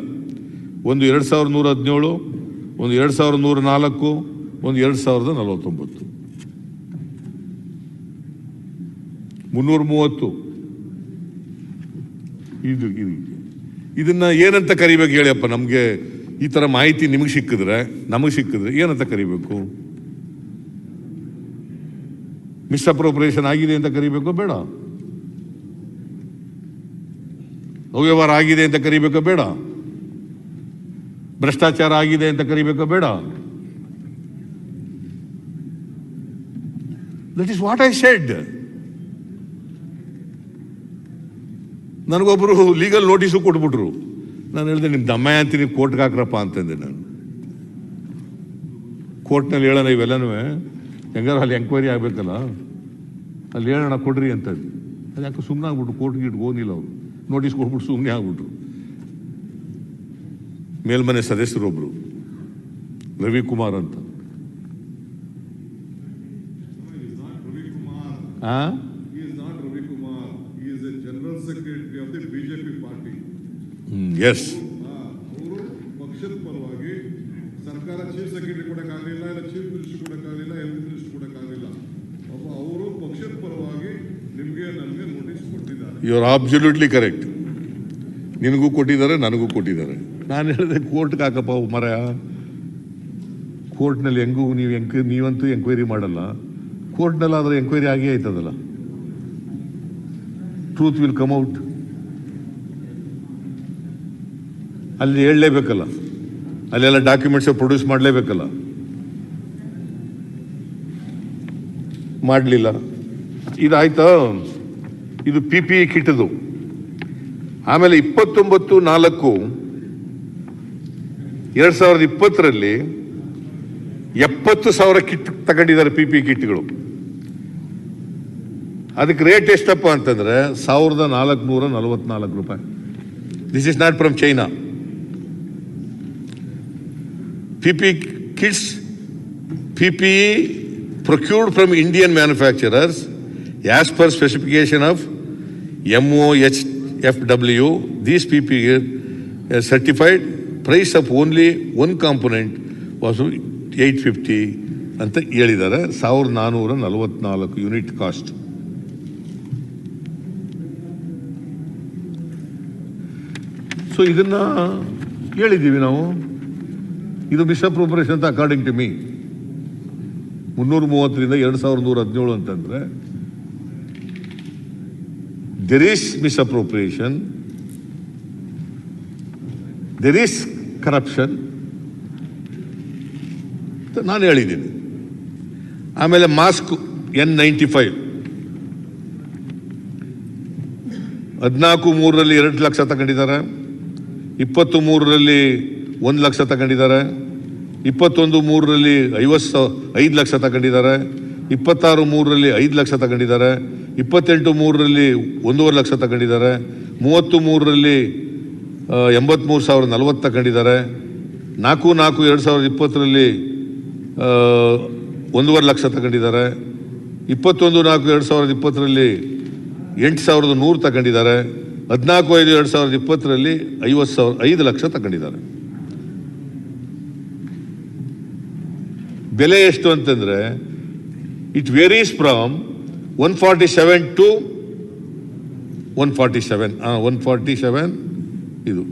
ಒಂದು 2,117, ಒಂದು 2,104, ಒಂದು 2,049. 330. ಇದನ್ನ ಏನಂತ ಕರಿಬೇಕು ಹೇಳಿಯಪ್ಪ? ನಮಗೆ ಈ ತರ ಮಾಹಿತಿ ನಿಮಗೆ ಸಿಕ್ಕಿದ್ರೆ, ನಮಗೆ ಸಿಕ್ಕಿದ್ರೆ ಏನಂತ ಕರಿಬೇಕು? ಮಿಸ್ಅಪ್ರೋಪ್ರಿಯೇಷನ್ ಆಗಿದೆ ಅಂತ ಕರಿಬೇಕೋ ಬೇಡ? ಅವ್ಯವಹಾರ ಆಗಿದೆ ಅಂತ ಕರಿಬೇಕೋ ಬೇಡ? ಭ್ರಷ್ಟಾಚಾರ ಆಗಿದೆ ಅಂತ ಕರಿಬೇಕೋ ಬೇಡ? That is what I said. ನನಗೊಬ್ಬರು ಲೀಗಲ್ ನೋಟಿಸು ಕೊಟ್ಬಿಟ್ರು. ನಾನು ಹೇಳಿದೆ, ನಿಮ್ಮ ದಮ್ಮ ಅಂತೀನಿ ಕೋರ್ಟ್ಗೆ ಹಾಕ್ರಪ್ಪ ಅಂತಂದೆ. ನಾನು ಕೋರ್ಟ್ನಲ್ಲಿ ಹೇಳೋಣ ಇವೆಲ್ಲನೂ, ಹೆಂಗಾರು ಅಲ್ಲಿ ಎಂಕ್ವೈರಿ ಆಗಬೇಕಲ್ಲ, ಅಲ್ಲಿ ಹೇಳೋಣ ಕೊಡ್ರಿ ಅಂತ. ಅದು ಯಾಕೆ ಸುಮ್ಮನೆ ಆಗ್ಬಿಟ್ರು, ಕೋರ್ಟ್ಗೆ ಇಟ್ಟು ಹೋಗಿಲ್ಲ ಅವರು. ನೋಟಿಸ್ ಕೊಟ್ಬಿಟ್ಟು ಸುಮ್ಮನೆ ಆಗ್ಬಿಟ್ರು. ಮೇಲ್ಮನೆ ಸದಸ್ಯರೊಬ್ಬರು ರವಿಕುಮಾರ್ ಅಂತ. ಎಸ್, ಪಕ್ಷದ ಪರವಾಗಿ ಸರ್ಕಾರ ಚೀಫ್ ಸೆಕ್ರೆಟರಿ ಕೊಡಕ್ಕಾಗಲಿಲ್ಲ, ಇಲ್ಲ ಚೀಫ್ ಮಿನಿಸ್ಟರ್ ಕೊಡಕ್ಕಾಗಲಿಲ್ಲ, ಹೆಲ್ತ್ ಮಿನಿಸ್ಟರ್ ಕೊಡಕ್ಕಾಗಲಿಲ್ಲ. ಅವರು ಪಕ್ಷದ ಪರವಾಗಿ ನಿಮಗೆ ನನಗೆ ನೋಟಿಸ್ ಕೊಟ್ಟಿದ್ದಾರೆ. You are absolutely correct. ನಿನಗೂ ಕೊಟ್ಟಿದ್ದಾರೆ, ನನಗೂ ಕೊಟ್ಟಿದ್ದಾರೆ. ನಾನು ಹೇಳಿದೆ ಕೋರ್ಟ್ಗೆ ಹಾಕಪ್ಪ ಮರ. ಕೋರ್ಟ್ನಲ್ಲಿ ಹೆಂಗೂ ನೀವಂತೂ ಎಂಕ್ವೈರಿ ಮಾಡಲ್ಲ. ಕೋರ್ಟ್ನಲ್ಲಾದ್ರೆ ಎಂಕ್ವೈರಿ ಆಗೇ ಆಯ್ತದಲ್ಲ. Truth will come out. ಅಲ್ಲಿ ಹೇಳಲೇಬೇಕಲ್ಲ, ಅಲ್ಲೆಲ್ಲ ಡಾಕ್ಯುಮೆಂಟ್ಸ್ ಪ್ರೊಡ್ಯೂಸ್ ಮಾಡಲೇಬೇಕಲ್ಲ. ಮಾಡಲಿಲ್ಲ. ಇದಾಯ್ತಾ? ಇದು PPE ಕಿಟ್ದು. ಆಮೇಲೆ 29/4/2020 70,000 ಕಿಟ್ ತಗೊಂಡಿದ್ದಾರೆ PPE ಕಿಟ್ಗಳು. ಅದಕ್ಕೆ ರೇಟ್ ಎಷ್ಟಪ್ಪ ಅಂತಂದ್ರೆ 1444 ರೂಪಾಯಿ. This is not from China. PPE procured from Indian manufacturers as per specification of MOHFW. These PPE certified price of only one component was 850 ಅಂತ ಹೇಳಿದ್ದಾರೆ. 1444 ಯೂನಿಟ್ ಕಾಸ್ಟ್. ಸೊ ಇದನ್ನ ಹೇಳಿದ್ದೀವಿ ನಾವು. ಇದು ಮಿಸ್ಅಪ್ರೋಪ್ರಿಯೇಷನ್ ಅಂತ ಅಕಾರ್ಡಿಂಗ್ ಟು ಮೀ 330ರಿಂದ 2117 ಅಂತಂದ್ರೆ there is misappropriation, there is corruption ಅಂತ ನಾನು ಹೇಳಿದ್ದೀನಿ. ಆಮೇಲೆ ಮಾಸ್ಕ್ N95 14/3ರಲ್ಲಿ 2 ಲಕ್ಷ ತಗೊಂಡಿದ್ದಾರೆ, 23ರಲ್ಲಿ 1 ಲಕ್ಷ ತಗೊಂಡಿದ್ದಾರೆ, 21/3ರಲ್ಲಿ 5 ಲಕ್ಷ ತಗೊಂಡಿದ್ದಾರೆ, 26/3ರಲ್ಲಿ 5 ಲಕ್ಷ ತಗೊಂಡಿದ್ದಾರೆ, 28/3ರಲ್ಲಿ 1.5 ಲಕ್ಷ ತಗೊಂಡಿದ್ದಾರೆ, 33ರಲ್ಲಿ 83,040 ತಗೊಂಡಿದ್ದಾರೆ, 4/4/2020ರಲ್ಲಿ 1.5 ಲಕ್ಷ ತಗೊಂಡಿದ್ದಾರೆ, 21/4/2020ರಲ್ಲಿ 8,100 ತಗೊಂಡಿದ್ದಾರೆ, 14/5/2020ರಲ್ಲಿ 5 ಲಕ್ಷ ತಗೊಂಡಿದ್ದಾರೆ. ಬೆಲೆ ಎಷ್ಟು ಅಂತಂದ್ರೆ ಇಟ್ ವೇರೀಸ್ ಫ್ರಮ್ 147 to 147, 147 ಇದು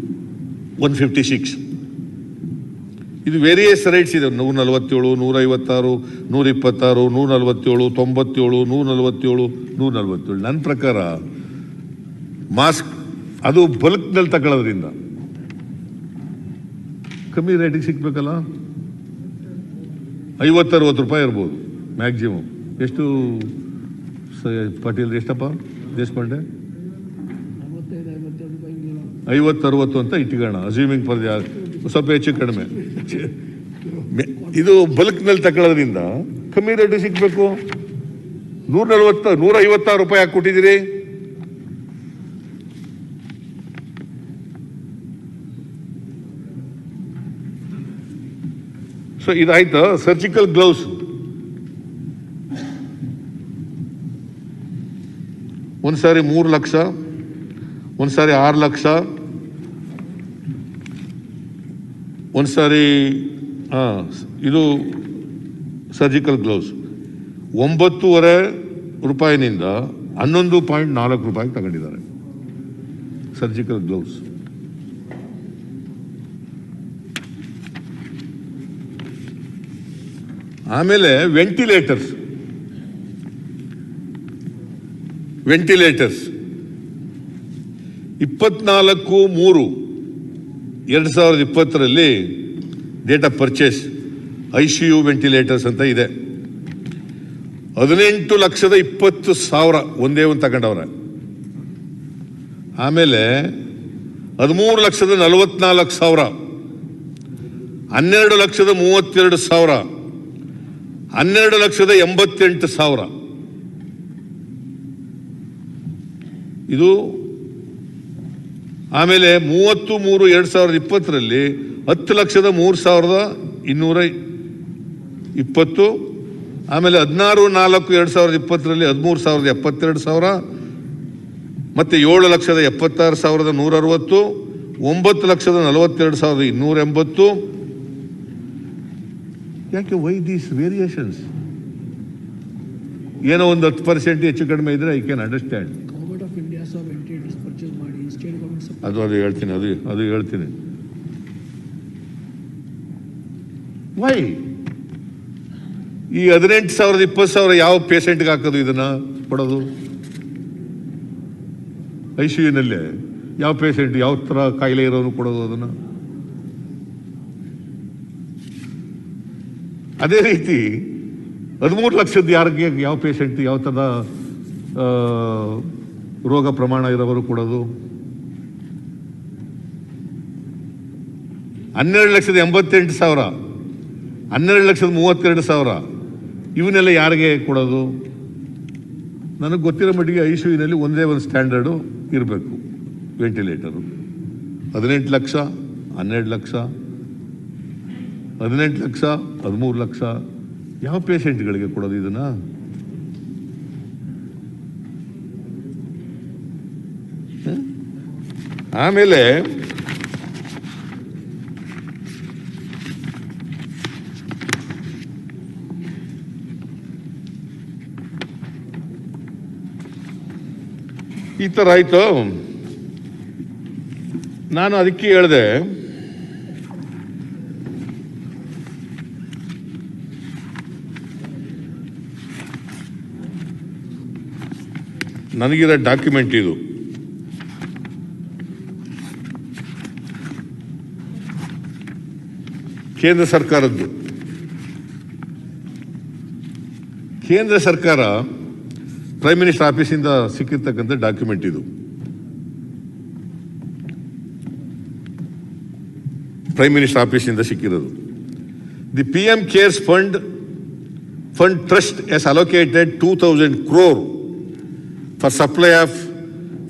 156. ಇದು ವೇರಿಯಸ್ ರೇಟ್ಸ್ ಇದೆ. 147, 156, 126, 147, 97, 147, 147. ನನ್ನ ಪ್ರಕಾರ ಮಾಸ್ಕ್ ಅದು ಬಲ್ಕ್ನಲ್ಲಿ ತಗೊಳ್ಳೋದ್ರಿಂದ ಕಮ್ಮಿ ರೇಟಿಗೆ ಸಿಗ್ಬೇಕಲ್ಲ. 50-60 ರೂಪಾಯಿ ಇರ್ಬೋದು ಮ್ಯಾಕ್ಸಿಮಮ್. ಎಷ್ಟು ಪಾಟೀಲ್, ಎಷ್ಟಪ್ಪ ದೇಶಪಾಂಡೆ? 50-60 ಅಂತ ಇಟ್ಕೋಣ, ಅಸ್ಯೂಮಿಂಗ್ ಫಾರ್ ಸ್ವಲ್ಪ ಹೆಚ್ಚು ಕಡಿಮೆ. ಇದು ಬಲ್ಕ್ನಲ್ಲಿ ತಗೊಳ್ಳೋದ್ರಿಂದ ಕಮ್ಮಿ ರೇಟಿಗೆ ಸಿಗ್ಬೇಕು. 156 ರೂಪಾಯಿ ಹಾಕಿ ಕೊಟ್ಟಿದ್ದೀರಿ. ಸೊ ಇದಾಯ್ತು. ಸರ್ಜಿಕಲ್ ಗ್ಲೌಸ್ ಒಂದ್ಸಾರಿ 3 ಲಕ್ಷ, ಒಂದ್ಸಾರಿ 6 ಲಕ್ಷ, ಒಂದ್ಸಾರಿ ಇದು ಸರ್ಜಿಕಲ್ ಗ್ಲೌಸ್ 9.5 ರೂಪಾಯಿನಿಂದ 11.4 ರೂಪಾಯಿಗೆ ತಗೊಂಡಿದ್ದಾರೆ ಸರ್ಜಿಕಲ್ ಗ್ಲೌಸ್. ಆಮೇಲೆ ವೆಂಟಿಲೇಟರ್ಸ್ 24/3/2020ರಲ್ಲಿ date of purchase ICU ventilators ಅಂತ ಇದೆ. 18,20,000 ಒಂದೇ ಒಂದು ತಗೊಂಡವ್ರೆ. ಆಮೇಲೆ 13,44,000, 12,32,000, 12,88,000 ಇದು. ಆಮೇಲೆ 30/3/2020ರಲ್ಲಿ 10,03,220. ಆಮೇಲೆ 16/4/2020ರಲ್ಲಿ 13,72,000, ಮತ್ತೆ 7,76,160, 9,42,280. ಯಾಕೆ ವೈ ದೀಸ್ ವೇರಿಯೇಷನ್ಸ್? ಏನೋ ಒಂದು 10% ಹೆಚ್ಚು ಕಡಿಮೆ ಇದ್ರೆ ಐ ಕ್ಯಾನ್ ಅಂಡರ್ಸ್ಟ್ಯಾಂಡ್. ಅದು ಹೇಳ್ತೀನಿ. ವೈ ಈ 18,000 20,000 ಯಾವ ಪೇಷಂಟ್ಗೆ ಹಾಕೋದು? ಇದನ್ನ ಕೊಡೋದು ICUನಲ್ಲೇ ಯಾವ ಪೇಷಂಟ್, ಯಾವ ಥರ ಕಾಯಿಲೆ ಇರೋನು ಕೊಡೋದು ಅದನ್ನ. ಅದೇ ರೀತಿ 13 ಲಕ್ಷದ ಯಾರಿಗೆ, ಯಾವ ಪೇಷಂಟ್, ಯಾವ ಥರದ ರೋಗ ಪ್ರಮಾಣ ಇರೋವರು ಕೊಡೋದು. 12,88,000, 12,32,000 ಇವನ್ನೆಲ್ಲ ಯಾರಿಗೆ ಕೊಡೋದು? ನನಗೆ ಗೊತ್ತಿರೋ ಮಟ್ಟಿಗೆ ಐಸಿಯುನಲ್ಲಿ ಒಂದೇ ಒಂದು ಸ್ಟ್ಯಾಂಡರ್ಡು ಇರಬೇಕು ವೆಂಟಿಲೇಟರು. 18 ಲಕ್ಷ, 12 ಲಕ್ಷ, 18 ಲಕ್ಷ, 13 ಲಕ್ಷ. ಯಾವ ಪೇಷಂಟ್ಗಳಿಗೆ ಕೊಡೋದು ಇದನ್ನ? ಆಮೇಲೆ ಈ ಥರ ಆಯಿತು. ನಾನು ಅದಕ್ಕೆ ಹೇಳಿದೆ, ನನಗಿರೋ ಡಾಕ್ಯುಮೆಂಟ್ ಇದು. ಕೇಂದ್ರ ಸರ್ಕಾರದ್ದು. ಕೇಂದ್ರ ಸರ್ಕಾರ ಪ್ರೈಮ್ ಮಿನಿಸ್ಟರ್ ಆಫೀಸಿಂದ ಸಿಕ್ಕಿರ್ತಕ್ಕಂಥ ಡಾಕ್ಯುಮೆಂಟ್ ಇದು. ಪ್ರೈಮ್ ಮಿನಿಸ್ಟರ್ ಆಫೀಸಿಂದ ಸಿಕ್ಕಿರೋದು. The PM cares fund trust has allocated 2000 crore for supply of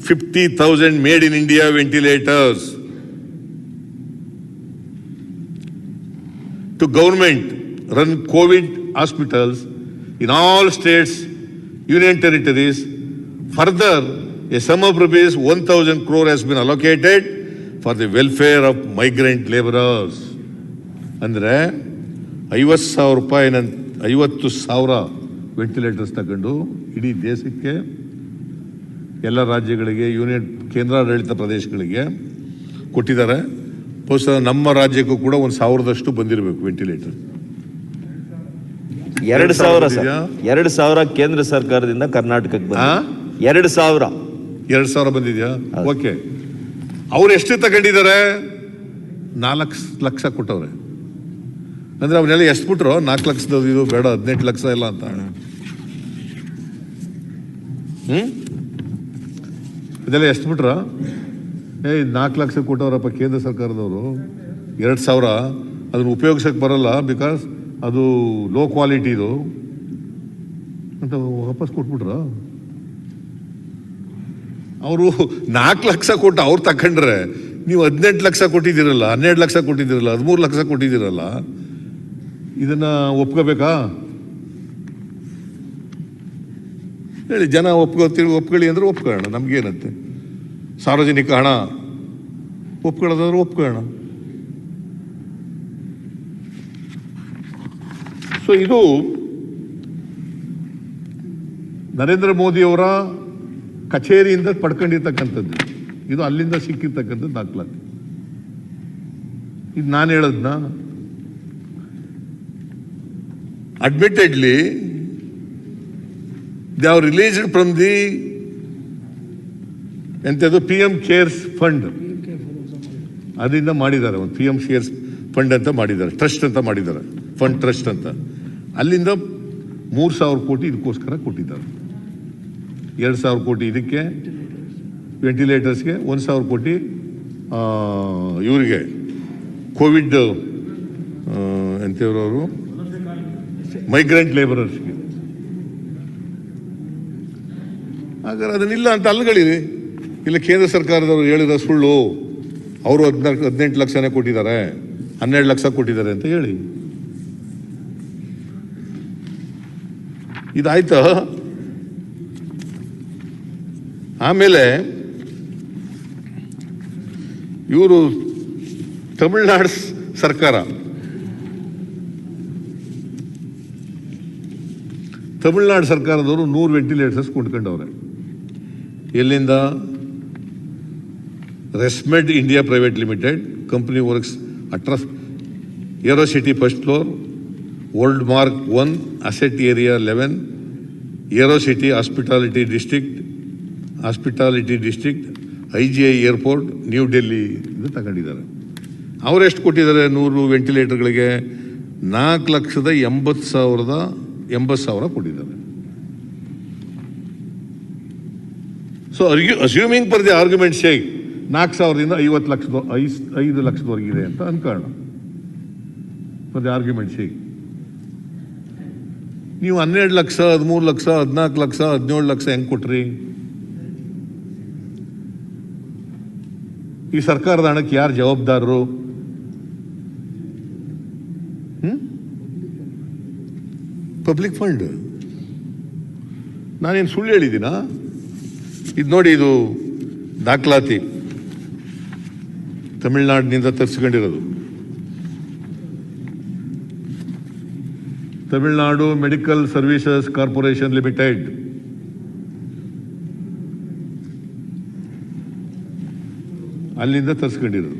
50,000 made in India ventilators to government-run COVID hospitals in all states, union territories. Further, a sum of rupees 1,000 crore has been allocated for the welfare of migrant laborers. ಅಂದರೆ 50,000 ರೂಪಾಯಿ, 50,000 ventilators ತಗೊಂಡು ಇಡೀ ದೇಶಕ್ಕೆ, ಎಲ್ಲ ರಾಜ್ಯಗಳಿಗೆ, union ಕೇಂದ್ರಾಡಳಿತ ಪ್ರದೇಶಗಳಿಗೆ ಕೊಟ್ಟಿದ್ದಾರೆ. ಬಹುಶಃ ನಮ್ಮ ರಾಜ್ಯಕ್ಕೂ ಕೂಡ 1,000ದಷ್ಟು ಬಂದಿರಬೇಕು ವೆಂಟಿಲೇಟರ್. 2,000 ಕೇಂದ್ರ ಸರ್ಕಾರದಿಂದ ಕರ್ನಾಟಕಕ್ಕೆ ಬಂದ 2,000 ಬಂದಿದ್ಯಾ? ಓಕೆ. ಅವ್ರು ಎಷ್ಟು ತಗೊಂಡಿದ್ದಾರೆ? 4 ಲಕ್ಷ ಕೊಟ್ಟವ್ರೆ. ಅಂದ್ರೆ ಅವನ್ನೆಲ್ಲ ಎಷ್ಟು ಬಿಟ್ರು? 4 ಲಕ್ಷದ ಇದು ಬೇಡ, 18 ಲಕ್ಷ ಎಲ್ಲ ಅಂತ. ಇದೆಲ್ಲ ಎಷ್ಟು ಬಿಟ್ರ? 4 ಲಕ್ಷ ಕೊಟ್ಟವ್ರಪ್ಪ ಕೇಂದ್ರ ಸರ್ಕಾರದವರು. 2,000 ಅದನ್ನ ಉಪಯೋಗಿಸಕ್ಕೆ ಬರಲ್ಲ, ಬಿಕಾಸ್ ಅದು ಲೋ ಕ್ವಾಲಿಟಿದು ಅಂತ ವಾಪಸ್ ಕೊಟ್ಬಿಟ್ರ. ಅವರು 4 ಲಕ್ಷ ಕೊಟ್ಟು ಅವ್ರು ತಕೊಂಡ್ರೆ, ನೀವು 18 ಲಕ್ಷ ಕೊಟ್ಟಿದ್ದೀರಲ್ಲ, 12 ಲಕ್ಷ ಕೊಟ್ಟಿದ್ದೀರಲ್ಲ, 13 ಲಕ್ಷ ಕೊಟ್ಟಿದ್ದೀರಲ್ಲ, ಇದನ್ನ ಒಪ್ಕೋಬೇಕಾ? ಹೇಳಿ, ಜನ ಒಪ್ಕೊಳ್ಳಿ ಅಂದ್ರೆ ಒಪ್ಕೊಳ್ಳೋಣ, ನಮ್ಗೇನಂತೆ. ಸಾರ್ವಜನಿಕ ಹಣ ಒಪ್ಕೊಳ್ಳೋದಾದ್ರೆ ಒಪ್ಕೊಳ್ಳೋಣ. ಸೊ ಇದು ನರೇಂದ್ರ ಮೋದಿಯವರ ಕಚೇರಿಯಿಂದ ಪಡ್ಕೊಂಡಿರ್ತಕ್ಕಂಥದ್ದು. ಇದು ಅಲ್ಲಿಂದ ಸಿಕ್ಕಿರ್ತಕ್ಕಂಥದ್ದು ದಾಖಲಾತಿ. ಇದು ನಾನು ಹೇಳದ್ನ. Admittedly they are released from the ಎಂಥದ್ದು PM ಕೇರ್ಸ್ ಫಂಡ್. ಅದರಿಂದ ಮಾಡಿದ್ದಾರೆ, ಒಂದು PM ಕೇರ್ಸ್ ಫಂಡ್ ಅಂತ ಮಾಡಿದ್ದಾರೆ, ಟ್ರಸ್ಟ್ ಅಂತ ಮಾಡಿದ್ದಾರೆ, ಫಂಡ್ ಟ್ರಸ್ಟ್ ಅಂತ. ಅಲ್ಲಿಂದ 3,000 ಕೋಟಿ ಇದಕ್ಕೋಸ್ಕರ ಕೊಟ್ಟಿದ್ದಾರೆ. 2,000 ಕೋಟಿ ಇದಕ್ಕೆ ವೆಂಟಿಲೇಟರ್ಸ್ಗೆ, 1,000 ಕೋಟಿ ಇವರಿಗೆ ಕೋವಿಡ್ ಎಂಥವ್ರವರು ಮೈಗ್ರೆಂಟ್ ಲೇಬರರ್ಸ್ಗೆ. ಹಾಗಾದ್ರೆ ಅದನ್ನಿಲ್ಲ ಅಂತ ಅಲ್ಗಳಿರಿ. ಇಲ್ಲ, ಕೇಂದ್ರ ಸರ್ಕಾರದವರು ಹೇಳಿದ ಸುಳ್ಳು, ಅವರು 18 ಲಕ್ಷನೇ ಕೊಟ್ಟಿದ್ದಾರೆ, 12 ಲಕ್ಷ ಕೊಟ್ಟಿದ್ದಾರೆ ಅಂತ ಹೇಳಿ. ಇದಾಯ್ತಾ? ಆಮೇಲೆ ಇವರು ತಮಿಳುನಾಡು ಸರ್ಕಾರ, ತಮಿಳುನಾಡು ಸರ್ಕಾರದವರು 100 ವೆಂಟಿಲೇಟರ್ಸ್ ಕೊಂಡ್ಕೊಂಡವ್ರೆ. ಎಲ್ಲಿಂದ? ResMed India private limited company works ಅಟ್ರಸ್ aero city first floor, world mark 1 asset area 11, aero city hospitality district, IGI airport, New Delhi ಇದು ತಗೊಂಡಿದ್ದಾರೆ. ಅವರೆಷ್ಟು ಕೊಟ್ಟಿದ್ದಾರೆ? 100 ವೆಂಟಿಲೇಟರ್ಗಳಿಗೆ 4,80,000 ಕೊಟ್ಟಿದ್ದಾರೆ. So assuming for the argument sake 4,000ದಿಂದ 5 ಲಕ್ಷದವರೆಗಿದೆ ಅಂತ ಅನ್ಕೋಣ, ಫಾರ್ ದಿ ಆರ್ಗ್ಯುಮೆಂಟ್ ಸೇಕ್. ನೀವು 12 ಲಕ್ಷ 13 ಲಕ್ಷ 14 ಲಕ್ಷ 17 ಲಕ್ಷ ಹೆಂಗ್ ಕೊಟ್ರಿ? ಈ ಸರ್ಕಾರದ ಹಣಕ್ಕೆ ಯಾರು ಜವಾಬ್ದಾರರು? Public fund. ನಾನೇನು ಸುಳ್ಳು ಹೇಳಿದ್ದೀನಾ? ಇದು ನೋಡಿ, ಇದು ದಾಖಲಾತಿ ತಮಿಳುನಾಡಿನಿಂದ ತರಿಸ್ಕೊಂಡಿರೋದು. Tamil Nadu medical services corporation limited, ಅಲ್ಲಿಂದ ತಗೊಂಡಿರೋದು.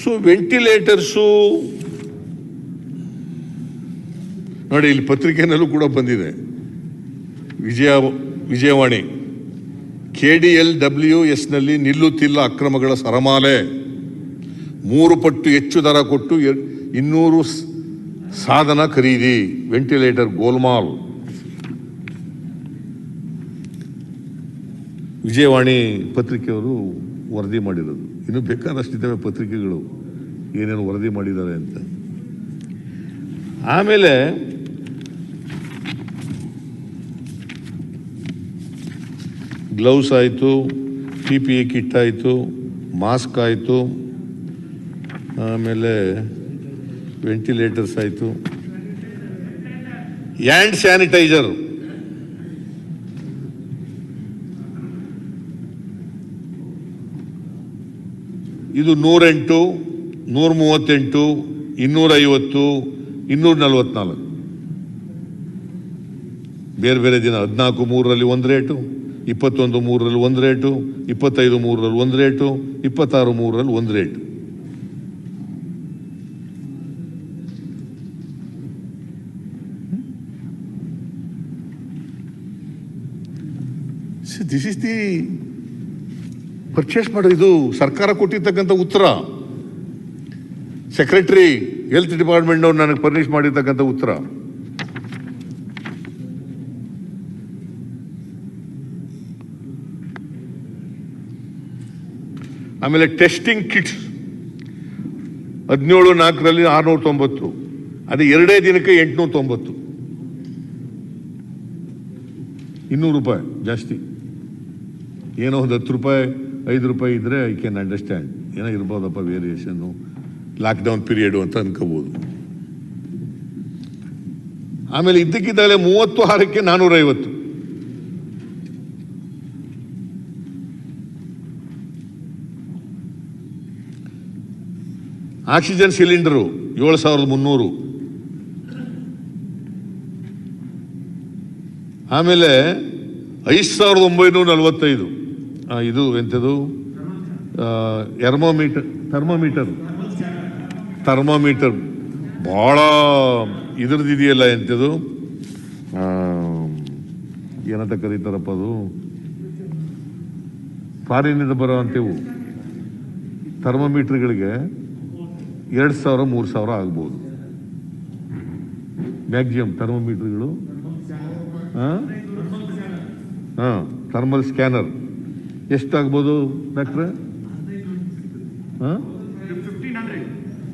ಸೊ ವೆಂಟಿಲೇಟರ್ಸು ನೋಡಿ, ಇಲ್ಲಿ ಪತ್ರಿಕೆನಲ್ಲೂ ಕೂಡ ಬಂದಿದೆ. ವಿಜಯವಾಣಿ, KDLWS-ನಲ್ಲಿ ನಿಲ್ಲುತ್ತಿಲ್ಲ ಅಕ್ರಮಗಳ ಸರಮಾಲೆ, 3 ಪಟ್ಟು ಹೆಚ್ಚು ದರ ಕೊಟ್ಟು 200 ಸಾಧನ ಖರೀದಿ, ವೆಂಟಿಲೇಟರ್ ಗೋಲ್ಮಾಲ್. ವಿಜಯವಾಣಿ ಪತ್ರಿಕೆಯವರು ವರದಿ ಮಾಡಿರೋದು. ಇನ್ನು ಬೇಕಾದಷ್ಟಿದ್ದಾವೆ ಪತ್ರಿಕೆಗಳು ಏನೇನು ವರದಿ ಮಾಡಿದ್ದಾರೆ ಅಂತ. ಆಮೇಲೆ ಗ್ಲೌಸ್ ಆಯಿತು, PPE ಕಿಟ್ ಆಯಿತು, ಮಾಸ್ಕ್ ಆಯಿತು, ಆಮೇಲೆ ವೆಂಟಿಲೇಟರ್ಸ್ ಆಯಿತು, ಹ್ಯಾಂಡ್ ಸ್ಯಾನಿಟೈಸರ್. ಇದು 108, 138, 250, 244 ಬೇರೆ ಬೇರೆ ದಿನ. 14/3ರಲ್ಲಿ ಒಂದು ರೇಟು, 21/3ರಲ್ಲಿ ಒಂದು ರೇಟು, 25/3ರಲ್ಲಿ ಒಂದು ರೇಟು, 26/3ರಲ್ಲಿ ಒಂದು rate. This is the purchase ಮಾಡೋದು. ಇದು ಸರ್ಕಾರ ಕೊಟ್ಟಿರ್ತಕ್ಕಂಥ ಉತ್ತರ. ಸೆಕ್ರೆಟರಿ ಹೆಲ್ತ್ ಡಿಪಾರ್ಟ್ಮೆಂಟ್ ಅವ್ರು ನನಗೆ ಫರ್ನಿಶ್ ಮಾಡಿರ್ತಕ್ಕಂಥ ಉತ್ತರ. ಆಮೇಲೆ ಟೆಸ್ಟಿಂಗ್ ಕಿಟ್ಸ್ 17/4ರಲ್ಲಿ 690, ಅದು 2 ದಿನಕ್ಕೆ 890, 200 ರೂಪಾಯಿ ಜಾಸ್ತಿ. ಏನೋ ಒಂದು 10 ರೂಪಾಯಿ 5 ರೂಪಾಯಿ ಇದ್ರೆ ಐ ಕ್ಯಾನ್ ಅಂಡರ್ಸ್ಟ್ಯಾಂಡ್, ಏನೋ ಇರ್ಬೋದಪ್ಪ ವೇರಿಯೇಷನ್ನು, ಲಾಕ್ಡೌನ್ ಪೀರಿಯಡು ಅಂತ ಅನ್ಕೋಬಹುದು. ಆಮೇಲೆ ಇದ್ದಕ್ಕಿದ್ದಾಗಲೇ 36ಕ್ಕೆ 450. Oxygen cylinder 7300. ಆಮೇಲೆ 5945. ಇದು ಎಂಥದ್ದು? ಥರ್ಮೋಮೀಟರ್ ಭಾಳ ಇದ್ರದ್ದಿದೆಯಲ್ಲ, ಎಂಥದ್ದು ಏನಂತ ಕರೀತಾರಪ್ಪ ಅದು, ಫಾರಿನಿಂದ ಬರೋ ಅಂತೇವು ಥರ್ಮೋಮೀಟರ್ಗಳಿಗೆ 2000-3000 ಆಗ್ಬೋದು ಮ್ಯಾಕ್ಸಿಮಮ್ ಥರ್ಮೋಮೀಟರ್ಗಳು. ಥರ್ಮಲ್ ಸ್ಕ್ಯಾನರ್ ಎಷ್ಟಾಗ್ಬೋದು ಡಾಕ್ಟ್ರೆ?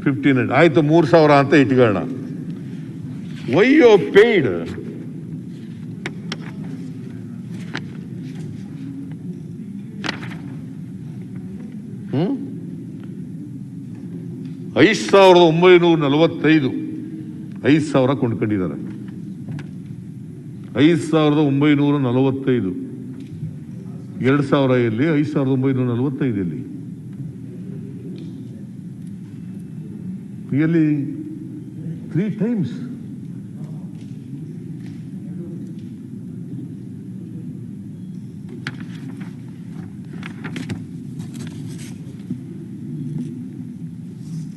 1500 ಆಯ್ತು, 3000 ಅಂತ ಇಟ್ಕೊಳ್ಳೋಣ. Why you paid? $5,945 5,000 ಕೊಂಡ್ಕೊಂಡಿದ್ದಾರೆ. 5,945 2000 ಎಲ್ಲಿ, 5,945 ಎಲ್ಲಿ? Really 3 times.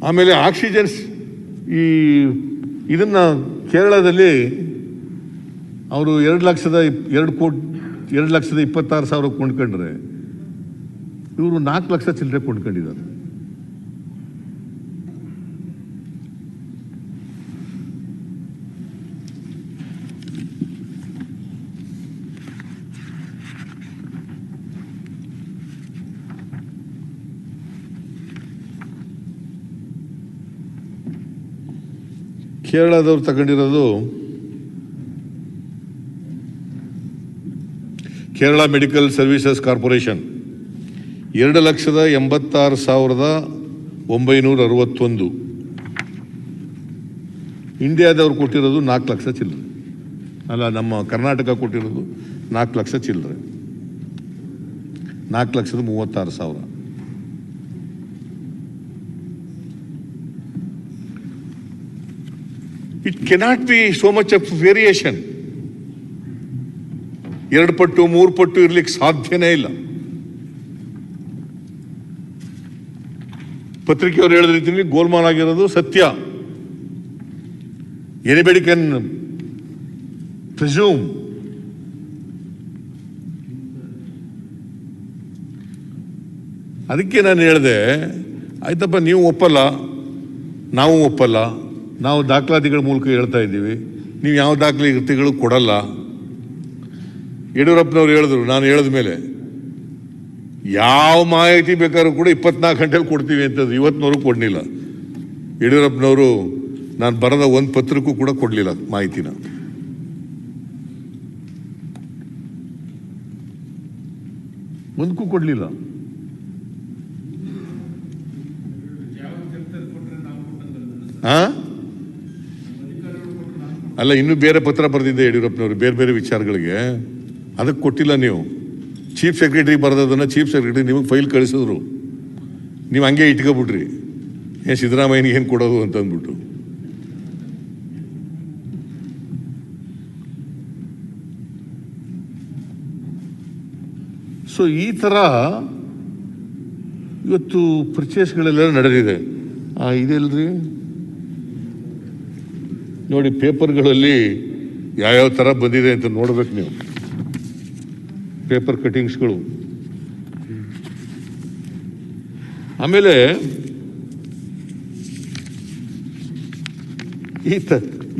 ಆಮೇಲೆ ಆಕ್ಸಿಜನ್ಸ್ ಇದನ್ನ ಕೇರಳದಲ್ಲಿ ಅವರು 2,26,000 ಕೊಂಡ್ಕೊಂಡ್ರೆ ಇವರು 4 ಲಕ್ಷ ಚಿಲ್ಲರೆ ಕೊಂಡ್ಕೊಂಡಿದ್ದಾರೆ. ಕೇರಳದವ್ರು ತಗೊಂಡಿರೋದು ಕೇರಳ ಮೆಡಿಕಲ್ ಸರ್ವಿಸಸ್ ಕಾರ್ಪೊರೇಷನ್ 2,86,961. ಇಂಡಿಯಾದವ್ರು ಕೊಟ್ಟಿರೋದು 4 ಲಕ್ಷ ಚಿಲ್ಲರೆ. ಅಲ್ಲ, ನಮ್ಮ ಕರ್ನಾಟಕ ಕೊಟ್ಟಿರೋದು 4 ಲಕ್ಷ ಚಿಲ್ಲರೆ, 4,36,000. It cannot be so much of variation. 2 ಪಟ್ಟು 3 ಪಟ್ಟು ಇರ್ಲಿಕ್ಕೆ ಸಾಧ್ಯನೇ ಇಲ್ಲ. ಪತ್ರಿಕೆಯವರು ಹೇಳಿದ ರೀತಿಯಲ್ಲಿ ಗೋಲ್ಮಾಲ್ ಆಗಿರೋದು ಸತ್ಯ. Anybody can presume. ಅದಕ್ಕೆ ನಾನು ಹೇಳಿದೆ, ಆಯ್ತಪ್ಪ, ನೀವು ಒಪ್ಪಲ್ಲ, ನಾವು ಒಪ್ಪಲ್ಲ, ನಾವು ದಾಖಲಾತಿಗಳ ಮೂಲಕ ಹೇಳ್ತಾ ಇದ್ದೀವಿ, ನೀವು ಯಾವ ದಾಖಲಾತಿಗಳು ಕೊಡಲ್ಲ. ಯಡಿಯೂರಪ್ಪನವ್ರು ಹೇಳಿದ್ರು, ನಾನು ಹೇಳಿದ ಮೇಲೆ ಯಾವ ಮಾಹಿತಿ ಬೇಕಾದ್ರೂ ಕೂಡ 24 ಗಂಟೆಲಿ ಕೊಡ್ತೀವಿ ಅಂತಂದ್ರೆ ಇವತ್ತಿನವರು ಕೊಡಲಿಲ್ಲ. ಯಡಿಯೂರಪ್ಪನವರು ನಾನು ಬರೆದ ಒಂದು ಪತ್ರಕ್ಕೂ ಕೂಡ ಕೊಡಲಿಲ್ಲ ಮಾಹಿತಿನ. ಒಂದಕ್ಕೂ ಕೊಡಲಿಲ್ಲ. ಅಲ್ಲ, ಇನ್ನೂ ಬೇರೆ ಪತ್ರ ಬರೆದಿದ್ದೆ ಯಡಿಯೂರಪ್ಪನವರು ಬೇರೆ ಬೇರೆ ವಿಚಾರಗಳಿಗೆ, ಅದಕ್ಕೆ ಕೊಟ್ಟಿಲ್ಲ. ನೀವು ಚೀಫ್ ಸೆಕ್ರೆಟರಿ ಬರೆದದನ್ನು ಚೀಫ್ ಸೆಕ್ರೆಟರಿ ನಿಮಗೆ ಫೈಲ್ ಕಳಿಸಿದ್ರು, ನೀವು ಹಂಗೆ ಇಟ್ಕೊಬಿಟ್ರಿ. ಏನು ಸಿದ್ದರಾಮಯ್ಯನಿಗೆ ಏನು ಕೊಡೋದು ಅಂತಂದ್ಬಿಟ್ಟು. ಸೊ ಈ ಥರ ಇವತ್ತು ಪರ್ಚೇಸ್ಗಳೆಲ್ಲ ನಡೆದಿದೆ. ಇದೆಲ್ರಿ ನೋಡಿ, ಪೇಪರ್ಗಳಲ್ಲಿ ಯಾವ್ಯಾವ ಥರ ಬಂದಿದೆ ಅಂತ ನೋಡ್ಬೇಕು ನೀವು. ಪೇಪರ್ ಕಟಿಂಗ್ಸ್ಗಳು. ಆಮೇಲೆ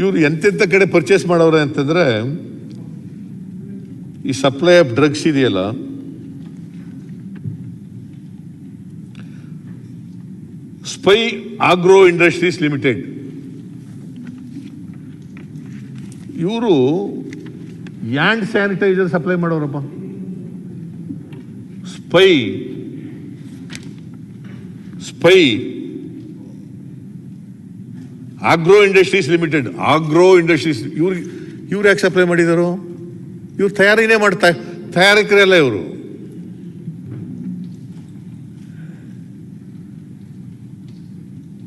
ಇವರು ಎಂತೆಂಥ ಕಡೆ ಪರ್ಚೇಸ್ ಮಾಡವ್ರೆ ಅಂತಂದ್ರೆ, ಈ ಸಪ್ಲೈ ಆಫ್ ಡ್ರಗ್ಸ್ ಇದೆಯಲ್ಲ, ಸ್ಪೈ ಆಗ್ರೋ ಇಂಡಸ್ಟ್ರೀಸ್ ಲಿಮಿಟೆಡ್, ಇವರು ಹ್ಯಾಂಡ್ ಸ್ಯಾನಿಟೈಸರ್ ಸಪ್ಲೈ ಮಾಡೋರಪ್ಪ. Spy Agro Industries Limited, Agro Industries. ಇವ್ರು ಯಾಕೆ ಸಪ್ಲೈ ಮಾಡಿದಾರೋ? ಇವ್ರು ತಯಾರಿನೇ ತಯಾರಕರೆಲ್ಲ ಇವರು.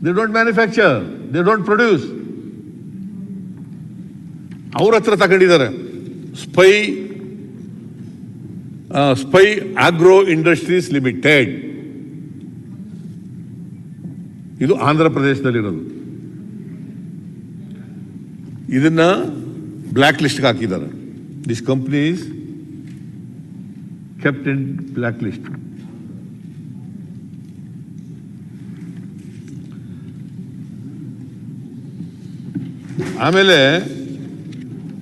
They don't manufacture, they don't produce. ಅವ್ರ ಹತ್ರ ತಗೊಂಡಿದ್ದಾರೆ. ಸ್ಪೈ ಆಗ್ರೋ ಇಂಡಸ್ಟ್ರೀಸ್ ಲಿಮಿಟೆಡ್, ಇದು ಆಂಧ್ರ ಪ್ರದೇಶದಲ್ಲಿರೋದು. ಇದನ್ನ ಬ್ಲ್ಯಾಕ್ ಲಿಸ್ಟ್ಗೆ ಹಾಕಿದ್ದಾರೆ. This company is kept in black list. ಆಮೇಲೆ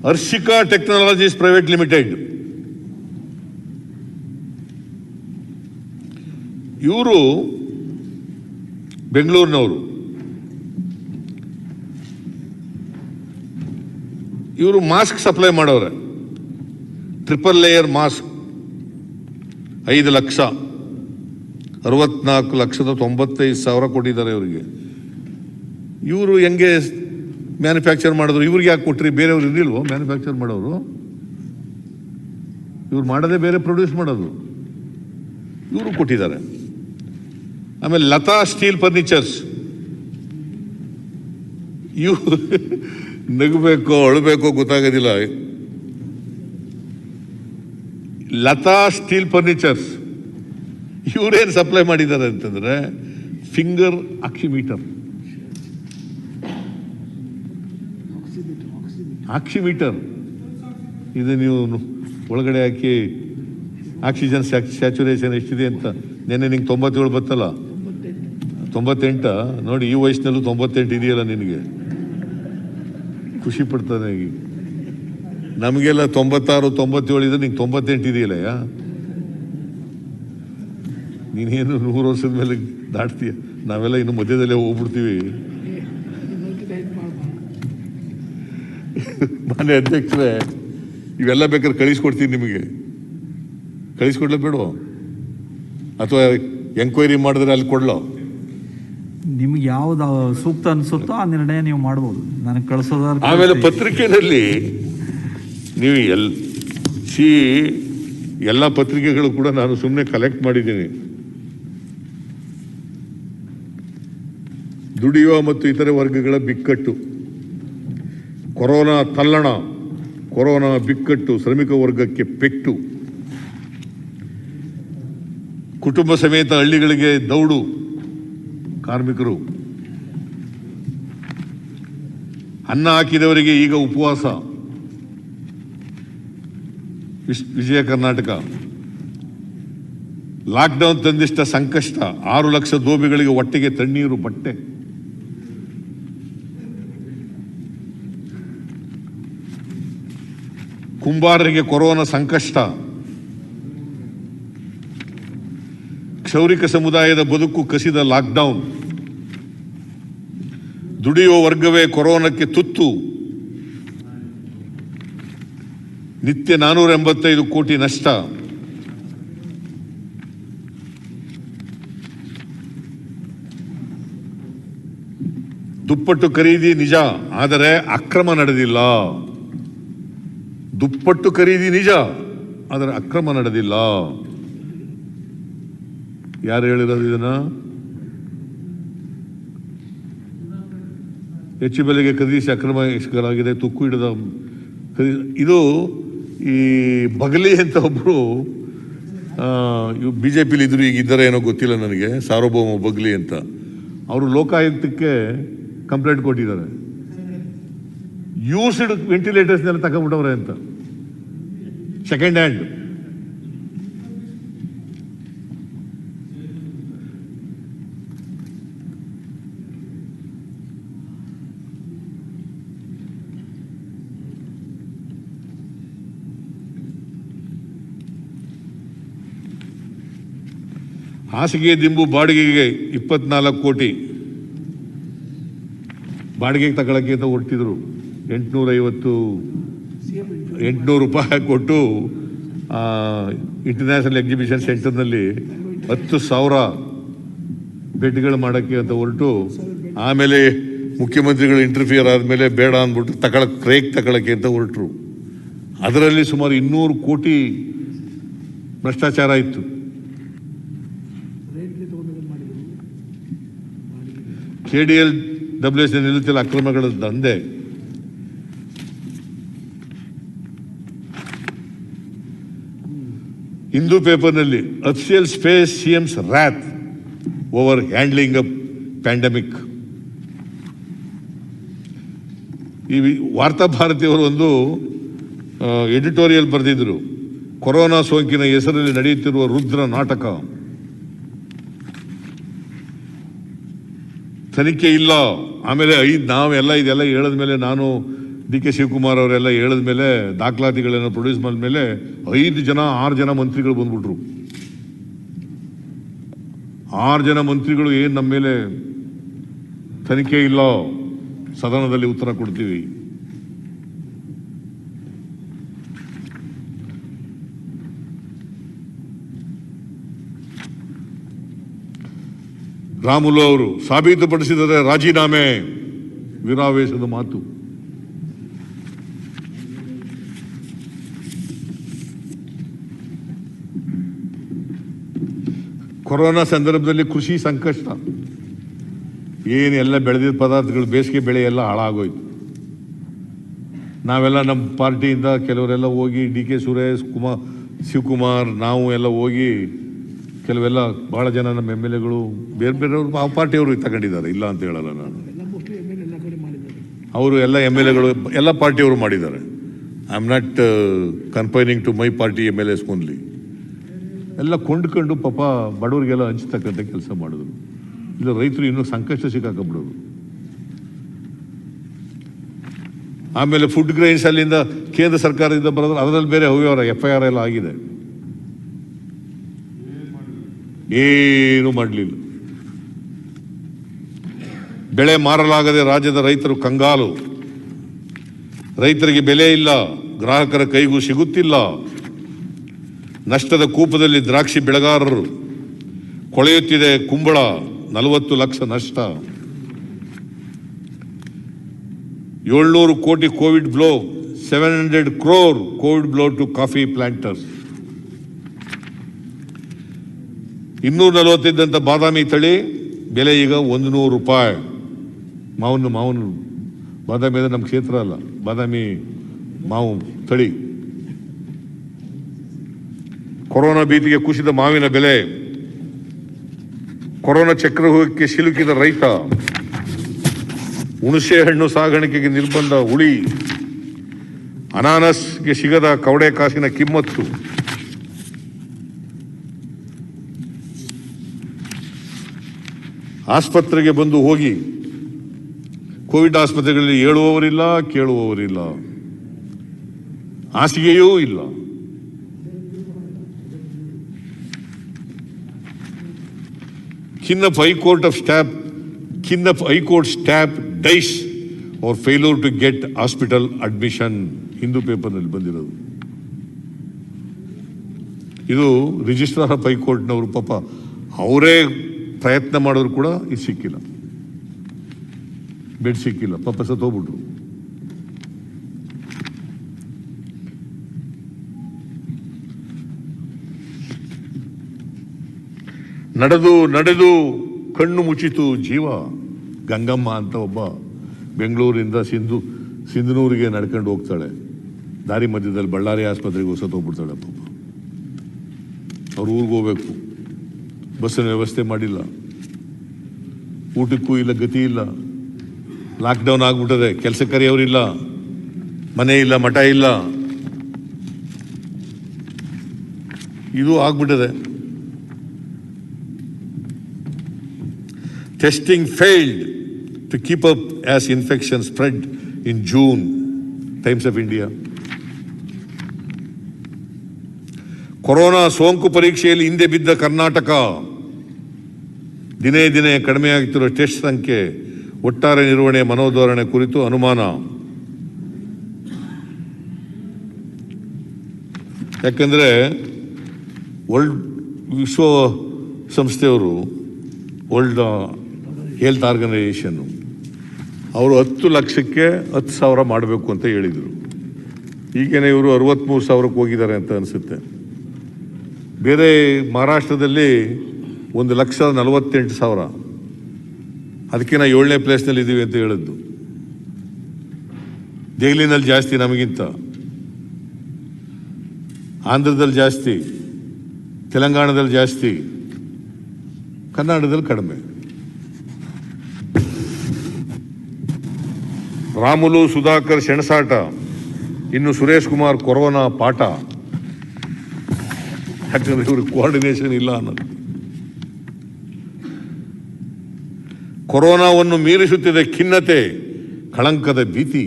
ಹರ್ಷಿಕಾ ಟೆಕ್ನಾಲಜೀಸ್ ಪ್ರೈವೇಟ್ ಲಿಮಿಟೆಡ್, ಇವರು ಬೆಂಗಳೂರಿನವರು. ಇವರು ಮಾಸ್ಕ್ ಸಪ್ಲೈ ಮಾಡೋರೆ. 3 ಲೇಯರ್ ಮಾಸ್ಕ್ 5,64,95,000 ಕೊಟ್ಟಿದ್ದಾರೆ ಇವರಿಗೆ. ಇವರು ಹೆಂಗೆ ಮ್ಯಾನುಫ್ಯಾಕ್ಚರ್ ಮಾಡಿದ್ರು? ಇವ್ರಿಗೆ ಯಾಕೆ ಕೊಟ್ರಿ? ಬೇರೆಯವ್ರು ಇರಲಿಲ್ವೋ ಮ್ಯಾನುಫ್ಯಾಕ್ಚರ್ ಮಾಡೋರು? ಇವ್ರು ಮಾಡೋದೇ ಬೇರೆ, ಪ್ರೊಡ್ಯೂಸ್ ಮಾಡೋದು. ಇವರು ಕೊಟ್ಟಿದ್ದಾರೆ. ಆಮೇಲೆ ಲತಾ ಸ್ಟೀಲ್ ಫರ್ನಿಚರ್ಸ್, ಇವು ನಗಬೇಕೋ ಅಳಬೇಕೋ ಗೊತ್ತಾಗೋದಿಲ್ಲ. ಲತಾ ಸ್ಟೀಲ್ ಫರ್ನಿಚರ್ಸ್ ಇವರೇನು ಸಪ್ಲೈ ಮಾಡಿದ್ದಾರೆ ಅಂತಂದ್ರೆ ಫಿಂಗರ್ ಆಕ್ಸಿಮೀಟರ್. ಇದು ನೀವು ಒಳಗಡೆ ಹಾಕಿ ಆಕ್ಸಿಜನ್ ಸ್ಯಾಚುರೇಷನ್ ಎಷ್ಟಿದೆ ಅಂತ. ನೆನ್ನೆ ನಿಂಗೆ 97 ಬತ್ತಲ್ಲ, 98. ನೋಡಿ, ಈ ವಯಸ್ಸಿನಲ್ಲೂ 98 ಇದೆಯಲ್ಲ ನಿನಗೆ, ಖುಷಿ ಪಡ್ತಾನೆ. ನಮಗೆಲ್ಲ 96, 97 ಇದೆ, ನಿಂಗೆ 98 ಇದೆಯಲ್ಲ. ನೀನೇನು 100 ವರ್ಷದ ಮೇಲೆ ದಾಟ್ತೀಯ. ನಾವೆಲ್ಲ ಇನ್ನು ಮಧ್ಯದಲ್ಲೇ ಹೋಗ್ಬಿಡ್ತೀವಿ. ಮಾನ್ಯ ಅಧ್ಯಕ್ಷರೇ, ಇವೆಲ್ಲ ಬೇಕಾದ್ರೆ ಕಳಿಸ್ಕೊಡ್ತೀನಿ ನಿಮಗೆ. ಕಳಿಸ್ಕೊಡ್ಲೇ ಬೇಡವೋ, ಅಥವಾ ಎಂಕ್ವೈರಿ ಮಾಡಿದ್ರೆ ಅಲ್ಲಿ ಕೊಡ್ಲೋ? ನಿಮ್ಗೆ ಯಾವ್ದು ಸೂಕ್ತ ಅನ್ಸುತ್ತೋ ಆ ನಿರ್ಣಯ ನೀವು ಮಾಡ್ಬೋದು. ನನಗೆ ಕಳಿಸೋದಾದ್ರೆ ಆಮೇಲೆ ಪತ್ರಿಕೆಯಲ್ಲಿ ನೀವು ಎಲ್ಲ ಪತ್ರಿಕೆಗಳು ಕೂಡ ನಾನು ಸುಮ್ಮನೆ ಕಲೆಕ್ಟ್ ಮಾಡಿದ್ದೀನಿ. ದುಡಿಯುವ ಮತ್ತು ಇತರೆ ವರ್ಗಗಳ ಬಿಕ್ಕಟ್ಟು, ಕೊರೋನಾ ತಲ್ಲಣ, ಕೊರೋನಾ ಬಿಕ್ಕಟ್ಟು, ಶ್ರಮಿಕ ವರ್ಗಕ್ಕೆ ಪೆಟ್ಟು, ಕುಟುಂಬ ಸಮೇತ ಹಳ್ಳಿಗಳಿಗೆ ದೌಡು ಕಾರ್ಮಿಕರು, ಅನ್ನ ಹಾಕಿದವರಿಗೆ ಈಗ ಉಪವಾಸ, ವಿಜಯ ಕರ್ನಾಟಕ, ಲಾಕ್ಡೌನ್ ತಂದಿಷ್ಟ ಸಂಕಷ್ಟ, 6 ಲಕ್ಷ ದೋಬಿಗಳಿಗೆ ಒಟ್ಟಿಗೆ ತಣ್ಣೀರು ಬಟ್ಟೆ, ಕುಂಬಾರರಿಗೆ ಕೊರೋನಾ ಸಂಕಷ್ಟ, ಕ್ಷೌರಿಕ ಸಮುದಾಯದ ಬದುಕು ಕಸಿದ ಲಾಕ್ಡೌನ್, ದುಡಿಯುವ ವರ್ಗವೇ ಕೊರೋನಾಕ್ಕೆ ತುತ್ತು, ನಿತ್ಯ 485 ಕೋಟಿ ನಷ್ಟ, ದುಪ್ಪಟ್ಟು ಖರೀದಿ ನಿಜ, ಆದರೆ ಅಕ್ರಮ ನಡೆದಿಲ್ಲ. ದುಪ್ಪಟ್ಟು ಖರೀದಿ ನಿಜ, ಆದರೆ ಅಕ್ರಮ ನಡೆದಿಲ್ಲ. ಯಾರು ಹೇಳಿರೋದು ಇದನ್ನ? ಹೆಚ್ಚು ಬೆಲೆಗೆ ಖರೀದಿಸಿ ಅಕ್ರಮ ಎಸಗಲಾಗಿದೆ, ತುಕ್ಕು ಹಿಡಿದ ಇದು ಈ ಬಗಲಿ ಅಂತ ಒಬ್ರು ಬಿಜೆಪಿಲಿ ಇದ್ರು, ಈಗ ಇದ್ದಾರೆ ಏನೋ ಗೊತ್ತಿಲ್ಲ ನನಗೆ, ಸಾರ್ವಭೌಮ ಬಗ್ಲಿ ಅಂತ. ಅವರು ಲೋಕಾಯುಕ್ತಕ್ಕೆ ಕಂಪ್ಲೇಂಟ್ ಕೊಟ್ಟಿದ್ದಾರೆ, ಯೂಸ್ಡ್ ವೆಂಟಿಲೇಟರ್ಸ್ನೆಲ್ಲ ತಗೊಂಡ್ಬಿಟ್ಟವ್ರೆ ಅಂತ, ಸೆಕೆಂಡ್ ಹ್ಯಾಂಡ್. ಹಾಸಿಗೆ ದಿಂಬು ಬಾಡಿಗೆಗೆ 24 ಕೋಟಿ ಬಾಡಿಗೆಗೆ ತಗೊಳಕ್ಕೆ ಅಂತ ಹೊರಟಿದ್ರು. 800 ರೂಪಾಯಿ ಕೊಟ್ಟು ಇಂಟರ್ನ್ಯಾಷನಲ್ ಎಕ್ಸಿಬಿಷನ್ ಸೆಂಟರ್ನಲ್ಲಿ 10,000 ಬೆಡ್ಗಳು ಮಾಡೋಕ್ಕೆ ಅಂತ ಹೊರಟು, ಆಮೇಲೆ ಮುಖ್ಯಮಂತ್ರಿಗಳು ಇಂಟರ್ಫಿಯರ್ ಆದಮೇಲೆ ಬೇಡ ಅಂದ್ಬಿಟ್ಟು ಕ್ರೇಕ್ ತಗೊಳಕ್ಕೆ ಅಂತ ಹೊರಟರು. ಅದರಲ್ಲಿ ಸುಮಾರು 200 ಕೋಟಿ ಭ್ರಷ್ಟಾಚಾರ ಇತ್ತು. KDLWS ನಿಲ್ಲುತ್ತಿಲ್ಲ ಅಕ್ರಮಗಳ ದಂಧೆ. ಹಿಂದೂ ಪೇಪರ್ನಲ್ಲಿ official space CM's wrath over handling a pandemic. ಈ ವಾರ್ತಾ ಭಾರತಿಯವರು ಒಂದು ಎಡಿಟೋರಿಯಲ್ ಬರೆದಿದ್ರು, ಕೊರೋನಾ ಸೋಂಕಿನ ಹೆಸರಲ್ಲಿ ನಡೆಯುತ್ತಿರುವ ರುದ್ರ ನಾಟಕ, ತನಿಖೆ ಇಲ್ಲ. ಆಮೇಲೆ ನಾವೆಲ್ಲ ಇದೆಲ್ಲ ಹೇಳಿದ್ಮೇಲೆ, ನಾನು DK ಶಿವಕುಮಾರ್ ಅವರೆಲ್ಲ ಹೇಳಿದ್ಮೇಲೆ, ದಾಖಲಾತಿಗಳನ್ನು ಪ್ರೊಡ್ಯೂಸ್ ಮಾಡಿದ್ಮೇಲೆ 6 ಜನ ಮಂತ್ರಿಗಳು ಬಂದ್ಬಿಟ್ರು. 6 ಜನ ಮಂತ್ರಿಗಳು ಏನು ನಮ್ಮ ಮೇಲೆ ತನಿಖೆ ಇಲ್ಲ, ಸದನದಲ್ಲಿ ಉತ್ತರ ಕೊಡ್ತೀವಿ. ರಾಮುಲು ಅವರು ಸಾಬೀತುಪಡಿಸಿದರೆ ರಾಜೀನಾಮೆ, ವೀರಾವೇಶದ ಮಾತು. ಕೊರೋನಾ ಸಂದರ್ಭದಲ್ಲಿ ಕೃಷಿ ಸಂಕಷ್ಟ, ಏನೆಲ್ಲ ಬೆಳೆದಿದ್ದ ಪದಾರ್ಥಗಳು, ಬೇಸಿಗೆ ಬೆಳೆ ಎಲ್ಲ ಹಾಳಾಗೋಯ್ತು. ನಾವೆಲ್ಲ ನಮ್ಮ ಪಾರ್ಟಿಯಿಂದ ಕೆಲವರೆಲ್ಲ ಹೋಗಿ, DK ಸುರೇಶ್, ಶಿವಕುಮಾರ್, ನಾವು ಎಲ್ಲ ಹೋಗಿ, ಕೆಲವೆಲ್ಲ ಬಹಳ ಜನ ನಮ್ಮ MLAಗಳು ಬೇರೆ ಬೇರೆಯವರು ಆ ಪಾರ್ಟಿಯವರು ತಗೊಂಡಿದ್ದಾರೆ, ಇಲ್ಲ ಅಂತ ಹೇಳಲ್ಲ ನಾನು. ಅವರು ಎಲ್ಲ MLAಗಳು ಎಲ್ಲ ಪಾರ್ಟಿಯವರು ಮಾಡಿದ್ದಾರೆ. I am not confining to my party MLAs only. ಎಲ್ಲ ಕೊಂಡ್ಕೊಂಡು ಪಾಪ ಬಡವರಿಗೆಲ್ಲ ಹಂಚ್ತಕ್ಕಂಥ ಕೆಲಸ ಮಾಡಿದ್ರು. ಇಲ್ಲ ರೈತರು ಇನ್ನೂ ಸಂಕಷ್ಟ ಸಿಕ್ಕಾಕೊಂಡ್ಬಿಡೋರು. ಆಮೇಲೆ ಫುಡ್ ಗ್ರೈನ್ಸ್ ಅಲ್ಲಿಂದ ಕೇಂದ್ರ ಸರ್ಕಾರದಿಂದ ಬರೋದು, ಅದರಲ್ಲಿ ಬೇರೆ ಅವ್ಯವಹಾರ, FIR ಎಲ್ಲ ಆಗಿದೆ. ಏನು ಮಾಡಲಿಲ್ಲ. ಬೆಳೆ ಮಾರಲಾಗದೆ ರಾಜ್ಯದ ರೈತರು ಕಂಗಾಲು. ರೈತರಿಗೆ ಬೆಲೆ ಇಲ್ಲ, ಗ್ರಾಹಕರ ಕೈಗೂ ಸಿಗುತ್ತಿಲ್ಲ. ನಷ್ಟದ ಕೂಪದಲ್ಲಿ ದ್ರಾಕ್ಷಿ ಬೆಳೆಗಾರರು, ಕೊಳೆಯುತ್ತಿದೆ ಕುಂಬಳ, 40 ಲಕ್ಷ ನಷ್ಟ. 700 ಕೋಟಿ covid blow, 700 crore covid blow to coffee planters. 240 ಇದ್ದಂಥ ಬಾದಾಮಿ ತಳಿ ಬೆಲೆ ಈಗ 100 ರೂಪಾಯಿ. ಮಾವನು ಬಾದಾಮಿ ಅಂದರೆ ನಮ್ಮ ಕ್ಷೇತ್ರ ಅಲ್ಲ, ಬಾದಾಮಿ ಮಾವು ತಳಿ. ಕೊರೋನಾ ಭೀತಿಗೆ ಕುಸಿದ ಮಾವಿನ ಬೆಲೆ, ಕೊರೋನಾ ಚಕ್ರವ್ಯೂಹಕ್ಕೆ ಸಿಲುಕಿದ ರೈತ, ಹುಣಸೆ ಹಣ್ಣು ಸಾಗಾಣಿಕೆಗೆ ನಿರ್ಬಂಧ ಉಳಿ, ಅನಾನಸ್ಗೆ ಸಿಗದ ಕವಡೆ ಕಾಸಿನ ಕಿಮ್ಮತ್ತು. ಆಸ್ಪತ್ರೆಗೆ ಬಂದು ಹೋಗಿ ಕೋವಿಡ್ ಆಸ್ಪತ್ರೆಗಳಲ್ಲಿ ಹೇಳುವವರಿಲ್ಲ, ಕೇಳುವವರಿಲ್ಲ, ಹಾಸಿಗೆಯೂ ಇಲ್ಲ. Kinnath High Court staff dice or failure to get hospital admission. Hindu ಪೇಪರ್ನಲ್ಲಿ ಬಂದಿರೋದು ಇದು. ರಿಜಿಸ್ಟ್ರಾರ್ ಆಫ್ ಹೈಕೋರ್ಟ್ನವರು ಪಾಪ ಅವರೇ ಪ್ರಯತ್ನ ಮಾಡಿದ್ರು ಕೂಡ ಇದು ಸಿಕ್ಕಿಲ್ಲ, ಬೆಡ್ ಸಿಕ್ಕಿಲ್ಲ, ಪಾಪ ಸತ್ತೋಗ್ಬಿಟ್ರು. ನಡೆದು ಕಣ್ಣು ಮುಚ್ಚಿತು ಜೀವ. ಗಂಗಮ್ಮ ಅಂತ ಒಬ್ಬ ಬೆಂಗಳೂರಿಂದ ಸಿಂಧನೂರಿಗೆ ನಡ್ಕೊಂಡು ಹೋಗ್ತಾಳೆ, ದಾರಿ ಮಧ್ಯದಲ್ಲಿ ಬಳ್ಳಾರಿ ಆಸ್ಪತ್ರೆಗೆ ಸತ್ತೋಗ್ಬಿಡ್ತಾಳೆ ಪಾಪ. ಅವ್ರ ಊರಿಗೆ ಹೋಗ್ಬೇಕು, ಬಸ್ಸಿನ ವ್ಯವಸ್ಥೆ ಮಾಡಿಲ್ಲ, ಊಟಕ್ಕೂ ಇಲ್ಲ, ಗತಿ ಇಲ್ಲ, ಲಾಕ್ಡೌನ್ ಆಗ್ಬಿಟ್ಟದೆ, ಕೆಲಸ ಕರೆಯವರಿಲ್ಲ, ಮನೆ ಇಲ್ಲ, ಮಠ ಇಲ್ಲ, ಇದು ಆಗ್ಬಿಟ್ಟದೆ. Testing failed to keep up as infection spread in June. Times of India. Corona ಸೋಂಕು ಪರೀಕ್ಷೆಯಲ್ಲಿ ಹಿಂದೆ ಬಿದ್ದ ಕರ್ನಾಟಕ. ದಿನೇ ದಿನೇ ಕಡಿಮೆಯಾಗುತ್ತಿರುವ ಟೆಸ್ಟ್ ಸಂಖ್ಯೆ, ಒಟ್ಟಾರೆ ನಿರ್ವಹಣೆ ಮನೋಧೋರಣೆ ಕುರಿತು ಅನುಮಾನ. ಯಾಕಂದರೆ ವರ್ಲ್ಡ್ ವಿಶ್ವ ಸಂಸ್ಥೆಯವರು, ವರ್ಲ್ಡ್ ಹೆಲ್ತ್ ಆರ್ಗನೈಸೇಷನ್ನು, ಅವರು 10 ಲಕ್ಷಕ್ಕೆ 10,000 ಮಾಡಬೇಕು ಅಂತ ಹೇಳಿದರು. ಈಗೇನೆ ಇವರು 63,000ಕ್ಕೆ ಹೋಗಿದ್ದಾರೆ ಅಂತ ಅನಿಸುತ್ತೆ. ಬೇರೆ ಮಹಾರಾಷ್ಟ್ರದಲ್ಲಿ 1,48,000, ಅದಕ್ಕೆ ನಾವು 7ನೇ ಪ್ಲೇಸ್ನಲ್ಲಿ ಇದ್ದೀವಿ ಅಂತ ಹೇಳಿದ್ದು. ದೆಹಲಿನಲ್ಲಿ ಜಾಸ್ತಿ ನಮಗಿಂತ, ಆಂಧ್ರದಲ್ಲಿ ಜಾಸ್ತಿ, ತೆಲಂಗಾಣದಲ್ಲಿ ಜಾಸ್ತಿ, ಕರ್ನಾಟಕದಲ್ಲಿ ಕಡಿಮೆ. ರಾಮುಲು ಸುಧಾಕರ್ ಸೆಣಸಾಟ, ಇನ್ನು ಸುರೇಶ್ ಕುಮಾರ್ ಕೊರೋನಾ ಪಾಠ. ಯಾಕಂದ್ರೆ ಇವ್ರಿಗೆ ಕೋಆರ್ಡಿನೇಷನ್ ಇಲ್ಲ ಅನ್ನೋದು. ಕೊರೋನಾವನ್ನು ಮೀರಿಸುತ್ತಿದೆ ಖಿನ್ನತೆ, ಕಳಂಕದ ಭೀತಿ.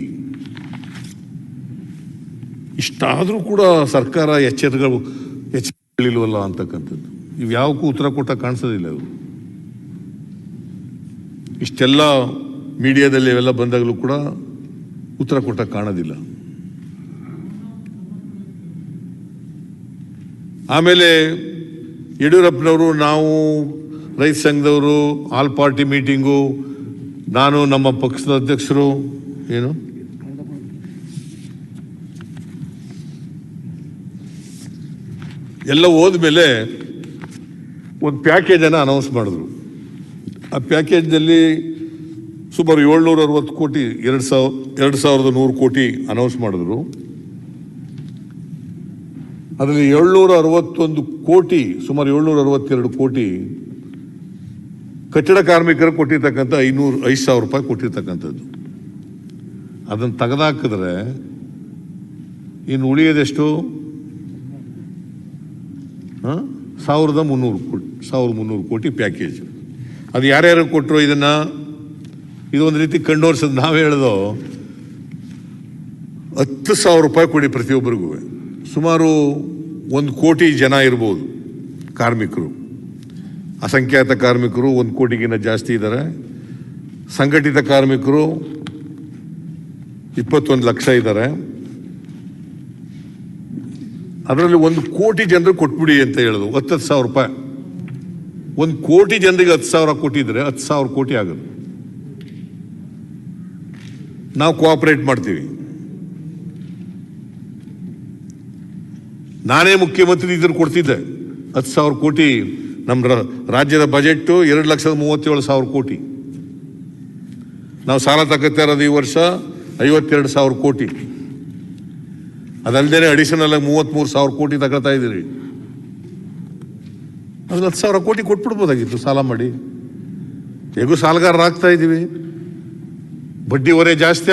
ಇಷ್ಟಾದರೂ ಕೂಡ ಸರ್ಕಾರ ಎಚ್ಚರಿಕೆಗಳಿಲ್ವಲ್ಲ ಅಂತಕ್ಕಂಥದ್ದು. ಇವು ಯಾವಕ್ಕೂ ಉತ್ತರ ಕೊಟ್ಟ ಕಾಣಿಸೋದಿಲ್ಲ ಇವರು. ಇಷ್ಟೆಲ್ಲ ಮೀಡಿಯಾದಲ್ಲಿ ಇವೆಲ್ಲ ಬಂದಾಗಲೂ ಕೂಡ ಉತ್ತರ ಕೊಟ್ಟ ಕಾಣೋದಿಲ್ಲ. ಆಮೇಲೆ ಯಡಿಯೂರಪ್ಪನವರು, ನಾವು ರೈತ ಸಂಘದವರು, ಆಲ್ ಪಾರ್ಟಿ ಮೀಟಿಂಗು, ನಾನು ನಮ್ಮ ಪಕ್ಷದ ಅಧ್ಯಕ್ಷರು, ಏನು ಎಲ್ಲ ಹೋದ್ಮೇಲೆ ಒಂದು ಪ್ಯಾಕೇಜನ್ನು ಅನೌನ್ಸ್ ಮಾಡಿದ್ರು. ಆ ಪ್ಯಾಕೇಜ್ನಲ್ಲಿ ಸುಮಾರು 760 ಕೋಟಿ, 2,100 ಕೋಟಿ ಅನೌನ್ಸ್ ಮಾಡಿದ್ರು. ಅದರಲ್ಲಿ 761 ಕೋಟಿ, ಸುಮಾರು 762 ಕೋಟಿ ಕಟ್ಟಡ ಕಾರ್ಮಿಕರು ಕೊಟ್ಟಿರ್ತಕ್ಕಂಥ 5,000 ರೂಪಾಯಿ ಕೊಟ್ಟಿರ್ತಕ್ಕಂಥದ್ದು. ಅದನ್ನು ತೆಗೆದಾಕಿದ್ರೆ ಇನ್ನು ಉಳಿಯೋದೆಷ್ಟು? 1,300 ಕೋಟಿ ಪ್ಯಾಕೇಜ್. ಅದು ಯಾರ್ಯಾರು ಕೊಟ್ಟರು ಇದನ್ನು? ಇದೊಂದು ರೀತಿ ಕಂಡೋರ್ಸೋದು. ನಾವೇ ಹೇಳ್ದೋ 10,000 ರೂಪಾಯಿ ಕೊಡಿ ಪ್ರತಿಯೊಬ್ಬರಿಗೂ. ಸುಮಾರು 1 ಕೋಟಿ ಜನ ಇರ್ಬೋದು ಕಾರ್ಮಿಕರು, ಅಸಂಖ್ಯಾತ ಕಾರ್ಮಿಕರು 1 ಕೋಟಿಗಿಂತ ಜಾಸ್ತಿ ಇದ್ದಾರೆ. ಸಂಘಟಿತ ಕಾರ್ಮಿಕರು 21 ಲಕ್ಷ ಇದ್ದಾರೆ. ಅದರಲ್ಲಿ 1 ಕೋಟಿ ಜನರಿಗೆ ಕೊಟ್ಬಿಡಿ ಅಂತ ಹೇಳೋದು. 10,000 ರೂಪಾಯಿ. 1 ಕೋಟಿ ಜನರಿಗೆ 10,000 ಕೊಟ್ಟಿದ್ರೆ 10,000 ಕೋಟಿ ಆಗೋದು. ನಾವು ಕೋಆಪರೇಟ್ ಮಾಡ್ತೀವಿ. ನಾನೇ ಮುಖ್ಯಮಂತ್ರಿ ಇದ್ರು ಕೊಡ್ತಿದ್ದೆ 10,000 ಕೋಟಿ. ನಮ್ಮ ರಾಜ್ಯದ ಬಜೆಟ್ 2,37,000 ಕೋಟಿ. ನಾವು ಸಾಲ ತಗೋತಾ ಇರೋದು ಈ ವರ್ಷ 52,000 ಕೋಟಿ. ಅದಲ್ಲದೆ ಅಡಿಷನಲ್ ಆಗಿ 33,000 ಕೋಟಿ ತಗೋತಾ ಇದ್ದೀರಿ. ಅದು 10,000 ಕೋಟಿ ಕೊಟ್ಬಿಡ್ಬೋದಾಗಿತ್ತು ಸಾಲ ಮಾಡಿ. ಹೇಗೂ ಸಾಲಗಾರರಾಗ್ತಾ ಇದ್ದೀವಿ, ಬಡ್ಡಿ ಹೊರೆ ಜಾಸ್ತಿ